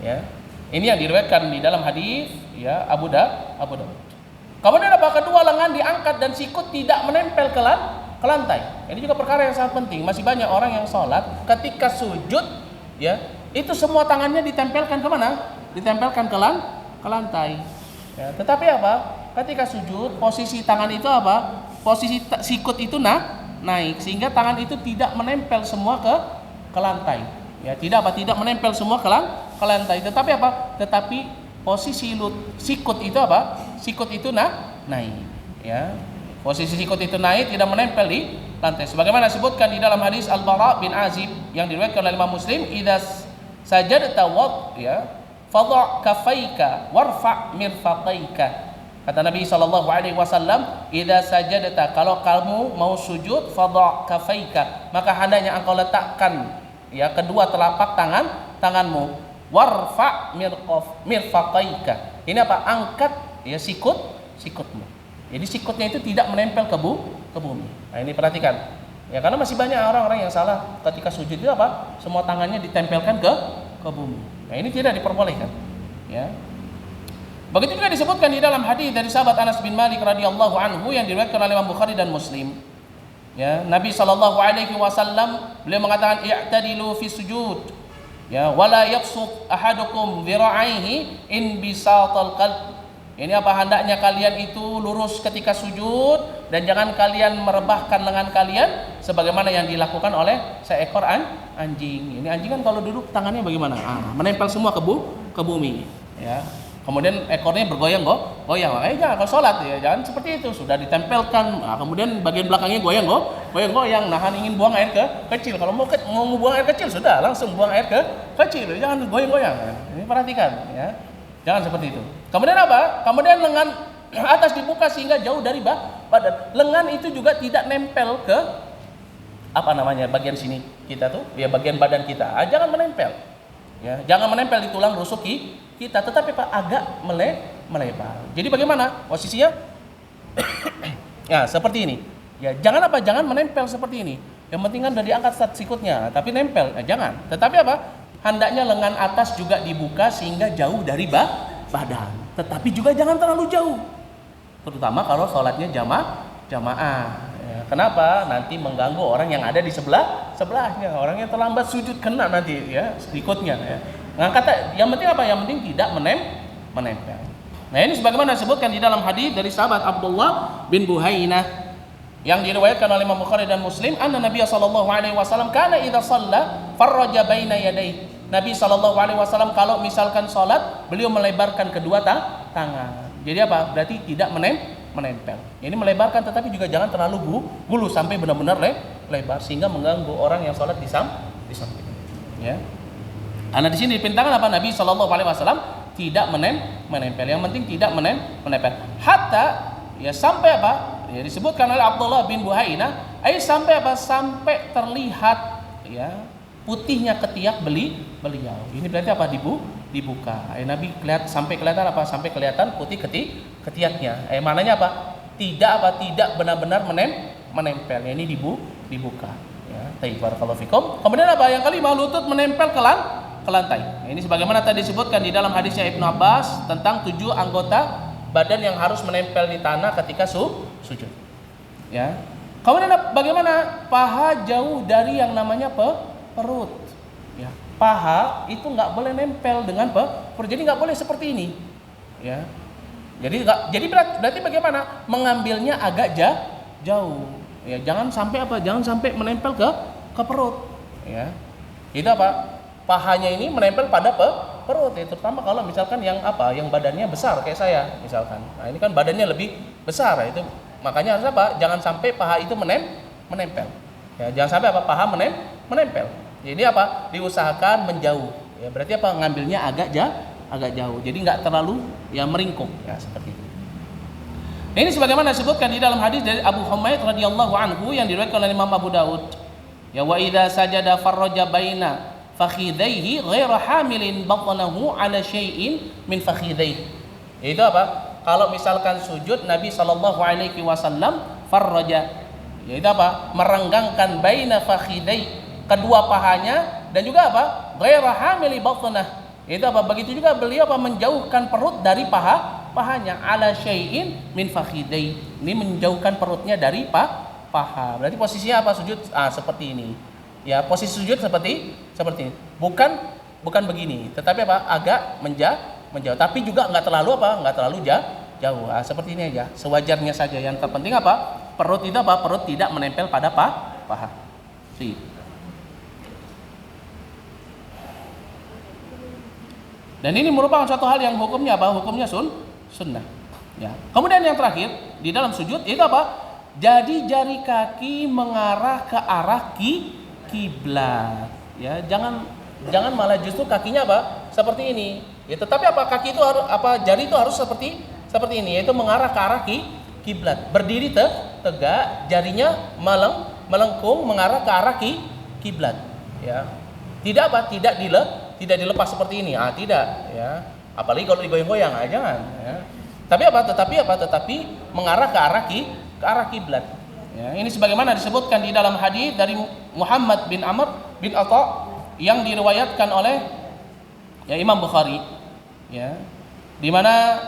Ya. Ini yang diriwayatkan di dalam hadis ya Abu Dawud. Kemudian apa? Kedua lengan diangkat dan sikut tidak menempel ke lantai. Ini juga perkara yang sangat penting. Masih banyak orang yang sholat ketika sujud ya, itu semua tangannya ditempelkan ke mana? Ditempelkan ke lantai. Ya, tetapi apa? Ketika sujud, posisi tangan itu apa? Posisi sikut itu naik sehingga tangan itu tidak menempel semua ke lantai. Ya, tidak menempel semua ke lantai. Tetapi apa? Tetapi posisi sikut itu apa? Sikut itu naik. Ya. Posisi sikut itu naik, tidak menempel di lantai. Sebagaimana disebutkan di dalam hadis Al-Bara bin Azib yang diriwayatkan oleh Imam Muslim, "Idza sajadta ya fadha' kafaika warfa' mirfaqaika." Kata Nabi SAW, "Idza sajadta, kalau kamu mau sujud, fadha' kafaika, maka hendaknya engkau letakkan ya kedua telapak tanganmu, warfa' mirfaqaika." Ini apa? Angkat ya sikutmu. Jadi sikutnya itu tidak menempel ke bumi. Nah, ini perhatikan. Ya, karena masih banyak orang-orang yang salah ketika sujud itu apa? Semua tangannya ditempelkan ke bumi. Nah, ini tidak diperbolehkan. Ya. Begitu juga disebutkan di dalam hadis dari sahabat Anas bin Malik radhiyallahu anhu yang diriwayatkan oleh Imam Bukhari dan Muslim. Ya, Nabi SAW beliau mengatakan, "I'tadilu fi sujud." Ya, wala yabsut ahadukum dhira'aihi in bisatal qalb. Ini apa? Hendaknya kalian itu lurus ketika sujud dan jangan kalian merebahkan lengan kalian sebagaimana yang dilakukan oleh seekor anjing. Ini anjing kan kalau duduk tangannya bagaimana? Menempel semua ke bumi. Ya. Kemudian ekornya bergoyang goyang. Jangan kalau sholat ya, jangan seperti itu. Sudah ditempelkan, kemudian bagian belakangnya goyang. Nahan ingin buang air kecil. Kalau mau buang air kecil sudah langsung buang air kecil. Jangan goyang-goyang. Ini perhatikan ya. Jangan seperti itu. Kemudian apa? Kemudian lengan atas dibuka sehingga jauh dari badan. Lengan itu juga tidak nempel ke bagian sini kita tuh, ya bagian badan kita. Jangan menempel. Ya, jangan menempel di tulang rusuk kita, tetapi agak melebar. Jadi bagaimana posisinya? Ya, seperti ini. Ya, jangan menempel seperti ini. Yang penting kan udah diangkat sikutnya, tapi nempel. Jangan. Tetapi hendaknya lengan atas juga dibuka sehingga jauh dari badan. Tetapi juga jangan terlalu jauh. Terutama kalau sholatnya jamaah. Ya, kenapa? Nanti mengganggu orang yang ada di sebelahnya. Orang yang terlambat sujud kena nanti ya sikutnya. Ya. Ngangkat. Yang penting Yang penting tidak menempel. Nah, ini sebagaimana disebutkan di dalam hadis dari sahabat Abdullah bin Buhainah yang diriwayatkan oleh Imam Bukhari dan Muslim, anna Nabi sallallahu alaihi wasallam kana idza shalla farraja baina yadayhi. Nabi sallallahu alaihi wasallam kalau misalkan salat, beliau melebarkan kedua tangan. Jadi berarti tidak menempel. Ini melebarkan tetapi juga jangan terlalu gulu sampai benar-benar lebar sehingga mengganggu orang yang salat di samping. Ya. Karena di sini diperintahkan Nabi sallallahu alaihi wasallam tidak menempel. Yang penting tidak menempel. Hatta ya sampai Ya, disebutkan oleh Abdullah bin Buhainah, sampai sampai terlihat ya putihnya ketiak beliau. Ini berarti dibuka. Nabi sampai kelihatan Sampai kelihatan putih ketiaknya. Maknanya Tidak benar-benar menempel. Ini dibuka. Ya, barakallahu fikum. Kemudian yang kelima, lutut menempel ke lantai. Ini sebagaimana tadi disebutkan di dalam hadisnya Ibnu Abbas tentang 7 anggota badan yang harus menempel di tanah ketika sujud. Ya. Kemudian bagaimana paha jauh dari yang namanya perut. Ya. Paha itu nggak boleh nempel dengan perut. Jadi nggak boleh seperti ini. Ya. Jadi berarti bagaimana? Mengambilnya agak jauh. Ya, jangan sampai menempel ke perut. Ya. Itu pahanya ini menempel pada perut, terutama kalau misalkan yang badannya besar kayak saya misalkan. Nah, ini kan badannya lebih besar, itu makanya harus jangan sampai paha itu menempel. Ya, jangan sampai paha menempel. Jadi diusahakan menjauh. Ya, berarti ngambilnya agak jauh. Jadi nggak terlalu meringkuk ya seperti itu. Nah, ini sebagaimana disebutkan di dalam hadis dari Abu Humaid radhiyallahu anhu yang diriwayatkan oleh Imam Abu Daud. Ya, wa idza sajada farraja baina fakhidaihi ghairu hamilin batnahu ala syai'in min fakhidaihi. Itu kalau misalkan sujud Nabi sallallahu alaihi wasallam farraja, yaitu merenggangkan baina fakhidai, kedua pahanya, dan juga ghairu hamili batnah. Itu begitu juga beliau menjauhkan perut dari pahanya ala syai'in min fakhidai. Ini menjauhkan perutnya dari paha. Berarti posisinya sujud seperti ini. Ya, posisi sujud seperti ini. Bukan begini, tetapi agak menjauh. Tapi juga nggak terlalu jauh. Seperti ini aja, sewajarnya saja. Yang terpenting perut itu perut tidak menempel pada paha. Dan ini merupakan suatu hal yang hukumnya Hukumnya sunnah. Ya. Kemudian yang terakhir di dalam sujud itu Jadi jari kaki mengarah ke arah kiblat. Ya, jangan malah justru kakinya seperti ini. Ya, tetapi kaki itu harus jari itu harus seperti ini, yaitu mengarah ke arah kiblat. Berdiri tegak, jarinya melengkung mengarah ke arah kiblat. Ya. Tidak dilepas seperti ini. Tidak, ya. Apalagi kalau digoyang-goyang, jangan, ya. Tetapi mengarah ke arah kiblat. Ya, ini sebagaimana disebutkan di dalam hadis dari Muhammad bin Amr bin Atha yang diriwayatkan oleh Imam Bukhari, ya, di mana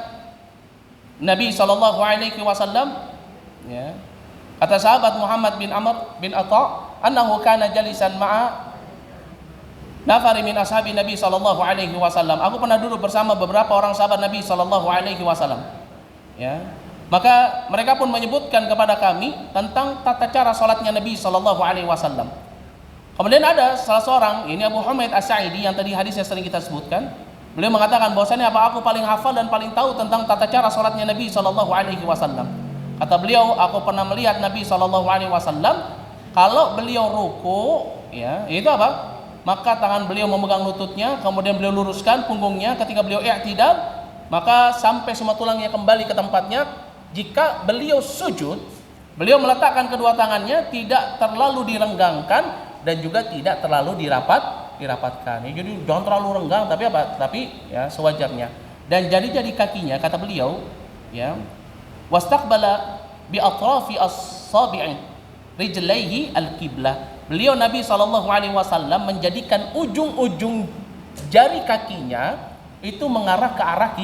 Nabi sallallahu alaihi wasallam, ya, kata sahabat Muhammad bin Amr bin Atha, annahu kana jalisan ma'a nafari min ashabi Nabi sallallahu alaihi wasallam. Aku pernah duduk bersama beberapa orang sahabat Nabi sallallahu alaihi wasallam. Ya. Maka mereka pun menyebutkan kepada kami tentang tata cara salatnya Nabi sallallahu alaihi wasallam. Kemudian ada salah seorang, ini Abu Humaid As-Sa'idi yang tadi hadisnya sering kita sebutkan. Beliau mengatakan bahwasanya aku paling hafal dan paling tahu tentang tata cara salatnya Nabi sallallahu alaihi wasallam. Kata beliau, aku pernah melihat Nabi sallallahu alaihi wasallam kalau beliau ruku, ya, itu maka tangan beliau memegang lututnya, kemudian beliau luruskan punggungnya. Ketika beliau i'tidal, maka sampai semua tulangnya kembali ke tempatnya. Jika beliau sujud, Beliau meletakkan kedua tangannya tidak terlalu direnggangkan dan juga tidak terlalu dirapatkan. Ya, jadi jangan terlalu renggang, tapi apa? Tapi ya sewajarnya. Dan jari-jari kakinya kata beliau, ya, wastaqbala bi atrafi as-sabi'i rijlaihi al-qiblah. Beliau Nabi SAW menjadikan ujung-ujung jari kakinya itu mengarah ke arah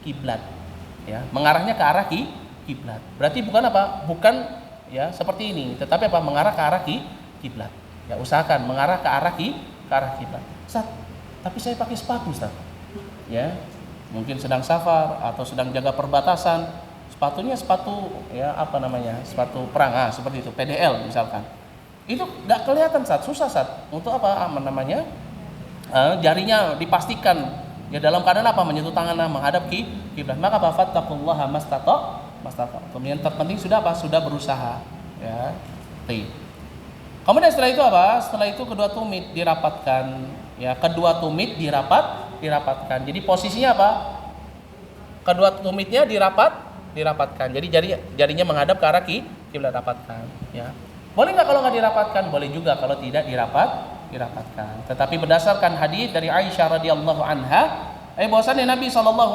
kiblat. Ya, mengarahnya ke arah kiblat. Berarti bukan apa? Bukan ya seperti ini, tetapi apa? Mengarah ke arah kiblat. Ya, usahakan mengarah ke arah kiblat. Ustaz, tapi saya pakai sepatu, Ustaz. Ya, mungkin sedang safar atau sedang jaga perbatasan. Sepatunya sepatu ya apa namanya? Sepatu perang, seperti itu, PDL misalkan. Itu nggak kelihatan, susah untuk apa namanya, jarinya dipastikan ya dalam keadaan apa, menyentuh tangan menghadap kiblat. Maka fattaqullaha mastata'tum. Yang terpenting sudah apa, sudah berusaha ya. Kemudian setelah itu apa, setelah itu kedua tumit dirapatkan ya, kedua tumit dirapatkan. Jadi posisinya apa, kedua tumitnya dirapatkan. Jadi jarinya menghadap ke arah kiblat, rapatkan ya. Boleh nggak kalau nggak dirapatkan? Boleh juga kalau tidak dirapatkan. Tetapi berdasarkan hadis dari Aisyah radhiyallahu anha, bahwasanya Nabi SAW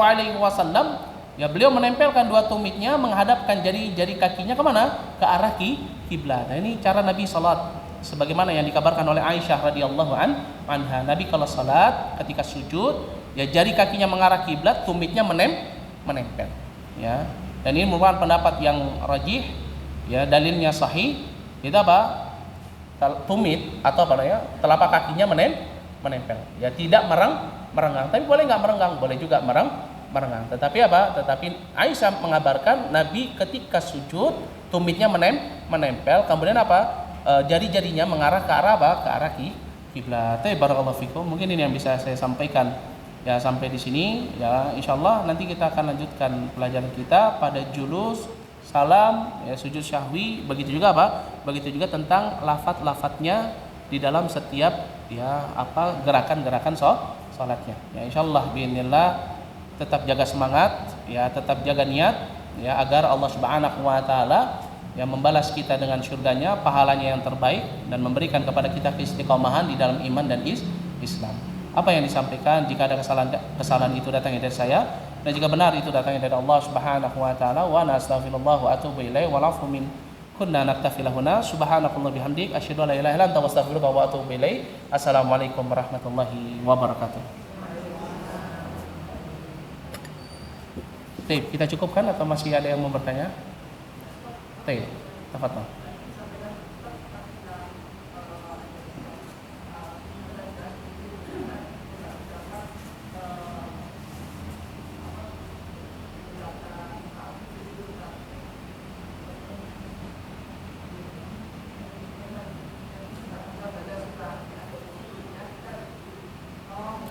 ya beliau menempelkan dua tumitnya menghadapkan jari-jari kakinya kemana? Ke arah kiblat. Nah, ini cara Nabi salat sebagaimana yang dikabarkan oleh Aisyah radhiyallahu anha. Nabi kalau salat ketika sujud ya jari kakinya mengarah kiblat, tumitnya menempel. Ya. Dan ini merupakan pendapat yang rajih ya, dalilnya sahih. Itu apa? Tumit atau apa namanya? Telapak kakinya menempel. Ya tidak merenggang. Tapi boleh nggak merenggang? Boleh juga merenggang. Tetapi apa? Tetapi Aisyah mengabarkan Nabi ketika sujud tumitnya menempel. Kemudian apa? Jari-jarinya mengarah ke arah apa? Ke arah kiblat. Barakallahu fikum. Mungkin ini yang bisa saya sampaikan. Ya sampai di sini. Ya insyaallah nanti kita akan lanjutkan pelajaran kita pada julus salam ya, sujud syahwi, begitu juga apa? Begitu juga tentang lafaz-lafaznya di dalam setiap ya apa gerakan-gerakan salatnya. Ya insyaallah bismillah tetap jaga semangat ya, tetap jaga niat ya agar Allah Subhanahu wa taala yang membalas kita dengan surganya, pahalanya yang terbaik dan memberikan kepada kita keistiqomahan di dalam iman dan Islam. Apa yang disampaikan jika ada kesalahan itu datangnya dari saya, dan jika benar itu datangnya dari Allah Subhanahu wa taala, wa nastaghfirullah wa atubu ilaihi wa lafu min kunna naktafi lahuna subhanakallah bihamdik asyhadu an la ilaha illa anta astaghfiruka wa atubu ilaihi. Assalamualaikum warahmatullahi wabarakatuh. Kita cukupkan atau masih ada yang mau bertanya? Tafadhol.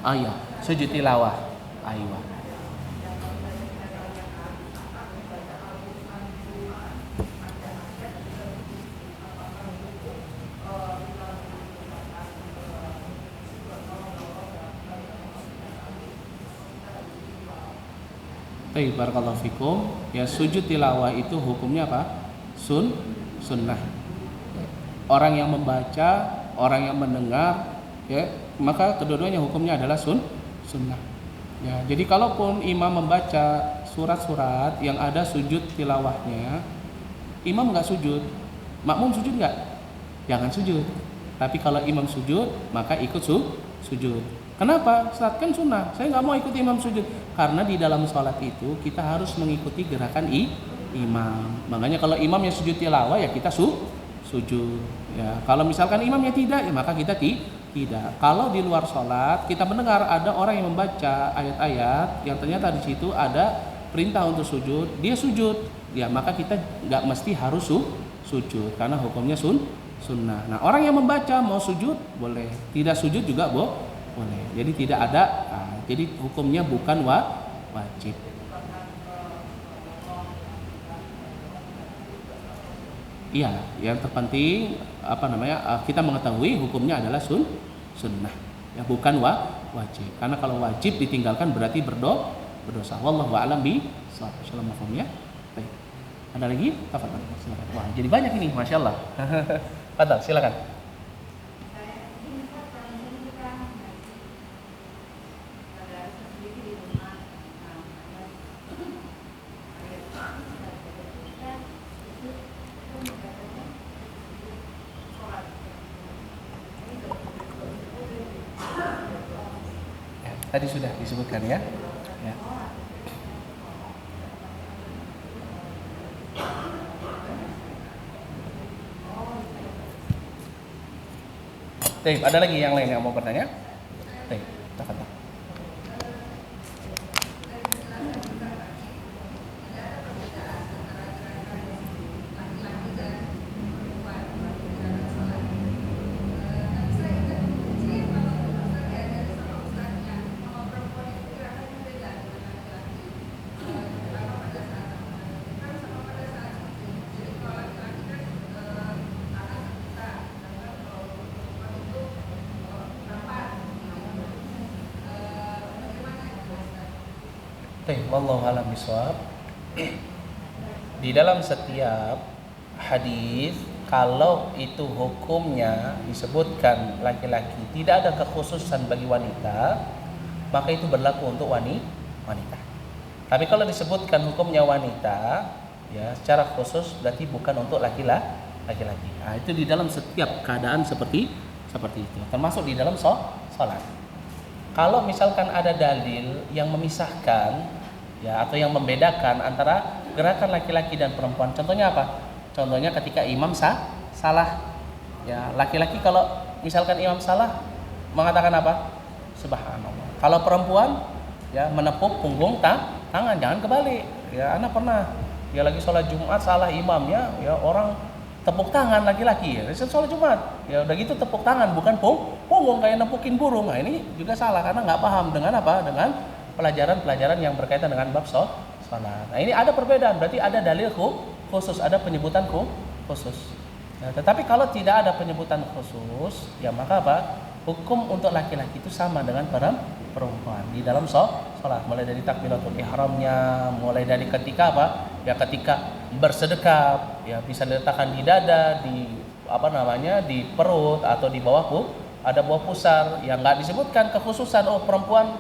Iya, sujud tilawah. Aywa. Barakallahu fikum. Ya sujud tilawah itu hukumnya apa? Sunnah. Orang yang membaca, orang yang mendengar ya, maka kedua-duanya hukumnya adalah sunnah. Ya, jadi kalaupun imam membaca surat-surat yang ada sujud tilawahnya, imam nggak sujud, makmum sujud nggak? Jangan sujud. Tapi kalau imam sujud, maka ikut sujud. Kenapa? Saat kan sunnah. Saya nggak mau ikut imam sujud karena di dalam sholat itu kita harus mengikuti gerakan imam. Makanya kalau imam yang sujud tilawah ya kita sujud. Ya, kalau misalkan imamnya tidak, ya maka kita tidak. Kalau di luar sholat kita mendengar ada orang yang membaca ayat-ayat yang ternyata di situ ada perintah untuk sujud, dia sujud, ya maka kita nggak mesti harus sujud karena hukumnya sunnah. Nah orang yang membaca mau sujud boleh, tidak sujud juga boleh. Jadi tidak ada, jadi hukumnya bukan wajib. Iya, yang terpenting kita mengetahui hukumnya adalah sunnah, ya bukan wajib. Karena kalau wajib ditinggalkan berarti berdosa. Wallahu a'lam bishawab. Assalamualaikum ya. Baik. Ada lagi? Tafadhol, silakan. Wah, jadi banyak ini, Masya Allah. Tafadhol, silakan. Ya, tadi sudah disebutkan ya. Ya. Baik, ada lagi yang lain yang mau bertanya? Baik, tafadhol. Baik, wallahu a'lam bishawab. Di dalam setiap hadis kalau itu hukumnya disebutkan laki-laki, tidak ada kekhususan bagi wanita, maka itu berlaku untuk wanita. Tapi kalau disebutkan hukumnya wanita, ya secara khusus berarti bukan untuk laki-laki. Nah, itu di dalam setiap keadaan seperti itu, termasuk di dalam sholat. Kalau misalkan ada dalil yang memisahkan ya atau yang membedakan antara gerakan laki-laki dan perempuan, contohnya apa? Contohnya ketika imam salah. Ya, laki-laki kalau misalkan imam salah mengatakan apa? Subhanallah. Kalau perempuan ya menepuk punggung tangan, jangan kebalik. Ya, anak pernah ya lagi sholat Jumat salah imamnya, ya orang tepuk tangan laki-laki ya, sholat Jumat ya udah gitu tepuk tangan bukan punggung kayak nepukin burung. Nah, ini juga salah karena nggak paham dengan apa, dengan pelajaran yang berkaitan dengan bab sholat. Nah, ini ada perbedaan, berarti ada dalil khusus, ada penyebutan khusus. Nah, tetapi kalau tidak ada penyebutan khusus ya maka apa, hukum untuk laki-laki itu sama dengan perempuan di dalam sholat, mulai dari takbiratul ihramnya, mulai dari ketika apa ya, ketika bersedekap ya bisa diletakkan di dada, di di perut atau di bawah ada bawah pusar, yang nggak disebutkan kekhususan perempuan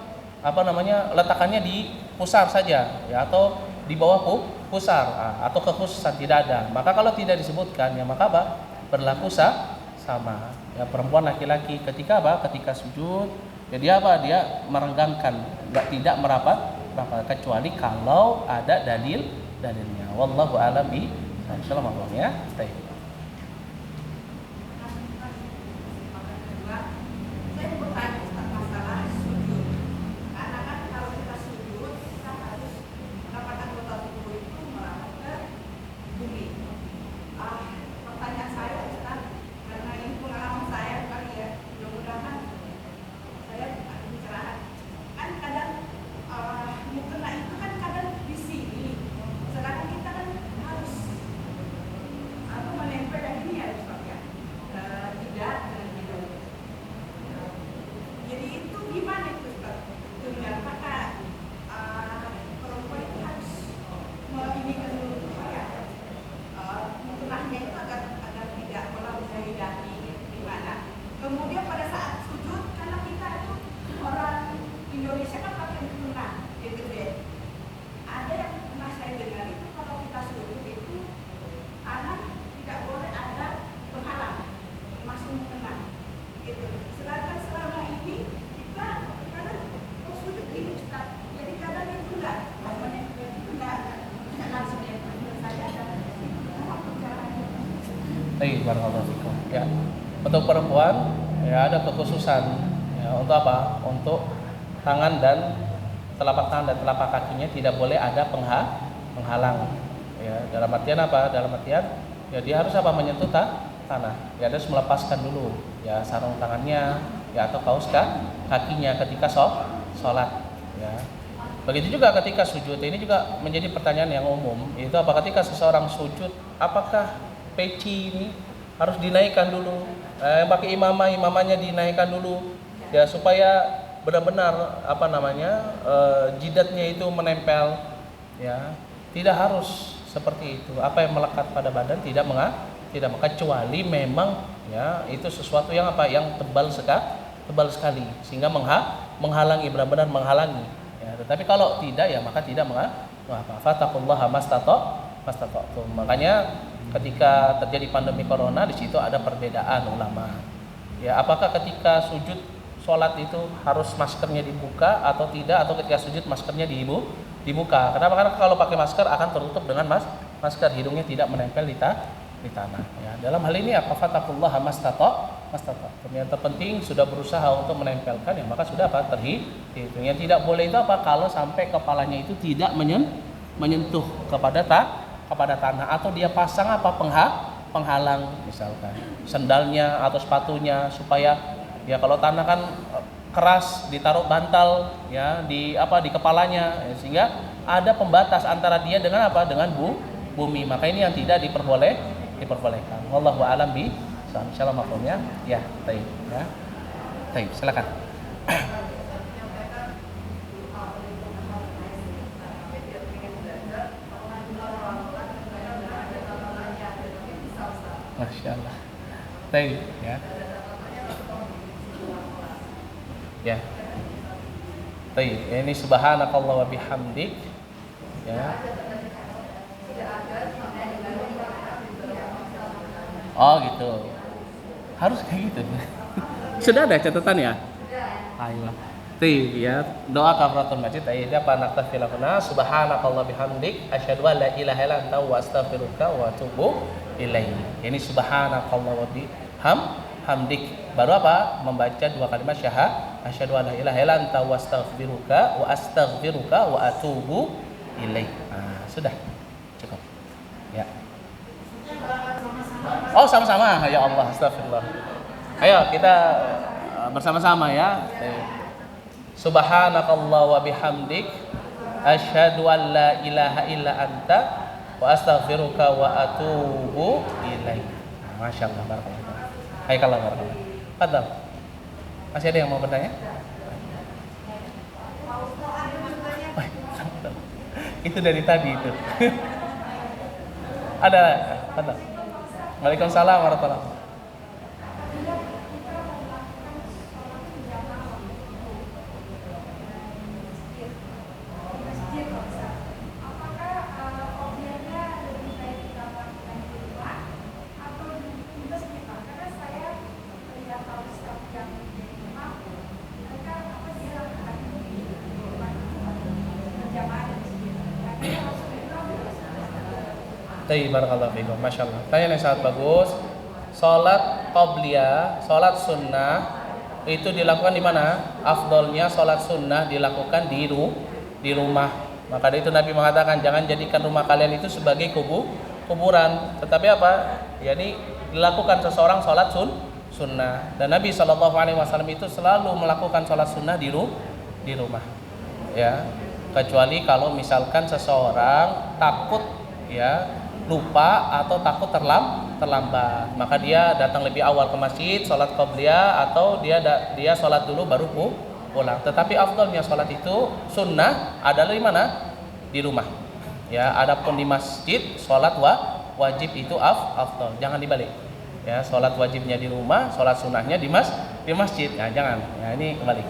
letakkannya di pusar saja ya atau di bawah pusar atau kekhususan tidak ada. Maka kalau tidak disebutkan ya maka apa, berlaku sama ya, perempuan laki-laki ketika sujud ya dia merenggangkan, tidak merapat kecuali kalau ada dalilnya. Wallahu a'lam bishawab ya. Baik. Ya, untuk perempuan ya ada kekhususan ya, untuk apa? Untuk tangan dan telapak tangan dan telapak kakinya tidak boleh ada penghalang. Ya, dalam artian apa? Dalam artian ya dia harus apa? Menyentuh tanah. Ya harus melepaskan dulu ya sarung tangannya ya atau kaos kakinya ketika sholat. Ya. Begitu juga ketika sujud. Ini juga menjadi pertanyaan yang umum. Itu apa ketika seseorang sujud, apakah peci ini harus dinaikkan dulu, pakai imamahnya dinaikkan dulu ya supaya benar-benar jidatnya itu menempel ya, tidak harus seperti itu. Apa yang melekat pada badan tidak kecuali memang ya itu sesuatu yang apa yang tebal sekali sehingga menghalangi, benar-benar menghalangi ya. Tetapi kalau tidak ya maka tidak mengapa. Fattaqullaha mastata'tum. Makanya ketika terjadi pandemi corona di situ ada perbedaan ulama. Ya, apakah ketika sujud sholat itu harus maskernya dibuka atau tidak, atau ketika sujud maskernya dibuka? Kenapa? Karena kalau pakai masker akan tertutup dengan masker, hidungnya tidak menempel di tanah. Ya, dalam hal ini apa? Fattaqullaha mastata'tum. Yang terpenting sudah berusaha untuk menempelkan ya maka sudah apa? Terhitung. Yang tidak boleh itu apa? Kalau sampai kepalanya itu tidak menyentuh kepada tanah, atau dia pasang apa? Penghalang misalkan sendalnya atau sepatunya supaya ya kalau tanah kan keras ditaruh bantal ya di kepalanya ya, sehingga ada pembatas antara dia dengan apa? Dengan bumi. Maka ini yang tidak diperbolehkan. Wallahu a'lam bi. Insyaallah mafhumnya. Ya, baik ya. Baik, silakan. Masya Allah. Baik ya. Ya. Baik, ini subhanakallah wa bihamdik ya. Oh gitu. Harus kayak gitu. Sudah ada catatan ya? Ayo. Baik ya. Doa kafaratul majid ayat apa naktafilahuna subhanakallah bihamdik asyhadu an la ilaha illa anta wa astaghfiruka wa atubu ilaih. Ini subhanakallah wa bihamdik. Baru apa? Membaca dua kalimat syahadat asyhadu an la ilaha illa anta wa astaghfiruka wa atubu ilaih. Nah, sudah. Cukup. Ya. Oh, sama-sama. Ya Allah, astagfirullah. Ayo kita bersama-sama ya. Subhanakallah wa bihamdik asyhadu an la ilaha illa anta wa astaghfiruka wa atubu ilaik. Masya Allah, barakallah. Hai kalau barakallah. Fadhal. Masih ada yang mau bertanya? Itu dari tadi itu. Ada. Fadhal. Waalaikumsalam warahmatullahi wabarakatuh. Barakallahu fiikum. Masya Allah. Tanya yang sangat bagus. Salat qobliyah, salat sunnah itu dilakukan di mana? Afdolnya salat sunnah dilakukan di rumah. Maka dari itu Nabi mengatakan jangan jadikan rumah kalian itu sebagai kuburan. Tetapi apa? Yani dilakukan seseorang salat sunnah. Dan Nabi SAW itu selalu melakukan salat sunnah di rumah. Ya. Kecuali kalau misalkan seseorang takut ya lupa atau takut terlambat, maka dia datang lebih awal ke masjid sholat qobliyah, atau dia sholat dulu baru pulang. Tetapi afdalnya sholat itu sunnah adalah di mana? Di rumah. Ya, adapun di masjid sholat wajib itu afdal. Jangan dibalik. Ya, sholat wajibnya di rumah, sholat sunnahnya di masjid. Ya, jangan. Ya, ini kembali.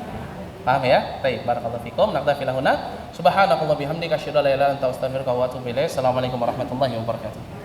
Paham ya? Baik, barakallahu fikum. Naktafi lahuna. Subhanakallah bihamdika asyhadu an la ilaha illa anta astaghfiruka wa atubu ilaik. Assalamualaikum warahmatullahi wabarakatuh.